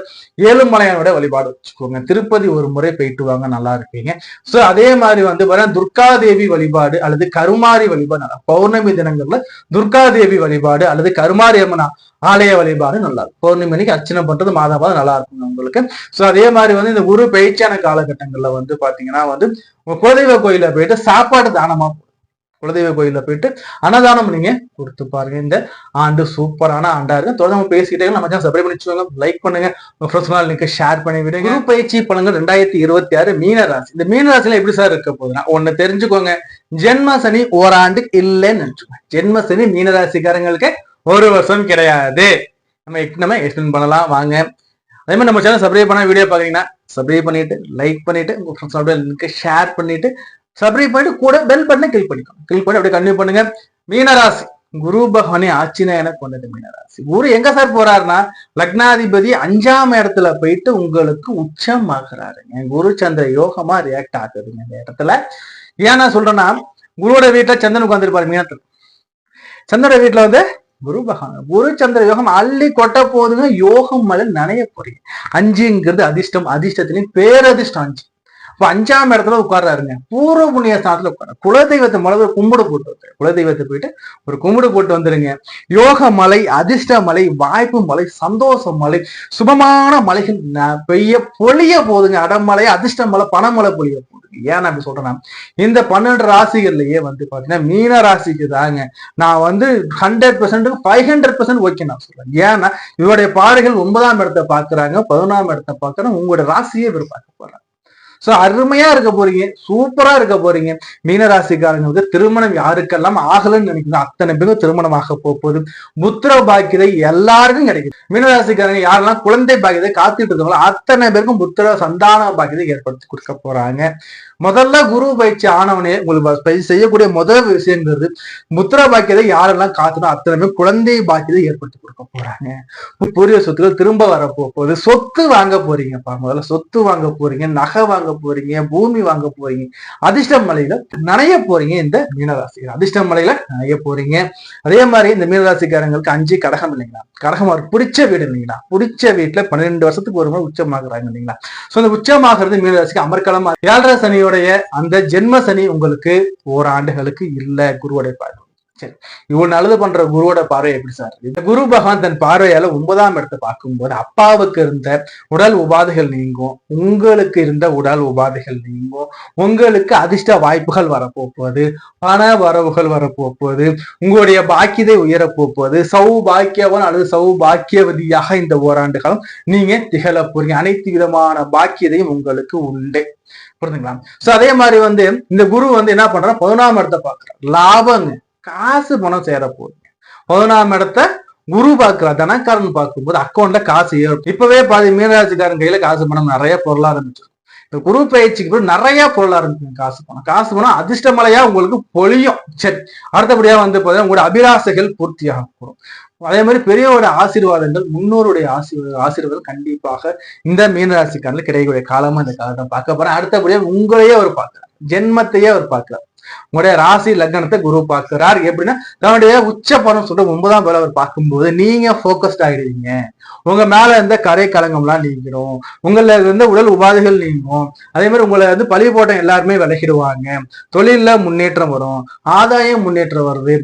ஏழுமலையானோட வழிபாடு வச்சுக்கோங்க. திருப்பதி ஒரு முறை போயிட்டு வாங்க, நல்லா இருப்பீங்க. சோ அதே மாதிரி வந்து பாத்தீங்கன்னா துர்காதேவி வழிபாடு அல்லது கருமாரி வழிபாடு, பௌர்ணமி தினங்கள்ல துர்காதேவி வழிபாடு அல்லது கருமாரி அம்மன் ஆலய வழிபாடு நல்லா இருக்கும். பௌர்ணமி அன்னைக்கு அர்ச்சனை பண்றது மாதம் நல்லா இருக்கும் உங்களுக்கு. சோ அதே மாதிரி வந்து இந்த குரு பயிற்சியான காலகட்டங்கள்ல வந்து பாத்தீங்கன்னா வந்து குலதெய்வ கோயில போயிட்டு சாப்பாடு தானமா, குலதெய்வ கோயில போயிட்டு அன்னதானம் நீங்க கொடுத்து பாருங்க. இந்த ஆண்டு சூப்பரான ஆண்டா இருக்கு. தொடர்ந்து பேசிக்கிட்டே நம்ம சப்ஸ்கிரைப் பண்ணி வச்சுக்கோங்க, லைக் பண்ணுங்க, லிங்க் ஷேர் பண்ணி விடுங்க. குரு பயிற்சி பலன்கள் 2026 மீனராசி. இந்த மீனராசில எப்படி சார் இருக்க போகுதுன்னா, ஒண்ணு தெரிஞ்சுக்கோங்க, ஜென்ம சனி ஓராண்டு இல்லைன்னு நினைச்சுக்கோங்க. ஜென்ம சனி மீனராசிக்காரங்களுக்கு ஒரு வருஷம் கிடையாது. நம்ம எக்ஸ்பிளைன் பண்ணலாம் வாங்க. அதே மாதிரி நம்ம சேனல் சப்ஸ்கிரைப் பண்ண வீடியோ பாக்குறீங்கன்னா சப்ஸ்கிரைப் பண்ணிட்டு, லைக் பண்ணிட்டு, உங்க ஃப்ரெண்ட்ஸோட லிங்க் ஷேர் பண்ணிட்டு, சப்ஸ்கிரைப் பண்ணிட்டு கூட பெல் பட்டனை கிளிக் பண்ணிக்கோங்க. கிளிக் பண்ணி அப்படியே கண்டினியூ பண்ணுங்க. மீனராசி குரு பகவானே ஆட்சினா என கொண்டது மீனராசி. குரு எங்க சார் போறாருன்னா, லக்னாதிபதி 5ஆம் இடத்துல போயிட்டு உங்களுக்கு உச்சம் ஆகுறாருங்க. குரு சந்திர யோகமா ரியாக்ட் ஆகுதுங்க இந்த இடத்துல. ஏன் நான் சொல்றேன்னா, குருவோட வீட்டுல சந்திரன் உட்காந்துருப்பாரு மீனத்துல. சந்திரோட வீட்டுல வந்து குரு பகவான், குரு சந்திர யோகம் அள்ளி கொட்ட போதுங்க. யோகம் மேல நனைய போறீங்க. 5ங்கிறது அதிர்ஷ்டம், அதிர்ஷ்டத்திலையும் பேரதிர்ஷ்டம் 5. இப்ப 5ஆம் இடத்துல உட்கார்றாருங்க. பூர்வ புண்ணிய ஸ்தானத்துல உட்கார, குலதெய்வத்தை முதல்ல கும்பிடு போட்டு வந்து, குலதெய்வத்தை போயிட்டு ஒரு கும்பிடு போட்டு வந்துருங்க. யோக மலை, அதிர்ஷ்ட மலை, வாய்ப்பு மலை, சந்தோஷ மலை, சுபமான மலைகள் பொழிய போதுங்க. அடமலை, அதிர்ஷ்ட மலை, பணமலை பொழிய போகுது. ஏன் அப்படி சொல்றேன்னா, இந்த 12 ராசிகள்லயே வந்து பாத்தீங்கன்னா மீன ராசிக்கு தாங்க நான் வந்து 100% 500% ஓகே நான் சொல்றேன். ஏன்னா இவருடைய பார்வைகள் 9ஆம் இடத்தை பாக்குறாங்க, 11ஆம் இடத்தை பாக்குறாங்க, உங்களோட ராசியே இவர் பார்க்க போறாங்க. சோ அருமையா இருக்க போறீங்க, சூப்பரா இருக்க போறீங்க. மீனராசிக்காரங்களுக்கு திருமணம் யாருக்கெல்லாம் ஆகலன்னு நினைக்கிறோம் அத்தனை பேரும் திருமணம் ஆக போகுது. புத்திர பாக்கியதை எல்லாருக்கும் கிடைக்கும். மீனராசிக்காரங்க யாரெல்லாம் குழந்தை பாக்கியதை காத்துட்டு இருக்காங்களோ அத்தனை பேருக்கும் புத்திர சந்தான பாக்கியதை ஏற்படுத்தி கொடுக்க போறாங்க. முதல்ல குரு பயிற்சி ஆனவனே உங்களுக்கு செய்யக்கூடிய முதல் விஷயங்கிறது, புத்திர பாக்கியதை யாரெல்லாம் காத்துனோ அத்தனை பேரும் குழந்தை பாக்கியதை ஏற்படுத்தி கொடுக்க போறாங்க. பூர்வீக சொத்துக்கள் திரும்ப வரப்போகுது. சொத்து வாங்க போறீங்கப்பா. முதல்ல சொத்து வாங்க போறீங்க, நகை வாங்க போறீங்க, பூமி வாங்க போறீங்க, அதிர்ஷ்ட மலையில நனைய போறீங்க. இந்த மீனராசி அதிர்ஷ்ட மலையில நனைய போறீங்க. அதே மாதிரி இந்த மீனராசிக்காரங்களுக்கு 5 கடகம் இல்லைங்களா, கடகம் அவர் பிடிச்ச வீடு இல்லைங்களா, பிடிச்ச வீட்டுல 12 வருஷத்துக்கு ஒரு முறை உச்சமாகறாங்க இல்லைங்களா. சோ அந்த உச்சமாகிறது மீனராசிக்கு அமர்க்கலமா. 7.5 சனியோடைய அந்த ஜென்ம சனி உங்களுக்கு ஓராண்டுகளுக்கு இல்ல. குருவுடைய பார்வை சரி, இவ்வளவு நல்லது பண்ற குருவோட பார்வை எப்படி சார்? இந்த குரு பகவான் தன் பார்வையால 9ஆம் இடத்தை பார்க்கும்போது அப்பாவுக்கு இருந்த உடல் உபாதைகள் நீங்கும், உங்களுக்கு இருந்த உடல் உபாதைகள் நீங்கும், உங்களுக்கு அதிர்ஷ்ட வாய்ப்புகள் வரப்போகுது, பண வரவுகள் வரப்போகுது, உங்களுடைய பாக்கியதை உயரப்போகுது, சௌபாக்கியவன் அல்லது சௌபாக்கியவதியாக இந்த ஓராண்டு காலம் நீங்க திகழ போறீங்க. அனைத்து விதமான பாக்கியதையும் உங்களுக்கு உண்டு. புரிஞ்சுங்களா? சோ அதே மாதிரி இந்த குரு என்ன பண்றாரு, 11ஆம் இடத்தை பாக்குறாரு. லாபங்க, காசு பணம் சேர போகுது. 11ஆம் இடத்தை குரு பாக்குறார். தனக்காரன் பார்க்கும்போது அக்கௌண்ட்ல காசு ஏறும். இப்பவே பாதி மீனராசிக்காரன் கையில காசு பணம் நிறைய பொருளா ஆரம்பிச்சிடும். இந்த குரு பயிற்சிக்கு நிறைய பொருள் ஆரம்பிக்கும். காசு பணம் அதிர்ஷ்டமலையா உங்களுக்கு பொழியும். சரி, அடுத்தபடியா உங்களுடைய அபிலாசைகள் பூர்த்தியாக போகும். அதே மாதிரி பெரியவருடைய ஆசீர்வாதங்கள், முன்னோருடைய ஆசீர்வாதம் கண்டிப்பாக இந்த மீனராசிக்காரர்கள் கிடைக்கக்கூடிய காலமா இந்த காலத்தை பார்க்க போறேன். அடுத்தபடியா உங்களையே அவர் பார்க்கிறார், ஜென்மத்தையே அவர் பார்க்கிறார். உங்களுடைய ராசி லக்னத்தை குரு பார்க்கிறார். எப்படின்னா தன்னுடைய உச்ச பலம் சொல்ற 9ஆம் பேர் அவர் பார்க்கும்போது நீங்க போக்கஸ்ட் ஆகிடுவீங்க. உங்க மேல இருந்த கரை கலங்கம்லாம் நீங்கிடும், உங்கள இருந்த உடல் உபாதைகள் நீங்கும். அதே மாதிரி உங்களை பழி போட்ட எல்லாருமே விலகிடுவாங்க. தொழில முன்னேற்றம் வரும், ஆதாயம் முன்னேற்றம் வருது.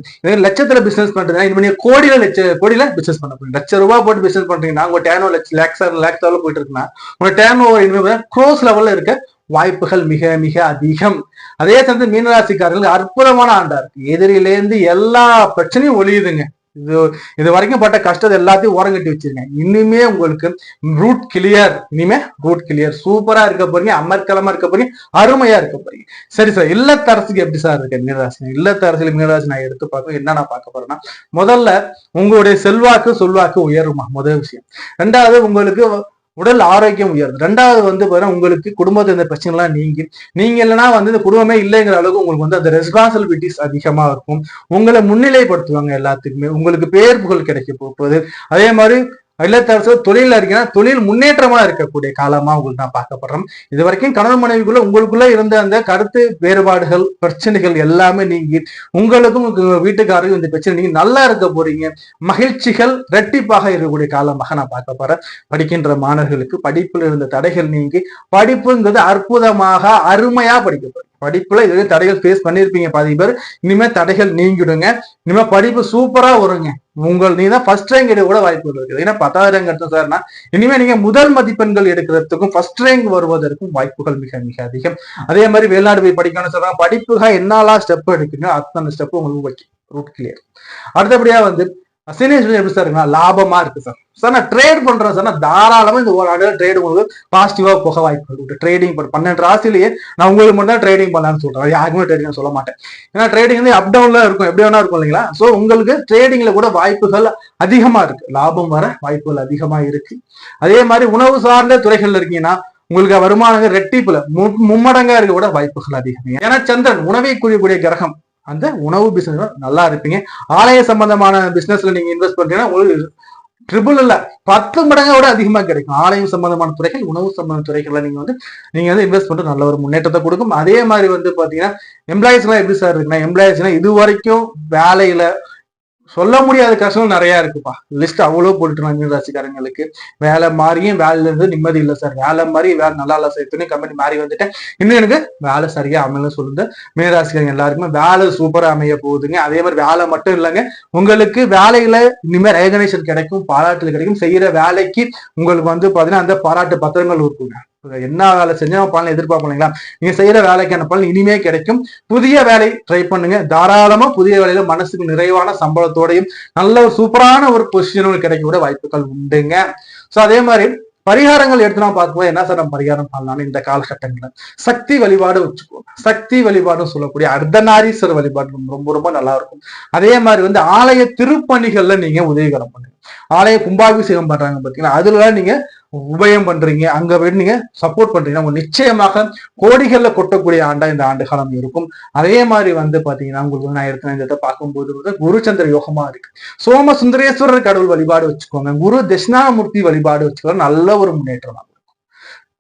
லட்சத்துல பிசினஸ் பண்றீங்கன்னா இனிமே நீங்க கோடியில பிசினஸ் பண்ண போறீங்க. ₹1,00,000 போட்டு பிசினஸ் பண்றீங்கன்னா உங்க டேன் ஓவர் லேக்ஸ் போயிட்டு இருக்குன்னா உங்க டேன் ஓவர் இனிமே க்ரோஸ் லெவல்ல இருக்க வாய்ப்புகள் மிக மிக அதிகம். அதே சமயத்தில் மீனராசிக்காரர்களுக்கு அற்புதமான ஆண்டா இருக்கு. எதிரிலேருந்து எல்லா பிரச்சனையும் ஒழியுதுங்க. இது வரைக்கும் பட்ட கஷ்டத்தை எல்லாத்தையும் ஓரங்கட்டி வச்சிருங்க. இனிமே உங்களுக்கு ரூட் கிளியர் சூப்பரா இருக்க போறீங்க, அமர்க்கலமா இருக்க போறீங்க, அருமையா இருக்க போறீங்க. சரி சார், இல்லத்தரசுக்கு எப்படி சார் இருக்கு மீனராசி? இல்லத்தரசுல மீனராசி நான் எடுத்து பார்க்க என்ன நான் பார்க்க போறேன்னா, முதல்ல உங்களுடைய சொல்வாக்கு உயருமா, முதல் விஷயம். ரெண்டாவது உங்களுக்கு உடல் ஆரோக்கியம் உயருது. ரெண்டாவது உங்களுக்கு குடும்பத்துல இந்த பிரச்சனை எல்லாம் நீங்க இல்லைன்னா இந்த குடும்பமே இல்லைங்கிற அளவுக்கு உங்களுக்கு அந்த ரெஸ்பான்சிபிலிட்டிஸ் அதிகமா இருக்கும். உங்களை முன்னிலைப்படுத்துவாங்க எல்லாத்துக்குமே. உங்களுக்கு பேர் புகழ் கிடைக்க போகுது. அதே மாதிரி இல்லத்தரசு தொழில இருக்கீங்கன்னா தொழில் முன்னேற்றமா இருக்கக்கூடிய காலமா உங்களுக்கு நான் பார்க்கப்படுறோம். இது வரைக்கும் கணவன் மனைவிக்குள்ள உங்களுக்குள்ள இருந்த அந்த கருத்து வேறுபாடுகள், பிரச்சனைகள் எல்லாமே நீங்கி உங்களுக்கும் வீட்டுக்காரருக்கும் இந்த பிரச்சனை நீங்க நல்லா இருக்க போறீங்க. மகிழ்ச்சிகள் இரட்டிப்பாக இருக்கக்கூடிய காலமாக நான் பார்க்க போறேன். படிக்கின்ற மாணவர்களுக்கு படிப்புல இருந்த தடைகள் நீங்கி படிப்புங்கிறது அற்புதமாக அருமையா படிக்க போறீங்க. படிப்புல இது தடைகள் ஃபேஸ் பண்ணிருப்பீங்க பாதி பேர். இனிமே தடைகள் நீங்கிடுங்க. இனிமே படிப்பு சூப்பரா வருங்க. நீதான் ஃபர்ஸ்ட் ரேங்க் எடுக்க கூட வாய்ப்புகள் இருக்குது. ஏன்னா 10வது ரேங்க் எடுத்தோம் சார்னா இனிமே நீங்க முதல் மதிப்பெண்கள் எடுக்கிறதுக்கும் ஃபர்ஸ்ட் ரேங்க் வருவதற்கும் வாய்ப்புகள் மிக மிக அதிகம். அதே மாதிரி வெளிநாடு போய் படிக்கணும்னு சொல்றாங்க. படிப்புக்காக என்னெல்லாம் ஸ்டெப் எடுக்கணும் அத்தனை ஸ்டெப் உங்களுக்கு ரூட் கிளியர். அடுத்தபடியா சீனியர் எப்படி சார் இருக்குன்னா லாபமா இருக்கு சார். சார் நான் ட்ரேட் பண்றேன் சார், நான் தாராளமா இந்த ஒரு ஆண்டு ட்ரேட் உங்களுக்கு பாசிட்டிவா போக வாய்ப்பு. ட்ரேடிங் 12 ராசிலேயே நான் உங்களுக்கு மட்டும் தான் ட்ரேடிங் பண்ணலான்னு சொல்றேன். யாருக்குமே ட்ரேடிங் சொல்ல மாட்டேன். ஏன்னா ட்ரேடிங் அப் டவுன்ல இருக்கும், எப்படி வேணா இருக்கும் இல்லைங்களா. சோ உங்களுக்கு ட்ரேடிங்ல கூட வாய்ப்புகள் அதிகமா இருக்கு, லாபம் வர வாய்ப்புகள் அதிகமா இருக்கு. அதே மாதிரி உணவு சார்ந்த துறைகள்ல இருக்கீங்கன்னா உங்களுக்கு வருமானங்கள் ரெட்டிப்புல மும்மடங்கா இருக்க கூட வாய்ப்புகள் அதிகம். ஏன்னா சந்திரன் உணவை குறியக்கூடிய கிரகம். அந்த உணவு பிசினஸ் நல்லா இருப்பீங்க. ஆலய சம்பந்தமான பிசினஸ்ல நீங்க இன்வெஸ்ட் பண்றீங்கன்னா உங்களுக்கு ட்ரிபிள் இல்ல 10 மடங்கா விட அதிகமா கிடைக்கும். ஆலயம் சம்பந்தமான துறைகள், உணவு சம்பந்த துறைகள்ல நீங்க இன்வெஸ்ட் பண்றது நல்ல ஒரு முன்னேற்றத்தை கொடுக்கும். அதே மாதிரி பாத்தீங்கன்னா எம்ப்ளாயிஸ் எல்லாம் எப்படி சார் இருக்குன்னா, எம்ப்ளாயிஸ் இது வரைக்கும் வேலையில சொல்ல முடியாத கஷ்டம் நிறைய இருக்குப்பா. லிஸ்ட் அவ்வளவு போட்டுருவாங்க மீனராசிக்காரங்களுக்கு. வேலை மாறியும் வேலையில இருந்து நிம்மதி இல்லை சார். வேலை மாதிரி வேலை நல்லா இல்லை சார். துணி கம்பெனி மாறி வந்துட்டேன், இன்னும் எனக்கு வேலை சரியா அமையல சொல்லுங்க. மீனராசிக்காரங்க எல்லாருக்குமே வேலை சூப்பரா அமைய போகுதுங்க. அதே மாதிரி வேலை மட்டும் இல்லைங்க, உங்களுக்கு வேலையில இனிமேல் ரெகக்னேஷன் கிடைக்கும், பாராட்டுகள் கிடைக்கும். செய்யற வேலைக்கு உங்களுக்கு பாத்தீங்கன்னா அந்த பாராட்டு பத்திரங்கள் இருக்குங்க. என்ன வேலை செஞ்சா பலன் எதிர்பார்ப்போம் இல்லைங்களா. நீங்க செய்யற வேலைக்கான பலன் இனிமே கிடைக்கும். புதிய வேலை ட்ரை பண்ணுங்க தாராளமா. புதிய வேலையில மனசுக்கு நிறைவான சம்பளத்தோடையும் நல்ல ஒரு சூப்பரான ஒரு பொசிஷனும் கிடைக்க வாய்ப்புகள் உண்டுங்க. சோ அதே மாதிரி பரிகாரங்கள் எடுத்து நான் பார்க்கும்போது என்ன சார் நம்ம பரிகாரம் பண்ணலாம்னு இந்த காலகட்டங்கள்ல சக்தி வழிபாடு வச்சுக்கோ. சக்தி வழிபாடு சொல்லக்கூடிய அர்த்தநாரீஸ்வரர் வழிபாடு ரொம்ப ரொம்ப நல்லா இருக்கும். அதே மாதிரி ஆலய திருப்பணிகள்ல நீங்க உதவிகரம் பண்ணுங்க. ஆலய கும்பாபிஷேகம் பண்றாங்க பாத்தீங்கன்னா அதுல நீங்க உபயம் பண்றீங்க, அங்க போய் நீங்க சப்போர்ட் பண்றீங்கன்னா உங்க நிச்சயமாக கோடிகள்ல கொட்டக்கூடிய ஆண்டா இந்த ஆண்டு காலம் இருக்கும். அதே மாதிரி பாத்தீங்கன்னா உங்களுக்கு நான் எடுத்த பார்க்கும்போது குருச்சந்திர யோகமா இருக்கு. சோம சுந்தரேஸ்வரர் கடவுள் வழிபாடு வச்சுக்கோங்க. குரு தட்சிணாமூர்த்தி வழிபாடு வச்சுக்கோங்க. நல்ல ஒரு முன்னேற்றம்.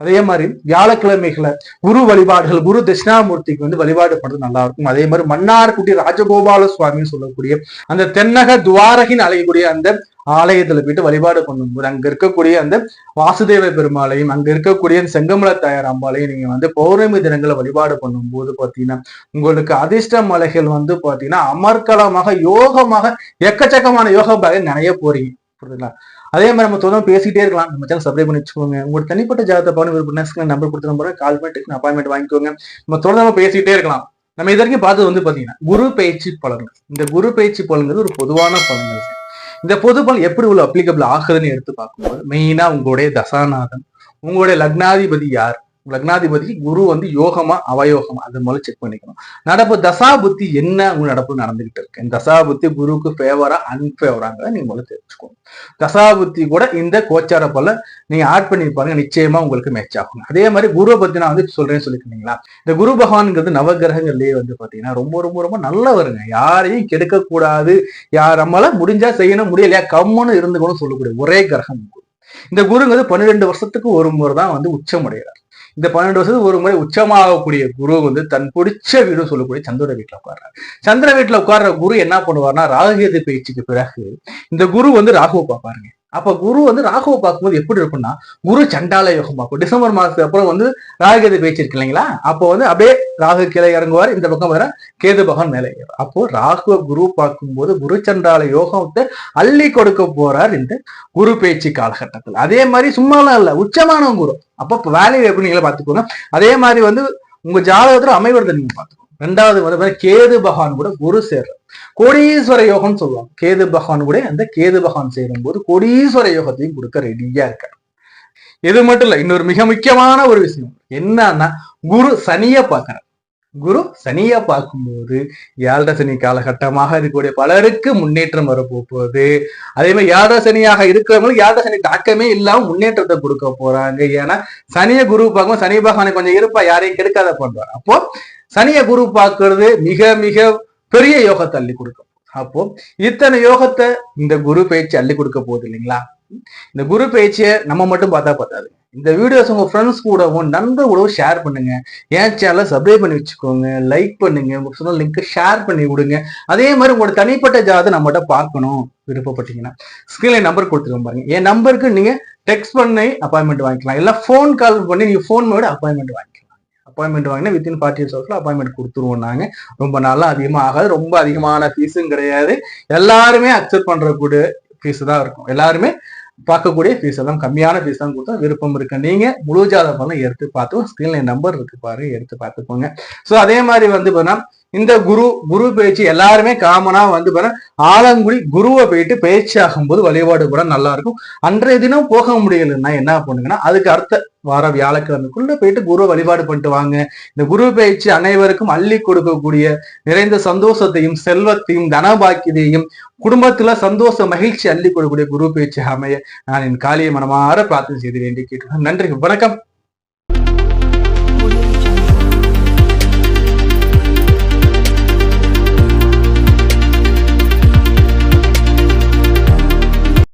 அதே மாதிரி வியாழக்கிழமைகளை குரு வழிபாடுகள், குரு தட்சிணாமூர்த்திக்கு வந்து வழிபாடு பண்றது நல்லா இருக்கும். அதே மாதிரி மன்னார்குடி ராஜகோபால சுவாமின்னு சொல்லக்கூடிய அந்த தென்னக துவாரகின் அலையக்கூடிய அந்த ஆலயத்துல போயிட்டு வழிபாடு பண்ணும்போது அங்க இருக்கக்கூடிய அந்த வாசுதேவ பெருமாளையும் அங்க இருக்கக்கூடிய செங்கமல தாயார் அம்பாலையும் நீங்க வந்து பௌர்ணமி தினங்களை வழிபாடு பண்ணும்போது பாத்தீங்கன்னா உங்களுக்கு அதிர்ஷ்ட மலைகள் வந்து பாத்தீங்கன்னா அமர்க்கலமாக யோகமாக எக்கச்சக்கமான யோக பாகம் நிறைய போறீங்க. புரியுதுங்களா? அதே மாதிரி நம்ம தொடர்ந்து பேசிட்டே இருக்கலாம். நம்ம சேனல் சப்ஸ்கிரைப் பண்ணி வச்சுக்கோங்க. உங்களுக்கு தனிப்பட்ட ஜாதகத்தை பாருங்க, நம்பர் கொடுத்து நம்பர் கால் பண்ணிட்டு அப்பாயின்மெண்ட் வாங்கிக்கோங்க. நம்ம தொடர்ந்து பேசிட்டே இருக்கலாம். நம்ம இது வரைக்கும் பார்த்தது வந்து பாத்தீங்கன்னா குரு பயிற்சி பலன்கள். இந்த குரு பயிற்சி பலன்கள் ஒரு பொதுவான பலன்கள். இந்த பொது பலன் எப்படி உள்ள அப்ளிகபிள் ஆகுதுன்னு எடுத்து பார்க்கும்போது மெயினா உங்களுடைய தசாநாதன், உங்களுடைய லக்னாதிபதி யார், லக்னாதிபதி குரு வந்து யோகமா அவயோகமா அது மூலம் செக் பண்ணிக்கணும். நடப்பு தசா புத்தி என்ன உங்க நடப்பு நடந்துகிட்டு இருக்கு, தசா புத்தி குருவுக்கு ஃபேவரா அன்பேவராங்கிறத நீங்க முதல்ல தெரிஞ்சுக்கணும். தசா புத்தி கூட இந்த கோச்சார போல நீங்க ஆட் பண்ணி பாருங்க, நிச்சயமா உங்களுக்கு மேட்ச் ஆகும். அதே மாதிரி குருவை பத்தி நான் வந்து சொல்றேன்னு சொல்லிருக்கீங்களா, இந்த குரு பகவான்ங்கிறது நவகிரகங்கள்லயே வந்து பாத்தீங்கன்னா ரொம்ப ரொம்ப ரொம்ப நல்லவருங்க. யாரையும் கெடுக்க கூடாது, யார் நம்மளால முடிஞ்சா செய்யணும், முடியலையா கம்முன்னு இருந்துக்கணும் சொல்லக்கூடிய ஒரே கிரகம் குரு. இந்த குருங்கிறது 12 வருஷத்துக்கு ஒரு முறை தான் வந்து உச்சம் அடைகிறார். இந்த 12 வருஷத்துக்கு ஒரு முறை உச்சமாகக்கூடிய குரு வந்து தன் பிடிச்ச வீடு சொல்லக்கூடிய சந்திர வீட்டுல உட்கார்றாரு. சந்திர வீட்டுல உட்கார்ற குரு என்ன பண்ணுவார்னா ராகுகேது பயிற்சிக்கு பிறகு இந்த குரு வந்து ராகுவை பார்ப்பாருங்க. அப்ப குரு வந்து ராகுவை பார்க்கும்போது எப்படி இருக்கும்னா குரு சண்டால யோகம் பார்க்கும். டிசம்பர் மாசத்துக்கு அப்புறம் வந்து ராகுகேது பயிற்சி இருக்கு இல்லைங்களா, அப்போ வந்து அப்படியே ராகு கீழே இறங்குவார், இந்த பக்கம் வர கேது பகவான் மேலே ஏறும். அப்போ ராகுவ குரு பார்க்கும்போது குரு சண்டால யோகத்தை அள்ளி கொடுக்க போறார் இந்த குரு பயிற்சி காலகட்டத்தில். அதே மாதிரி சும்மாலாம் இல்ல, உச்சமான குரு. அப்ப வேல்யூ எப்படி நீங்களே பார்த்துக்கோங்க. அதே மாதிரி வந்து உங்க ஜாதகத்துல அமைவதை நீங்க பார்த்துக்கோங்க. ரெண்டாவது வந்து கேது பகவான் கூட குரு சேர்ற கோடீஸ்வர யோகம்னு சொல்லுவாங்க. கேது பகவான் கூட அந்த கேது பகவான் சேரும் போது கோடீஸ்வர யோகத்தையும் கொடுக்க ரெடியா இருக்காரு. இது மட்டும் இல்ல, இன்னொரு மிக முக்கியமான ஒரு விஷயம் என்னன்னா குரு சனிய பார்க்கிறார். குரு சனியை பார்க்கும்போது 7 சனி காலகட்டமாக இருக்கக்கூடிய பலருக்கு முன்னேற்றம் வரப்போகுது. அதே மாதிரி 7 சனியாக இருக்கிறவங்களுக்கு 7 சனி தாக்கமே இல்லாம முன்னேற்றத்தை கொடுக்க போறாங்க. ஏன்னா சனிய குரு பார்க்கும்போது சனி பகவானை கொஞ்சம் இருப்பா, யாரையும் கெடுக்காத பண்றாரு. அப்போ சனிய குரு பார்க்கறது மிக மிக பெரிய யோகத்தை அள்ளி கொடுக்க. அப்போ இத்தனை யோகத்தை இந்த குரு பயிற்சி அள்ளி கொடுக்க போகுது இல்லைங்களா. இந்த குரு பயிற்சியை நம்ம மட்டும் பார்த்தா பார்த்தாது, இந்த வீடியோஸ் உங்க ஃப்ரெண்ட்ஸ் கூடவும் நண்பர் கூடவும் ஷேர் பண்ணுங்க. என் சேனலை சப்ஸ்கிரைப் பண்ணி வச்சுக்கோங்க, லைக் பண்ணுங்க, உங்க சொன்ன லிங்க் ஷேர் பண்ணி விடுங்க. அதே மாதிரி உங்களோட தனிப்பட்ட ஜாதகத்தை நம்மகிட்ட பார்க்கணும் விருப்பப்பட்டீங்கன்னா ஸ்கிரீன்ல நம்பர் கொடுத்துருக்கோம் பாருங்க. என் நம்பருக்கு நீங்க டெக்ஸ்ட் பண்ணி அப்பாயின்மெண்ட் வாங்கிக்கலாம், இல்ல போன் கால் பண்ணி நீங்க போன் மேட அப்பாயின்மெண்ட் வாங்கிக்கலாம். அப்பாயின்மெண்ட் வாங்கினா வித்தின் 40 ஹவர்ஸ்ல அப்பாயின்மெண்ட் கொடுத்துருவோம். நாங்க ரொம்ப நாளா அதிகமாக ஆகாது, ரொம்ப அதிகமான ஃபீஸும் கிடையாது, எல்லாருமே அக்செப்ட் பண்றக்கூடிய ஃபீஸ் தான் இருக்கும். எல்லாருமே பார்க்கக்கூடிய ஃபீஸ் எல்லாம் கம்மியான ஃபீஸ் தான் கொடுத்தா விருப்பம் இருக்கு. நீங்க முழு ஜாதகம் எடுத்து பார்த்து ஸ்கிரீன்ல நம்பர் இருக்கு பாருங்க, எடுத்து பார்த்துக்கோங்க. ஸோ அதே மாதிரி வந்து இந்த குரு பயிற்சி எல்லாருமே காமனா வந்து ஆலங்குடி குருவை போயிட்டு பயிற்சி ஆகும்போது வழிபாடு கூட நல்லா இருக்கும். அன்றைய தினம் போக முடியலன்னா என்ன பண்ணுங்கன்னா அதுக்கு அடுத்த வார வியாழக்கிழமைக்குள்ள போயிட்டு குரு வழிபாடு பண்ணிட்டு வாங்க. இந்த குரு பயிற்சி அனைவருக்கும் அள்ளி கொடுக்கக்கூடிய நிறைந்த சந்தோஷத்தையும் செல்வத்தையும் தனபாக்கியத்தையும் குடும்பத்துல சந்தோஷ மகிழ்ச்சி அள்ளி கொடுக்கக்கூடிய குரு பயிற்சி அமைய நான் என் காளியை மனமாற பிரார்த்தனை செய்து வேண்டி கேட்டுக்கிறேன். நன்றி, வணக்கம்.